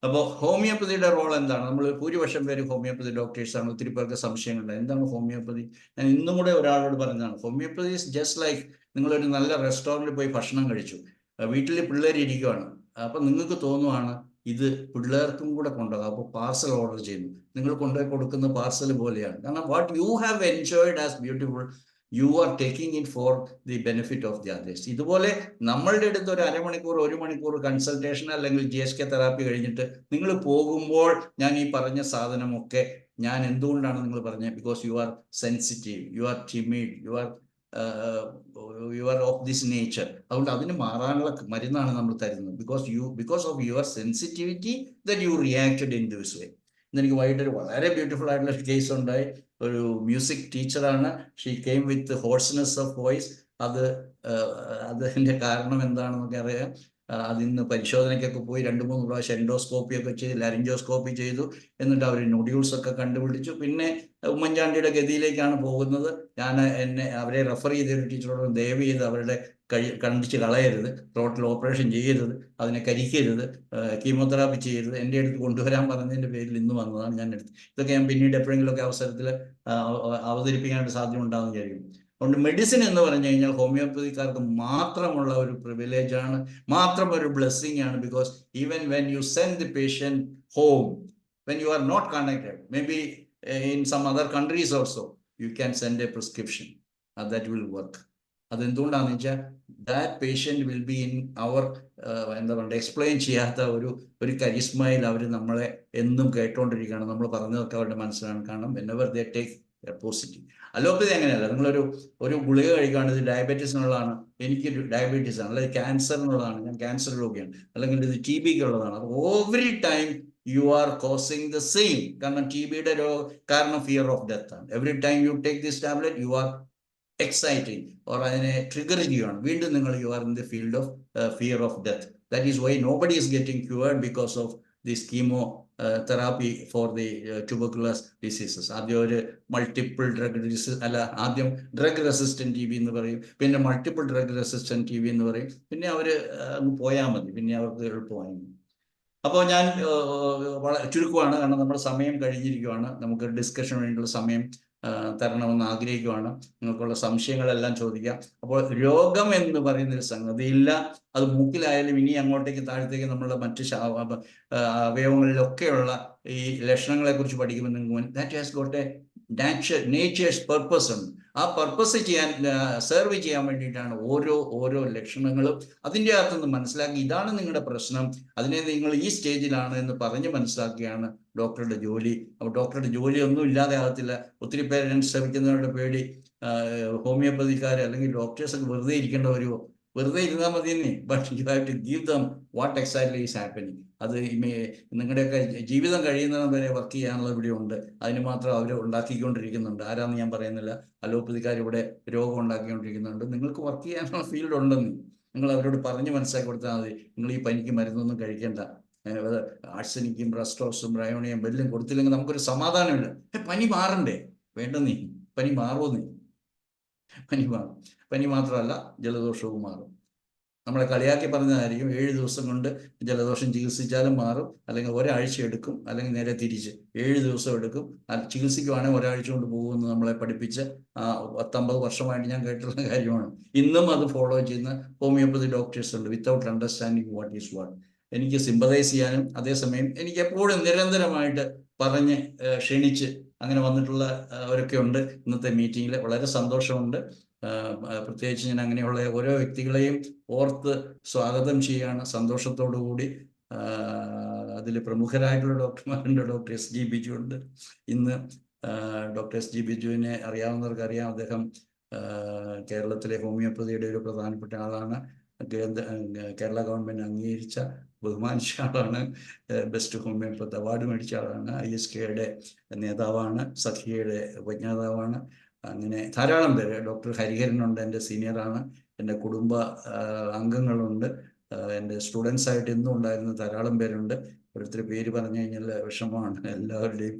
അപ്പോൾ ഹോമിയോപ്പതിയുടെ റോൾ എന്താണ്? നമ്മൾ ഭൂരിപക്ഷം പേര് ഹോമിയോപ്പതി ഡോക്ടേഴ്സാണ്. ഒത്തിരി പേർക്ക് സംശയങ്ങളുണ്ട്, എന്താണ് ഹോമിയോപ്പതി. ഞാൻ ഇന്നും കൂടെ ഒരാളോട് പറഞ്ഞതാണ്, ഹോമിയോപ്പതി ഈസ് ജസ്റ്റ് ലൈക്ക് നിങ്ങളൊരു നല്ല റെസ്റ്റോറൻറ്റിൽ പോയി ഭക്ഷണം കഴിച്ചു, വീട്ടിൽ പിള്ളേർ ഇരിക്കുവാണ്, അപ്പം നിങ്ങൾക്ക് തോന്നുവാണ് ഇത് പിള്ളേർക്കും കൂടെ കൊണ്ടുപോകാം, അപ്പോൾ പാർസൽ ഓർഡർ ചെയ്യുന്നു. നിങ്ങൾ കൊണ്ടുപോയി കൊടുക്കുന്ന പാർസൽ പോലെയാണ്. കാരണം what you have enjoyed as beautiful, you are taking it for the benefit of the others. ഇതുപോലെ നമ്മളുടെ അടുത്ത് ഒരു അരമണിക്കൂർ 1 മണിക്കൂർ കൺസൾട്ടേഷൻ അല്ലെങ്കിൽ GHK തെറാപ്പി കഴിഞ്ഞിട്ട് നിങ്ങൾ പോകുമ്പോൾ ഞാൻ ഈ പറഞ്ഞ സാധനമൊക്കെ ഞാൻ എന്തുകൊണ്ടാണ് നിങ്ങൾ പറഞ്ഞത്? Because you R sensitive, you are timid, you are of this nature. അതുകൊണ്ട് അതിന് മാറാനുള്ള മരുന്നാണ് നമ്മൾ തരുന്നത്. Because of your sensitivity that you reacted in this way. ഇന്നെനിക്ക് വൈകിട്ടൊരു വളരെ ബ്യൂട്ടിഫുൾ ആയിട്ടുള്ള ഒരു കേസ് ഉണ്ടായി. ഒരു മ്യൂസിക് ടീച്ചറാണ്. She came with ഹോഴ്സ്നെസ് of voice. അതിൻ്റെ കാരണം എന്താണെന്നൊക്കെ അറിയാം. അതിന്ന് പരിശോധനയ്ക്കൊക്കെ പോയി 2-3 പ്രാവശ്യം എൻഡോസ്കോപ്പി ഒക്കെ ചെയ്ത്, ലാരിഞ്ചോസ്കോപ്പി ചെയ്തു. എന്നിട്ട് അവർ നൊഡ്യൂൾസ് ഒക്കെ കണ്ടുപിടിച്ചു. പിന്നെ ഉമ്മൻചാണ്ടിയുടെ ഗതിയിലേക്കാണ് പോകുന്നത്. അവരെ റെഫർ ചെയ്ത ഒരു ടീച്ചറോട് ദയവ് ചെയ്ത് അവരുടെ കണ്ടിച്ച് കളയരുത്, ടോട്ടൽ ഓപ്പറേഷൻ ചെയ്യരുത്, അതിനെ കരിക്കരുത്, കീമോതെറാപ്പി ചെയ്യരുത്, എൻ്റെ അടുത്ത് കൊണ്ടുവരാൻ പറഞ്ഞതിൻ്റെ പേരിൽ ഇന്ന് വന്നതാണ് ഞാൻ എടുത്ത്. ഇതൊക്കെ ഞാൻ പിന്നീട് എപ്പോഴെങ്കിലുമൊക്കെ അവസരത്തിൽ അവതരിപ്പിക്കാനായിട്ട് സാധ്യത ഉണ്ടാകുമെന്ന് വിചാരിക്കും. അതുകൊണ്ട് മെഡിസിൻ എന്ന് പറഞ്ഞു കഴിഞ്ഞാൽ ഹോമിയോപ്പതിക്കാർക്ക് മാത്രമുള്ള ഒരു പ്രിവിലേജ് ആണ്, മാത്രം ഒരു ബ്ലെസ്സിങ് ആണ്. Because even when you send the patient home, when you are not connected, may be in some other countries also, you can send a prescription, that will work. അതെന്തുകൊണ്ടാണെന്ന് വെച്ചാൽ that patient will be in അവർ എന്താ പറയുക, explain ചെയ്യാത്ത ഒരു കരിസ്മയിൽ അവർ നമ്മളെ എന്നും കേട്ടോണ്ടിരിക്കുകയാണ്. നമ്മൾ പറഞ്ഞതൊക്കെ അവരുടെ മനസ്സിലാണ്. കാരണം whenever they take positive. Allopathy അങ്ങനെയല്ല. ഒരു ഗുളിക കഴിക്കുകയാണ്, ഇത് ഡയബറ്റീസിനുള്ളതാണ്, എനിക്ക് ഡയബറ്റീസ് ആണ്, അല്ലെങ്കിൽ ക്യാൻസറിനുള്ളതാണ്, ഞാൻ ക്യാൻസർ രോഗിയാണ്, അല്ലെങ്കിൽ ഇത് TBക്ക് ഉള്ളതാണ്. Every time you are causing the same. കാരണം TBയുടെ കാരണം ഫിയർ ഓഫ് ഡെത്ത് ആണ്. Every time you take this tablet you are exciting or അതിനെ ട്രിഗർ ചെയ്യുകയാണ്. വീണ്ടും നിങ്ങൾ you are in the field of fear of death. That is why nobody is getting cured because of this chemotherapy for the tuberculous diseases. ആദ്യം ഒരു multiple drug disease ആദ്യം drug resistant TB എന്ന് പറയും, പിന്നെ multiple drug resistant TB എന്ന് പറയും, പിന്നെ അവർ അങ്ങ് പോയാൽ മതി, പിന്നെ അവർക്ക് എളുപ്പമായി. അപ്പോൾ ഞാൻ ചുരുക്കമാണ്, കാരണം നമ്മുടെ സമയം കഴിഞ്ഞിരിക്കുവാണ്. നമുക്ക് ഡിസ്കഷന് വേണ്ടിയുള്ള സമയം തരണമെന്ന് ആഗ്രഹിക്കുവാണ്. നിങ്ങൾക്കുള്ള സംശയങ്ങളെല്ലാം ചോദിക്കാം. അപ്പോൾ രോഗം എന്ന് പറയുന്നൊരു സംഗതിയില്ല. അത് മൂക്കിലായാലും ഇനി അങ്ങോട്ടേക്ക് താഴത്തേക്ക് നമ്മളുടെ മറ്റ് അവയവങ്ങളിലൊക്കെയുള്ള ഈ ലക്ഷണങ്ങളെക്കുറിച്ച് പഠിക്കുമ്പോൾ നിങ്ങൾക്ക് that has got A natures purpose ഉണ്ട്. ആ പർപ്പസ് ചെയ്യാൻ സെർവ് ചെയ്യാൻ വേണ്ടിയിട്ടാണ് ഓരോ ലക്ഷണങ്ങളും. അതിൻ്റെ അകത്തുനിന്ന് മനസ്സിലാക്കി ഇതാണ് നിങ്ങളുടെ പ്രശ്നം, അതിനെ നിങ്ങൾ ഈ സ്റ്റേജിലാണ് എന്ന് പറഞ്ഞ് മനസ്സിലാക്കിയാണ് ഡോക്ടറുടെ ജോലി. അപ്പോൾ ഡോക്ടറുടെ ജോലി ഒന്നും ഇല്ലാതെ ആകത്തില്ല. ഒത്തിരി പേര് ശ്രമിക്കുന്നവരുടെ പേടി ഹോമിയോപ്പതിക്കാർ അല്ലെങ്കിൽ ഡോക്ടേഴ്സൊക്കെ വെറുതെ ഇരിക്കേണ്ട വരുമോ? വെറുതെ ഇരുന്നാൽ മതിയെന്നേ, but you have to give them what exactly is happening. അത് നിങ്ങളുടെയൊക്കെ ജീവിതം കഴിയുന്നതും വരെ വർക്ക് ചെയ്യാനുള്ള ഇവിടെ ഉണ്ട്. അതിന് മാത്രം അവർ ഉണ്ടാക്കിക്കൊണ്ടിരിക്കുന്നുണ്ട്. ആരാന്ന് ഞാൻ പറയുന്നില്ല. അലോപ്പതിക്കാർ ഇവിടെ രോഗം ഉണ്ടാക്കിക്കൊണ്ടിരിക്കുന്നുണ്ട്. നിങ്ങൾക്ക് വർക്ക് ചെയ്യാനുള്ള ഫീൽഡ് ഉണ്ടെന്ന് നിങ്ങൾ അവരോട് പറഞ്ഞ് മനസ്സിലാക്കി കൊടുത്താൽ മതി. നിങ്ങൾ ഈ പനിക്ക് മരുന്നൊന്നും കഴിക്കേണ്ട, ആഴ്സനിക്കും ബ്രസ്റ്റോസും ബ്രയോണിയും എല്ലാം കൊടുത്തില്ലെങ്കിൽ നമുക്കൊരു സമാധാനമില്ല. പനി മാറണ്ടേ? വേണ്ടെന്നേ, പനി മാറുമെന്നേ, പനി മാറും. പനി മാത്രമല്ല, ജലദോഷവും മാറും. നമ്മളെ കളിയാക്കി പറഞ്ഞതായിരിക്കും 7 ദിവസം കൊണ്ട് ജലദോഷം ചികിത്സിച്ചാലും മാറും, അല്ലെങ്കിൽ ഒരാഴ്ച എടുക്കും, അല്ലെങ്കിൽ നേരെ തിരിച്ച് 7 ദിവസം എടുക്കും. ചികിത്സിക്കുവാണെങ്കിൽ ഒരാഴ്ച കൊണ്ട് പോകുമെന്ന് നമ്മളെ പഠിപ്പിച്ച് 10-50 വർഷമായിട്ട് ഞാൻ കേട്ടിട്ടുള്ള കാര്യമാണ്. ഇന്നും അത് ഫോളോ ചെയ്യുന്ന ഹോമിയോപ്പതി ഡോക്ടേഴ്സ് ഉണ്ട്, without understanding what is what. എനിക്ക് സിമ്പതൈസ് ചെയ്യാനും അതേസമയം എനിക്ക് എപ്പോഴും നിരന്തരമായിട്ട് പറഞ്ഞ് ക്ഷണിച്ച് അങ്ങനെ വന്നിട്ടുള്ള അവരൊക്കെ ഉണ്ട്. ഇന്നത്തെ മീറ്റിങ്ങിൽ വളരെ സന്തോഷമുണ്ട്. പ്രത്യേകിച്ച് ഞാൻ അങ്ങനെയുള്ള ഓരോ വ്യക്തികളെയും ഓർത്ത് സ്വാഗതം ചെയ്യുകയാണ് സന്തോഷത്തോടു കൂടി. അതിൽ പ്രമുഖരായിട്ടുള്ള ഡോക്ടർമാരുണ്ട്. ഡോക്ടർ SG ബിജു ഉണ്ട്. ഇന്ന് ഡോക്ടർ SG ബിജുവിനെ അറിയാവുന്നവർക്ക് അറിയാം. അദ്ദേഹം കേരളത്തിലെ ഹോമിയോപ്പതിയുടെ ഒരു പ്രധാനപ്പെട്ട ആളാണ്. കേരള ഗവൺമെൻറ് അംഗീകരിച്ച ബഹുമാനിച്ച ആളാണ്. ബെസ്റ്റ് ഹോമിയോപ്പത്ത് അവാർഡ് മേടിച്ച ആളാണ്. ISKയുടെ നേതാവാണ്. സഖിയുടെ ഉപജ്ഞാതാവാണ്. അങ്ങനെ ധാരാളം പേര്. ഡോക്ടർ ഹരിഹരനുണ്ട്, എൻ്റെ സീനിയറാണ്. എൻ്റെ കുടുംബ അംഗങ്ങളുണ്ട്. എൻ്റെ സ്റ്റുഡൻസ് ആയിട്ട് ഇന്നും ഉണ്ടായിരുന്ന ധാരാളം പേരുണ്ട്. ഓരോരുത്തർ പേര് പറഞ്ഞു കഴിഞ്ഞാൽ വിഷമമാണ്. എല്ലാവരുടെയും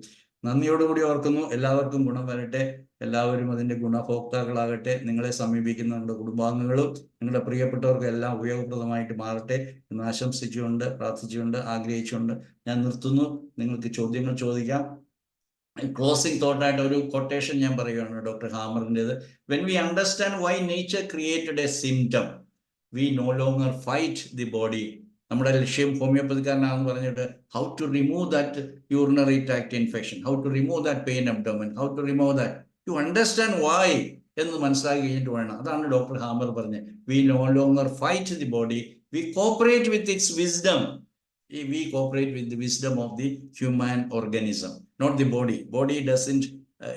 നന്ദിയോടുകൂടി ഓർക്കുന്നു. എല്ലാവർക്കും ഗുണം വരട്ടെ. എല്ലാവരും അതിൻ്റെ ഗുണഭോക്താക്കളാകട്ടെ. നിങ്ങളെ സമീപിക്കുന്ന നിങ്ങളുടെ കുടുംബാംഗങ്ങളും നിങ്ങളുടെ പ്രിയപ്പെട്ടവർക്കും എല്ലാം ഉപയോഗപ്രദമായിട്ട് മാറട്ടെ എന്ന് ആശംസിച്ചുകൊണ്ട്, പ്രാർത്ഥിച്ചുകൊണ്ട്, ആഗ്രഹിച്ചുകൊണ്ട് ഞാൻ നിർത്തുന്നു. നിങ്ങൾക്ക് ചോദ്യങ്ങൾ ചോദിക്കാം. ക്ലോസിംഗ് തോട്ടായിട്ട് ഒരു കൊട്ടേഷൻ ഞാൻ പറയുകയാണ്, ഡോക്ടർ ഹാമറിൻ്റെത്. When we understand why nature created a symptom we no longer fight the body. നമ്മുടെ ലക്ഷ്യം ഹോമിയോപ്പതിക്കാരനാണെന്ന് പറഞ്ഞിട്ട് how to remove that urinary tract infection, how to remove that pain abdomen, how to remove that, to understand why എന്ന് മനസ്സിലാക്കി കഴിഞ്ഞിട്ട് വേണം. അതാണ് doctor Hammer പറഞ്ഞത്. We no longer fight the body, we cooperate with its wisdom. We cooperate with the wisdom of the human organism, not the body. Body doesn't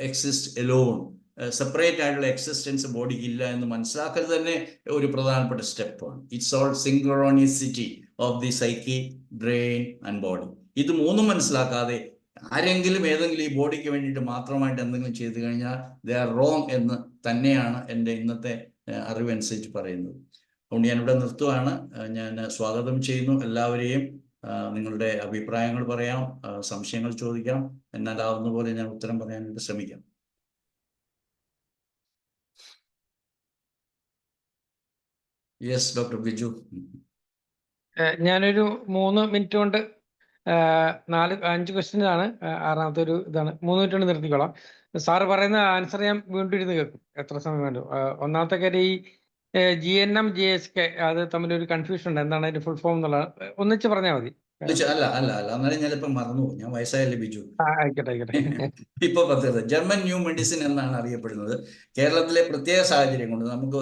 exist alone. Separate ആയിട്ടുള്ള existence ബോഡിക്ക് ഇല്ല എന്ന് മനസ്സിലാക്കൽ തന്നെ ഒരു പ്രധാനപ്പെട്ട സ്റ്റെപ്പാണ്. It's all synchronicity of the psyche, brain and body. ഇത് മൂന്നും മനസ്സിലാക്കാതെ ആരെങ്കിലും ഏതെങ്കിലും ഈ ബോഡിക്ക് വേണ്ടിയിട്ട് മാത്രമായിട്ട് എന്തെങ്കിലും ചെയ്തു കഴിഞ്ഞാൽ ദേ ആർ റോങ് എന്ന് തന്നെയാണ് എൻ്റെ ഇന്നത്തെ അറിവനുസരിച്ച് പറയുന്നത്. അതുകൊണ്ട് ഞാനിവിടെ നിർത്തുകയാണ്. ഞാൻ സ്വാഗതം ചെയ്യുന്നു എല്ലാവരെയും. നിങ്ങളുടെ അഭിപ്രായങ്ങൾ പറയാം, സംശയങ്ങൾ ചോദിക്കാം. എന്നാലാവുന്ന പോലെ ഞാൻ ഉത്തരം പറയാനായിട്ട് ശ്രമിക്കാം. Yes doctor Biju. ഞാനൊരു 3 മിനിറ്റ് കൊണ്ട് 5 ക്വസ്റ്റ്യനാണ്. 6ാമത്തെ ഒരു ഇതാണ്. 3 മിനിറ്റ് കൊണ്ട് നിർത്തിക്കോളാം. സാറ് പറയുന്ന ആൻസർ ഞാൻ വീണ്ടും ഇരുന്ന് കേൾക്കും, എത്ര സമയം വേണ്ടു. ഒന്നാമത്തെ കാര്യം, ഈ GNM GSK അത് തമ്മിലൊരു കൺഫ്യൂഷൻ ഉണ്ട്. എന്താണ് അതിന്റെ ഫുൾ ഫോം എന്നുള്ളത് ഒന്നിച്ച് പറഞ്ഞാൽ മതി. അല്ല എന്നാലും ഞാനിപ്പം മറന്നു. ഞാൻ വയസ്സായല്ലേ ബിജു. ആയിക്കോട്ടെ. ഇപ്പൊ ജർമ്മൻ ന്യൂ മെഡിസിൻ എന്നാണ് അറിയപ്പെടുന്നത്. കേരളത്തിലെ പ്രത്യേക സാഹചര്യം കൊണ്ട് നമുക്ക്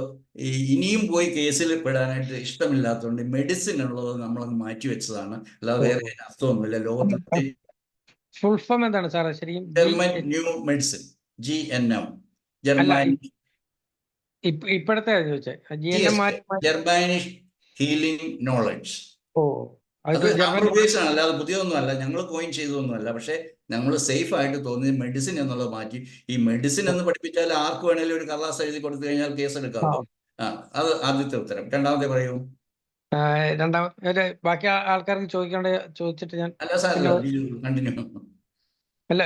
ഇനിയും പോയി കേസിൽ പെടാനായിട്ട് ഇഷ്ടമില്ലാത്തതുകൊണ്ട് മെഡിസിൻ ഉള്ളത് നമ്മളങ്ങ് മാറ്റിവെച്ചതാണ്. അല്ലാതെ വേറെ അർത്ഥമൊന്നുമില്ല. ലോകത്തിൽ ഫുൾ ഫോം എന്താണ് സാറേ ശരിക്കും? German new medicine, GNM. German ഇപ്പോഴത്തെ ജർമ്മനിഷ് ഹീലിംഗ് നോളജ്. അത് ഉപയോഗിച്ചാണ്, അല്ലാതെ പുതിയതൊന്നും അല്ല. ഞങ്ങൾ കോയിൻ ചെയ്തൊന്നുമല്ല. പക്ഷെ ഞങ്ങൾ സേഫ് ആയിട്ട് തോന്നി മെഡിസിൻ എന്നുള്ളത് മാറ്റി. ഈ മെഡിസിൻ എന്ന് പഠിപ്പിച്ചാൽ ആർക്ക് വേണേലും ഒരു കടലാസ് എഴുതി കൊടുത്തു കഴിഞ്ഞാൽ കേസ് എടുക്കാമോ? അത് ആദ്യത്തെ ഉത്തരം. രണ്ടാമത്തെ പറയൂ. രണ്ടാമത് ബാക്കി ആൾക്കാർക്ക് ചോദിച്ചിട്ട് ഞാൻ അല്ല സാർ, പിന്നെ ബിജു കണ്ടിന്യൂ. അല്ല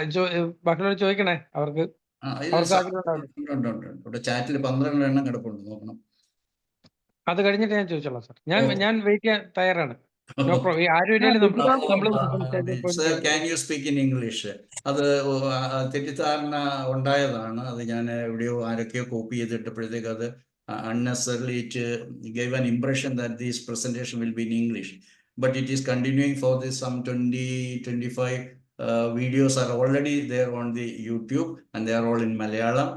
ബാക്കിയുള്ളവർ ചോദിക്കണേ, അവർക്ക് ഇത് അവർക്ക് സാർ ആഗ്രഹം ഉണ്ടാവില്ല. ഉണ്ട്. ഇവിടെ ചാറ്റിൽ 12 എണ്ണം കിടപ്പുണ്ട്, നോക്കണം. അത് കഴിഞ്ഞിട്ട് ഞാൻ ചോദിച്ചോളാം സാർ. ഞാൻ വെയിറ്റ് ചെയ്യാൻ തയ്യാറാണ്. No problem. ആരും ഇല്ലെങ്കിൽ sir, can you speak in English? അത് തെറ്റിദ്ധാരണ ഉണ്ടായതാണ്. അത് ഞാൻ എവിടെയോ ആരൊക്കെയോ കോപ്പി ചെയ്തിട്ടപ്പോഴത്തേക്ക് അത് unnecessarily it gave an impression that this presentation will be in English, but it is continuing for this some 20-25 videos are already there on the YouTube, and they are all in Malayalam.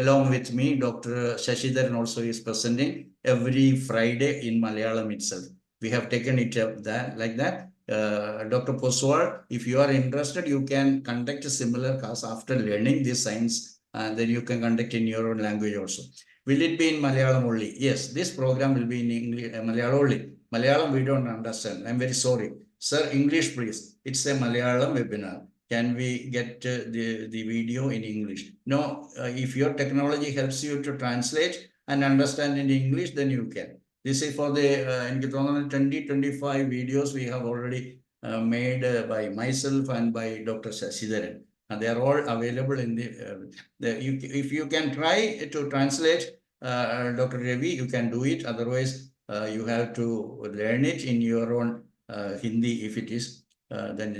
Along with me, Dr. Shashidharan also is presenting every Friday in Malayalam itself. We have taken it up like that. Dr. Poswal, if you are interested, you can conduct a similar class after learning this science, and then you can conduct in your own language also. Will it be in Malayalam only? Yes, this program will be in English, Malayalam only. Malayalam we don't understand. I'm very sorry. Sir, English please. It's a Malayalam webinar. Can we get the video in English? No, if your technology helps you to translate and understand in English, then you can. This is for the 20-25 videos we have already made by myself and by Dr. Shashidharan. And they are all available in if you can try to translate Dr. Ravi, you can do it. Otherwise, you have to learn it in your own Hindi if it is. Then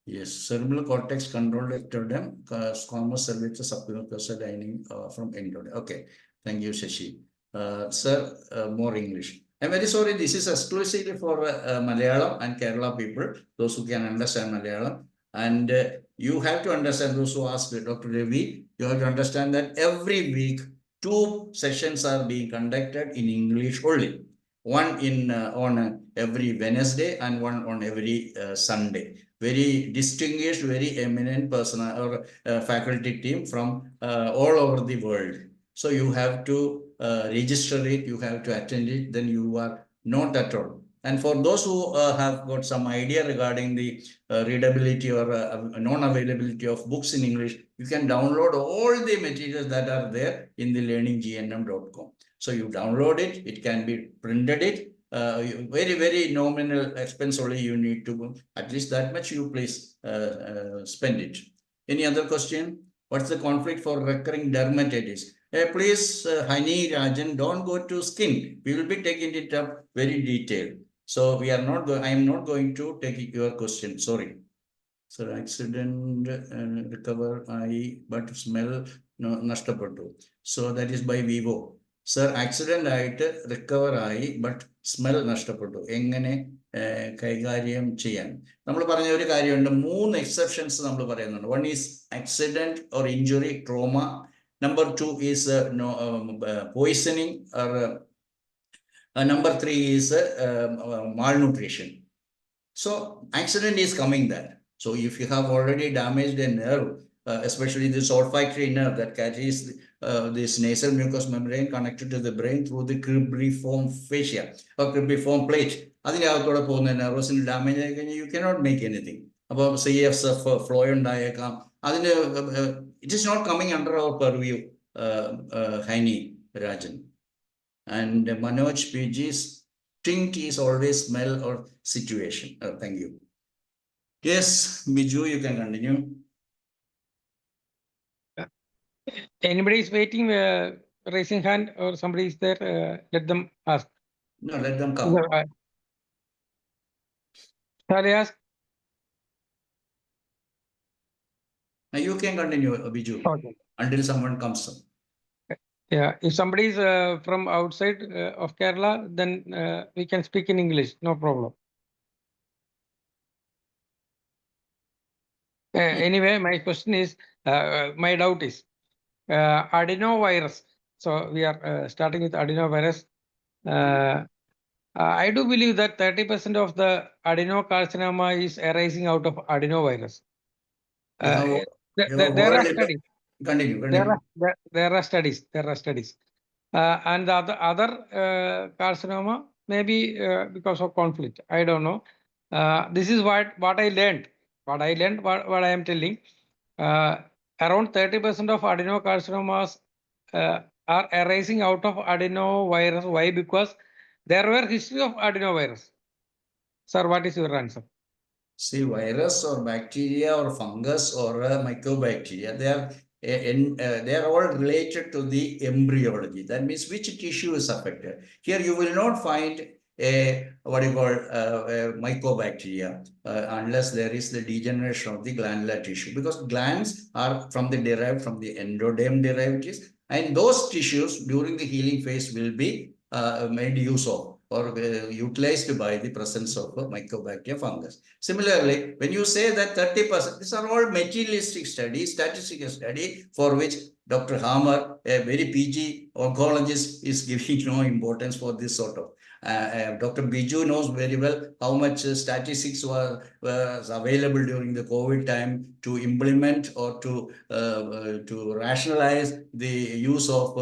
yes, cerebral cortex controlled ectoderm, squamous cervix subcutaneous lining from endoderm. Okay, thank you, Shashi. Sir, more English. I'm very sorry, this is exclusively for Malayalam and Kerala people, those who can understand Malayalam. And you have to understand, those who ask Dr. Ravi, you have to understand that every week 2 sessions are being conducted in English only. One on every Wednesday and one on every Sunday. Very distinguished, very eminent person or faculty team from all over the world. So you have to register it, you have to attend it, then you are not at all. And for those who have got some idea regarding the readability or non-availability of books in English, you can download all the materials that are there in the learninggnm.com. So you download it, it can be printed it, very, very nominal expense only you need to go. At least that much you please spend it. Any other question? What's the conflict for recurring dermatitis? Please, Hani Rajan, don't go to skin. We will be taking it up very detailed. So we are not going, I am not going to take your question. Sorry. Sir, accident recover eye, but smell no nashtappattu. So that is by Vivo. Sir, accident ആയിട്ട് recover ആയി but smell നഷ്ടപ്പെട്ടു. എങ്ങനെ കൈകാര്യം ചെയ്യാൻ? നമ്മൾ പറഞ്ഞ ഒരു കാര്യമുണ്ട്, 3 എക്സെപ്ഷൻസ് നമ്മൾ പറയുന്നുണ്ട്. One is accident or injury, trauma. Number 2 is poisoning, or number 3 is malnutrition. So accident is coming there. So if you have already damaged a nerve, especially this olfactory nerve that carries this nasal mucous membrane connected to the brain through the cribriform fascia or cribriform plate, അതിനകത്തോടെ പോകുന്ന നെർവസിന് damage ആയി കഴിഞ്ഞാൽ you cannot make anything. അപ്പോൾ CSF flow ഉണ്ടായേക്കാം. അതിന് it is not coming under our purview, Hani Rajan. And Manoj PG's stink is always smell or situation. Thank you. Yes, Biju, you can continue. Anybody is waiting, raising hand, or somebody is there, let them ask. No, let them come. Shall I ask? You can continue, Biju, Okay. until someone comes up. Yeah, if somebody is from outside of Kerala, then we can speak in English, no problem. Anyway, my question is, my doubt is adenovirus. So we are starting with adenovirus. I do believe that 30% of the adenocarcinoma is arising out of adenovirus. There are studies. Continue. There are studies. And the other carcinoma may be because of conflict. I don't know. This is what I learned. What I am telling. Around 30% of adenocarcinomas are arising out of adenovirus. Why? Because there were history of adenovirus. Sir, what is your answer? See, virus or bacteria or fungus or mycobacteria, they are all related to the embryology. That means which tissue is affected. Here you will not find a mycobacteria unless there is the degeneration of the glandular tissue, because glands are derived from the endoderm derivatives, and those tissues during the healing phase will be made use of or utilized by the presence of mycobacteria fungus. Similarly, when you say that 30%, these are all materialistic studies, statistical study, for which Dr. Hammer, a very PG oncologist, is giving no importance for this sort of. Dr. Biju knows very well how much statistics was available during the COVID time to implement or to rationalize the use of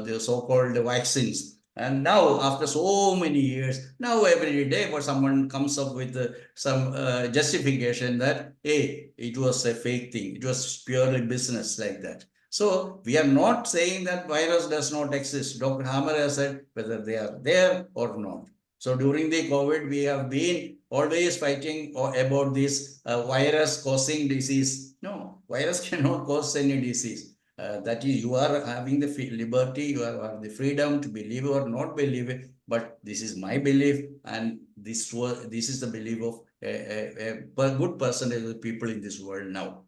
the so-called vaccines. And now, after so many years, now every day, someone comes up with some justification that, hey, it was a fake thing. It was purely business like that. So we are not saying that virus does not exist. Dr. Hammer has said whether they are there or not. So during the COVID, we have been always fighting about this virus causing disease. No, virus cannot cause any disease. That is, you are having the liberty, you have the freedom to believe or not believe it. But this is my belief, and this is the belief of a good percentage of the people in this world now.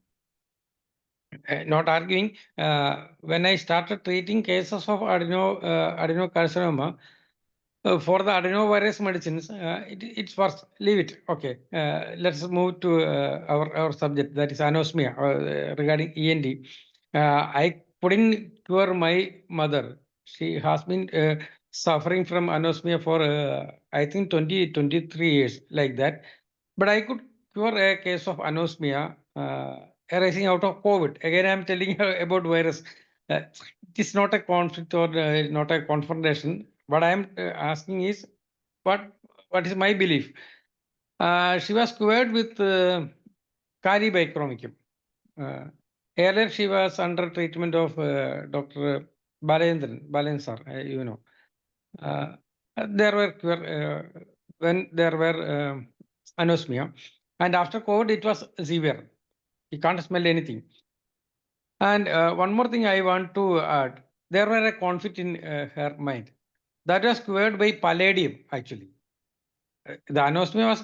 Not arguing. When I started treating cases of adenocarcinoma, for the adenovirus medicines, it's worse. Leave it. Okay. Let's move to our subject, that is anosmia, regarding ENT. I couldn't cure my mother. She has been suffering from anosmia for, I think, 23 years, like that. But I could cure a case of anosmia arising out of COVID. Again, I'm telling you about virus. It is not a conflict or not a confrontation. What I am asking is, what is my belief? She was cured with Caribicromicum. Earlier, she was under treatment of Dr. Balendran sir, you know. There were when there were anosmia, and after COVID, it was severe. You can't smell anything. And one more thing I want to add, there were a conflict in her mind. That was cured by palladium, actually. The anosmia was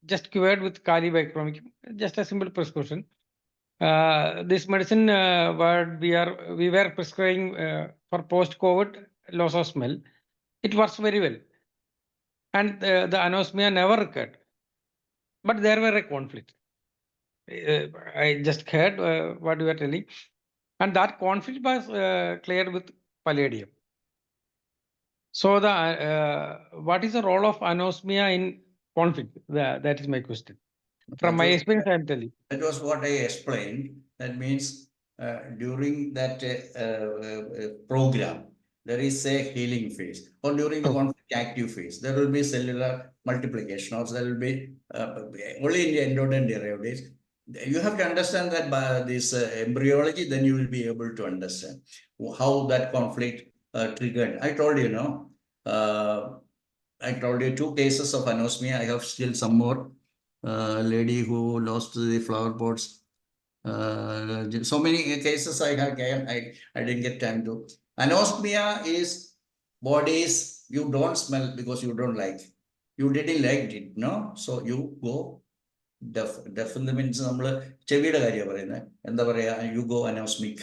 just cured with Caribicromicum, just a simple prescription. This medicine, we were prescribing for post-COVID loss of smell. It works very well. And the anosmia never recurred. But there were a conflict. I just heard what you were telling. And that conflict was cleared with palladium. So what is the role of anosmia in conflict? That is my question. From my experience, I am telling. That was what I explained. That means during that program, there is a healing phase, or during the conflict active phase, there will be cellular multiplication, or there will be only in the endoderm derivatives. You have to understand that by this embryology, then you will be able to understand how that conflict triggered. I told you, I told you 2 cases of anosmia. I have still some more. Lady who lost the flower pots. So many cases I didn't get time to. Anosmia is bodies you don't smell because you don't like. You didn't like it, no? So you go deaf. Deaf in the means you go anosmic,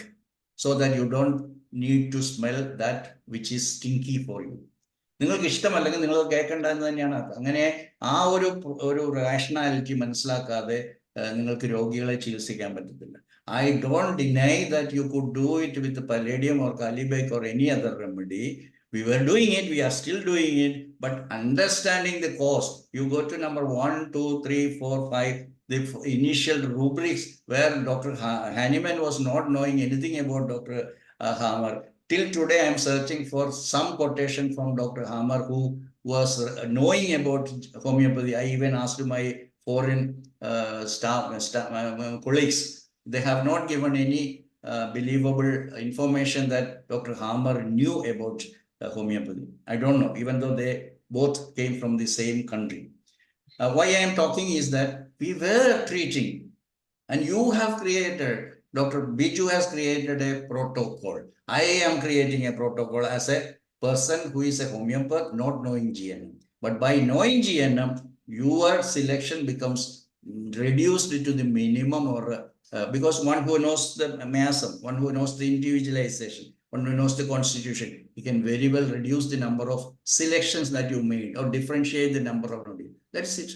so that you don't need to smell that which is stinky for you. നിങ്ങൾക്ക് ഇഷ്ടമല്ലെങ്കിൽ നിങ്ങൾ കേൾക്കേണ്ടതെന്ന് തന്നെയാണ്. അങ്ങനെ ആ ഒരു rationality മനസ്സിലാക്കാതെ നിങ്ങൾക്ക് രോഗികളെ ചികിത്സിക്കാൻ പറ്റത്തില്ല. I don't deny that you could do it with palladium or Calibec or any other remedy. We were doing it, we are still doing it, but understanding the cause. You go to number 1, 2, 3, 4, 5, the initial rubrics where Dr. Hahnemann was not knowing anything about Dr. Hammer. Till today, I am searching for some quotation from Dr. Hammer, who was knowing about homeopathy. I even asked my foreign colleagues. They have not given any believable information that Dr. Hammer knew about homeopathy. I don't know, even though they both came from the same country. Why I am talking is that we were treating, and you have created, Dr. Biju has created a protocol. I am creating a protocol as a person who is a homeopath, not knowing GNM. But by knowing GNM, your selection becomes reduced to the minimum, or because one who knows the miasm, one who knows the individualization, one who knows the constitution, you can very well reduce the number of selections that you made or differentiate the number of nodules. That's it.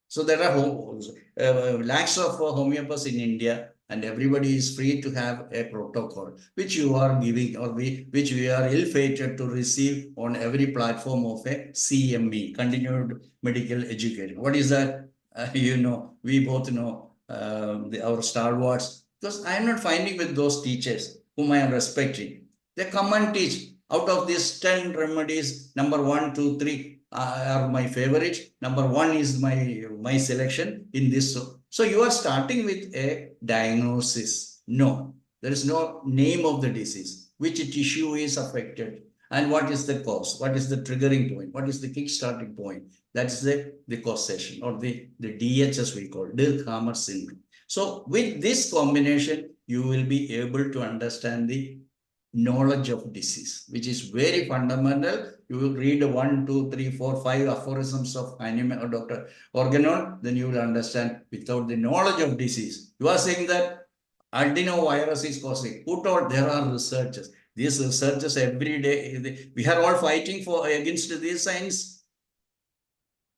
So there are lakhs of homeopaths in India, and everybody is free to have a protocol, which you are giving, or which we are ill-fated to receive on every platform of a CME, continued medical education. What is that? We both know our stalwarts, because I am not finding with those teachers whom I am respecting. They come and teach. Out of these 10 remedies, number 1, 2, 3 are my favorite. Number 1 is my selection in this. So you are starting with a diagnosis. No, there is no name of the disease, which tissue is affected, and what is the cause, what is the triggering point, what is the kick-starting point. That's the causation, or the DHS we call, Dirkhammer syndrome. So with this combination, you will be able to understand the knowledge of disease, which is very fundamental. You will read 1, 2, 3, 4, 5 aphorisms of Hahnemann or Dr. Organon, then you will understand. Without the knowledge of disease, you are saying that adenovirus is causing. Who told? There are researchers. These researchers every day, we are all fighting against this science.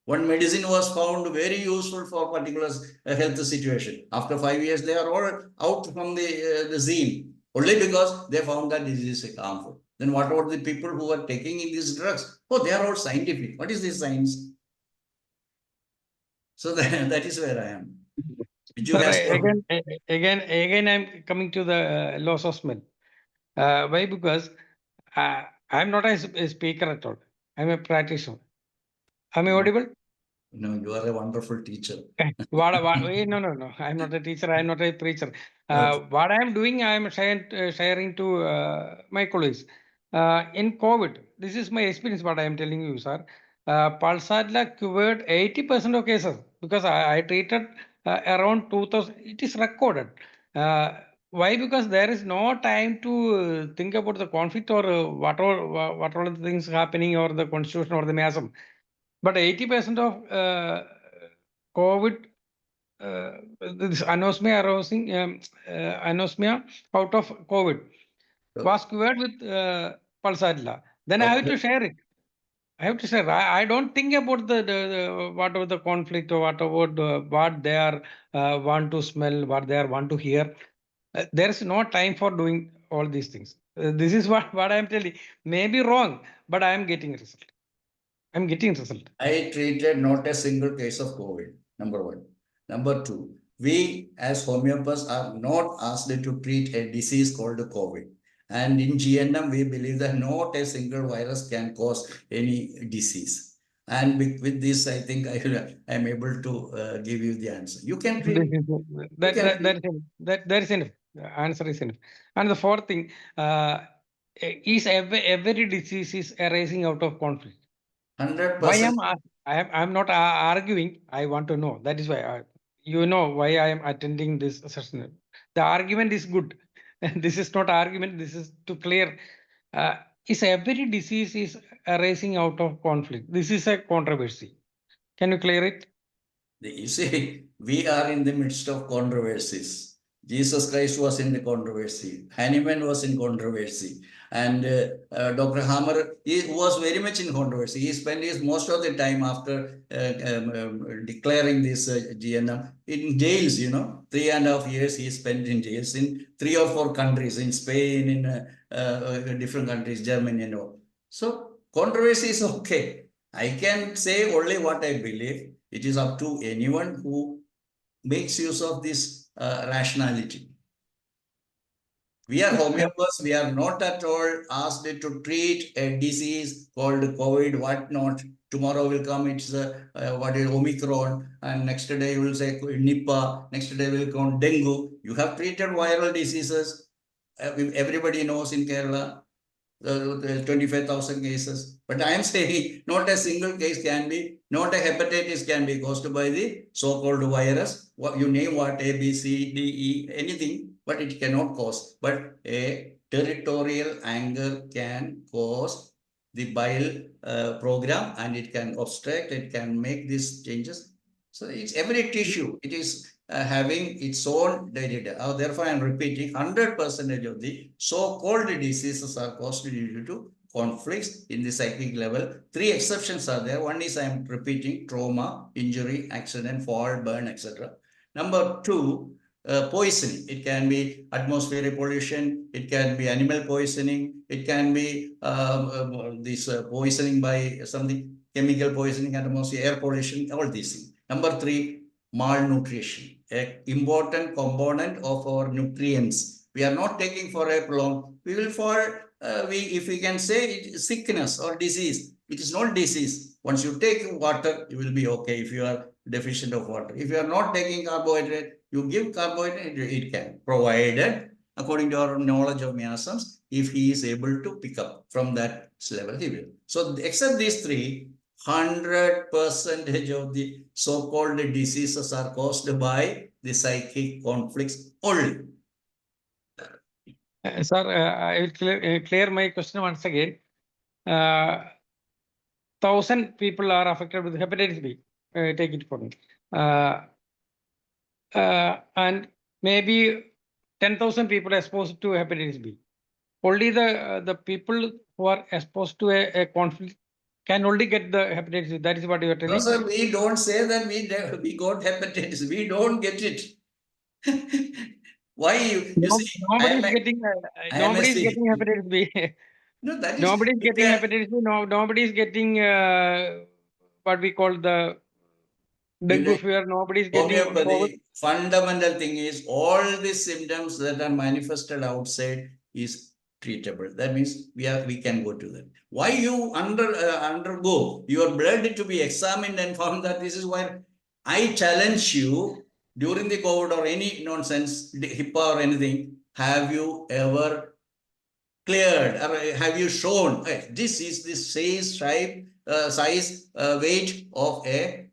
One medicine was found very useful for particular health situation. After 5 years, they are all out from the scene, only because they found that disease is harmful. Then what about the people who are taking in these drugs? Oh, they are all scientific. What is this science? So that is where I am. Again, I'm coming to the loss of smell. Why? Because I'm not a speaker at all. I'm a practitioner. Am I audible? No, you are a wonderful teacher. No. I'm not a teacher. I'm not a preacher. What I'm doing, I'm sharing to my colleagues. In COVID, this is my experience, what I am telling you, sir. Pulsatilla cured 80% of cases, because I treated around 2000. It is recorded. Why? Because there is no time to think about the conflict, or what all the things happening, or the constitution, or the miasm. But 80% of COVID, this anosmia out of COVID was cured with Pulsatilla. Then I have to share it. I don't think about the whatever the conflict, or what about what they are want to smell, what they are want to hear. There is no time for doing all these things. This is what I am telling. Maybe wrong, but I am getting result. I'm getting result. I treated not a single case of COVID, number 1. Number 2, we as homeopaths are not asked to treat a disease called COVID. And in GNM, we believe that not a single virus can cause any disease. And with this, I think I am able to give you the answer. You can treat. That is enough. The answer is enough. And the fourth thing, is every disease is arising out of conflict. 100%. Why I'm not arguing. I want to know. That is why why I am attending this session. The argument is good. This is not argument. This is to clear. Is every disease is arising out of conflict? This is a controversy. Can you clear it? You see, we are in the midst of controversies. Jesus Christ was in the controversy. Hahnemann was in controversy. And Dr. Hammer, he was very much in controversy. He spent most of the time after declaring this GNM in jails, 3.5 years he spent in jails in 3 or 4 countries, in Spain, in different countries, Germany, So controversy is okay. I can say only what I believe. It is up to anyone who makes use of this rationality. We are homeopaths. We are not at all asked to treat a disease called COVID, whatnot. Tomorrow will come, it's Omicron, and next day you will say Nipah, next day will come dengue. You have treated viral diseases. Everybody knows in Kerala. 25,000 cases. But I am saying not a single case can be, not a hepatitis can be caused by the so-called virus. What you name what, A, B, C, D, E, anything, but it cannot cause. But a territorial anger can cause the bile program, and it can obstruct, it can make these changes. So it's every tissue, it is having its own data. Therefore, I am repeating 100% of the so-called diseases are caused due to conflicts in the psychic level. 3 exceptions are there. One is, I am repeating, trauma, injury, accident, fall, burn, etc. Number 2, poisoning. It can be atmospheric pollution, it can be animal poisoning, it can be this poisoning by something, chemical poisoning, atmosphere, air pollution, all these things. Number 3, malnutrition, an important component of our nutrients. We are not taking for a prolong, we will fall, if we can say it is sickness or disease. It is not disease. Once you take water, you will be okay if you are deficient of water. If you are not taking carbohydrate, you give carbohydrate, it can, provided, according to our knowledge of miasms, if he is able to pick up from that level, he will. So except these 3, 100% of the so-called diseases are caused by the psychic conflicts only. Sir, I will clear my question once again. 1,000 people are affected with hepatitis B. Take it for me. And maybe 10,000 people are exposed to hepatitis B. Only the people who are exposed to a conflict can only get the hepatitis B. That is what you are No, telling. sir, we don't say that we got hepatitis. We don't get it. Why you see? Nobody is getting hepatitis B. No, that is Nobody is getting hepatitis B. No, nobody is getting what we call the dengue fever. Nobody is getting COVID. homeopathy. Fundamental thing is all the symptoms that are manifested outside is treatable. That means we can go to that. Why you undergo your blood to be examined and found that this is why I challenge you during the COVID or any nonsense, HIPAA or anything. Have you ever cleared, or have you shown this is the size, weight of a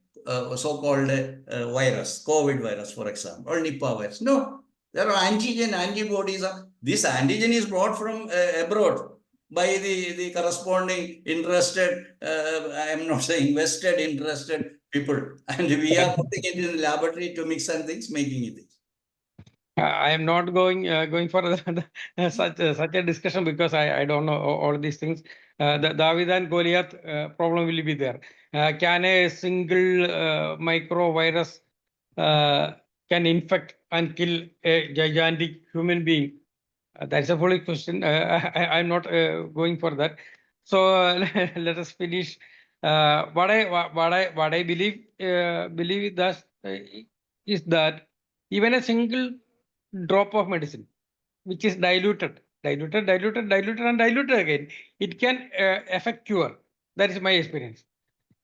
so-called virus, COVID virus, for example, or Nipah virus? No, there are antibodies. This antigen is brought from abroad by the corresponding interested, I am not saying vested, interested people, and we are putting it in the laboratory to mix and things, making it. I am not going for such a discussion because I don't know all these things. The David and Goliath problem will be there. Can a single microvirus can infect and kill a gigantic human being? That's a foolish question. I'm not going for that. So let us finish. What I believe that is that even a single drop of medicine which is diluted and diluted again, it can affect cure. That is my experience.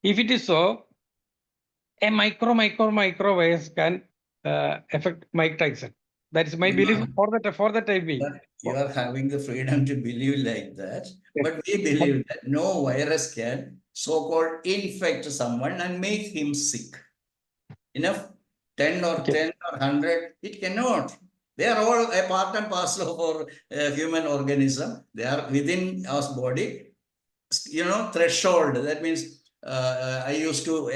If it is so, a microvirus can affect Mike Tyson. That is my belief for the time being. You are having the freedom to believe like that, but we believe that no virus can so-called infect someone and make him sick. Enough? 10 or 100, it cannot. They are all a part and parcel of our human organism. They are within our body, threshold. That means I used to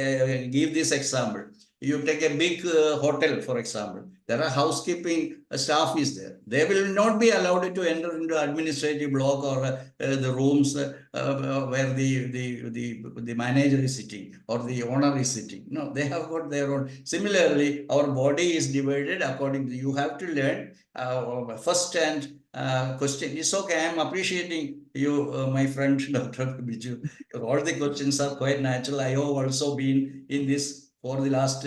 give this example. You take a big hotel, for example. There are housekeeping staff is there. They will not be allowed to enter into administrative block or the rooms where the manager is sitting or the owner is sitting. No, they have got their own. Similarly, our body is divided according to, you have to learn first and question. It's okay, I am appreciating you, my friend, Dr. Biju. All the questions are quite natural. I have also been in this for the last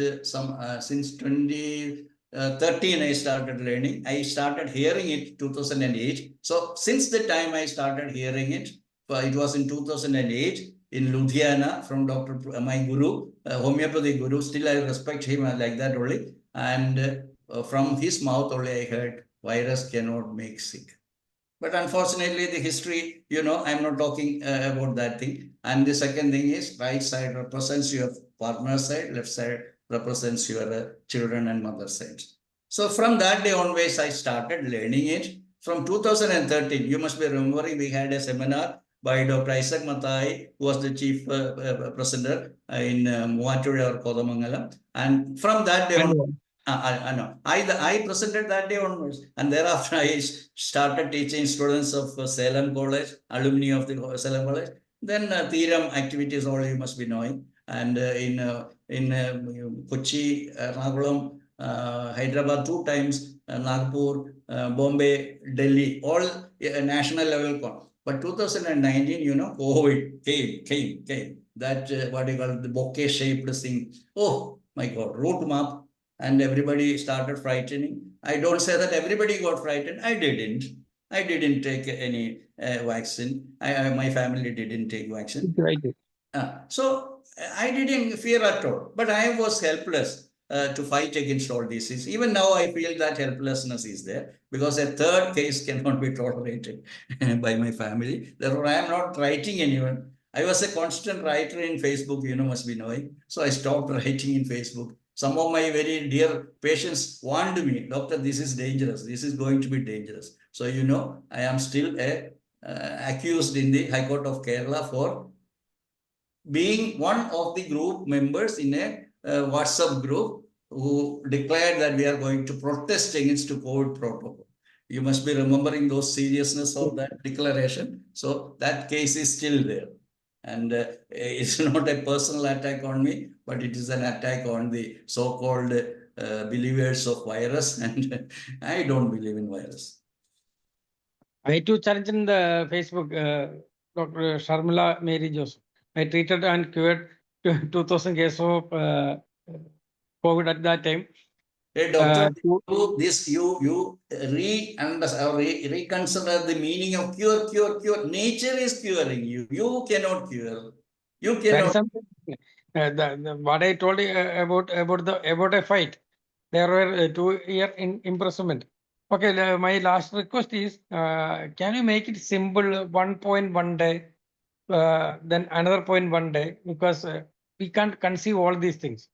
since 2013 I started learning. I started hearing it 2008. So since the time I started hearing it, it was in 2008 in Ludhiana from my guru, homeopathy guru. Still I respect him like that only. And from his mouth only I heard virus cannot make sick. But unfortunately, the history, I'm not talking about that thing. And the second thing is right side represents your partner side, left side represents your children and mother side. So from that day onwards, I started learning it. From 2013, you must be remembering we had a seminar by Dr. Isaac Mathai, who was the chief presenter in Muatture or Kodamangalam. And from that day on, I know. I presented that day onwards, and thereafter I started teaching students of Salem College, alumni of the Salem College. Then theorem activities, all you must be knowing. And in Kochi, Ernakulam, Hyderabad 2 times, Nagpur, Bombay, Delhi, all national level. But 2019, COVID came. That what you call the bouquet-shaped thing. Oh my God, route map. And everybody started frightening. I don't say that everybody got frightened. I didn't take any vaccine. My family didn't take vaccine. Right. So I didn't fear at all. But I was helpless to fight against all disease. Even now, I feel that helplessness is there because a third case cannot be tolerated by my family. Therefore, I am not writing anyone. I was a constant writer in Facebook, must be knowing. So I stopped writing in Facebook. Some of my very dear patients warned me, doctor, this is dangerous. This is going to be dangerous. So, I am still accused in the High Court of Kerala for being one of the group members in a WhatsApp group who declared that we are going to protest against the COVID protocol. You must be remembering those seriousness of that declaration. So that case is still there. And it's not a personal attack on me, but it is an attack on the so-called believers of virus. And I don't believe in virus. I too challenged in the Facebook, Dr. Sharmila Mary Joseph. I treated and cured 2,000 cases of COVID at that time. Hey, doctor, you reconsider the meaning of cure. Nature is curing you. You cannot cure. You That cannot. is something, what I told you about a fight. There were 2 years in imprisonment. Okay, my last request is, can you make it simple? 1 point 1 day, then another point 1 day, because we can't conceive all these things.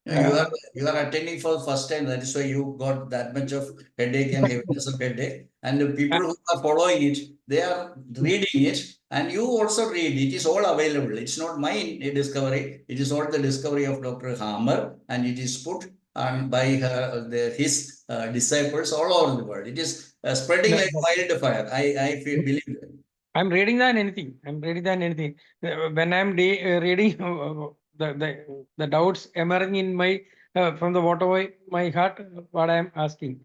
You are attending for the first time. That is why you got that much of headache and heaviness of headache. And the people who are following it, they are reading it, and you also read. It is all available. It's not my discovery. It is all the discovery of Dr. Hammer, and it is put by his disciples all over the world. It is spreading like wildfire. I believe that. I'm reading than anything. When I'm reading the doubts emerging in my from the water my heart, what I'm asking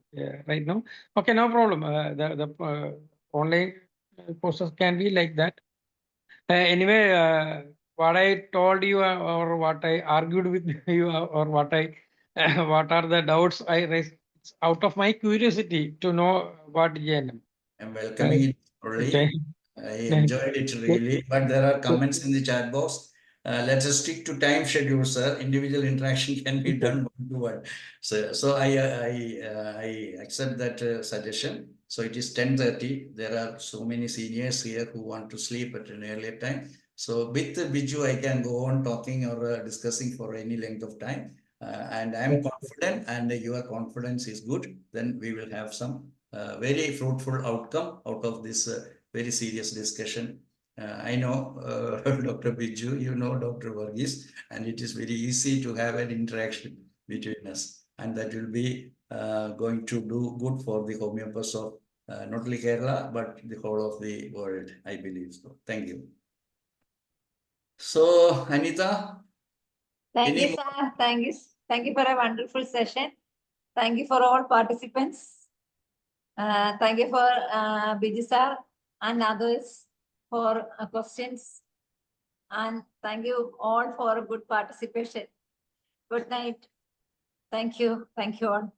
right now. Okay, no problem. The online process can be like that. Anyway, what I told you or what I argued with you or what are the doubts I raised, it's out of my curiosity to know what JNM. I'm welcoming it only. Okay. I enjoyed it really, but there are comments in the chat box. Let us stick to time schedule, sir. Individual interaction can be done one-to-one. So I accept that suggestion. So it is 10:30. There are so many seniors here who want to sleep at an earlier time. So with Biju, I can go on talking or discussing for any length of time. And I'm confident, and your confidence is good. Then we will have some very fruitful outcome out of this very serious discussion. I know Dr. Biju, you know Dr. Varghese, and it is very easy to have an interaction between us, and that will be going to do good for the homeopaths of not only Kerala, but the whole of the world, I believe so. Thank you. So, Anita? Thank you, sir. Thank you for a wonderful session. Thank you for all participants. Thank you for Biju sir and others for questions. And thank you all for good participation. Good night. Thank you. Thank you all.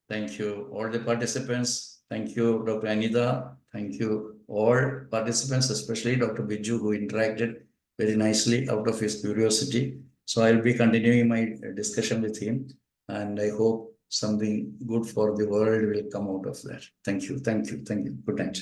Thank you, all the participants. Thank you, Dr. Anita. Thank you, all participants, especially Dr. Biju, who interacted very nicely out of his curiosity. So I'll be continuing my discussion with him, and I hope something good for the world will come out of that. Thank you. Thank you. Thank you. Good night.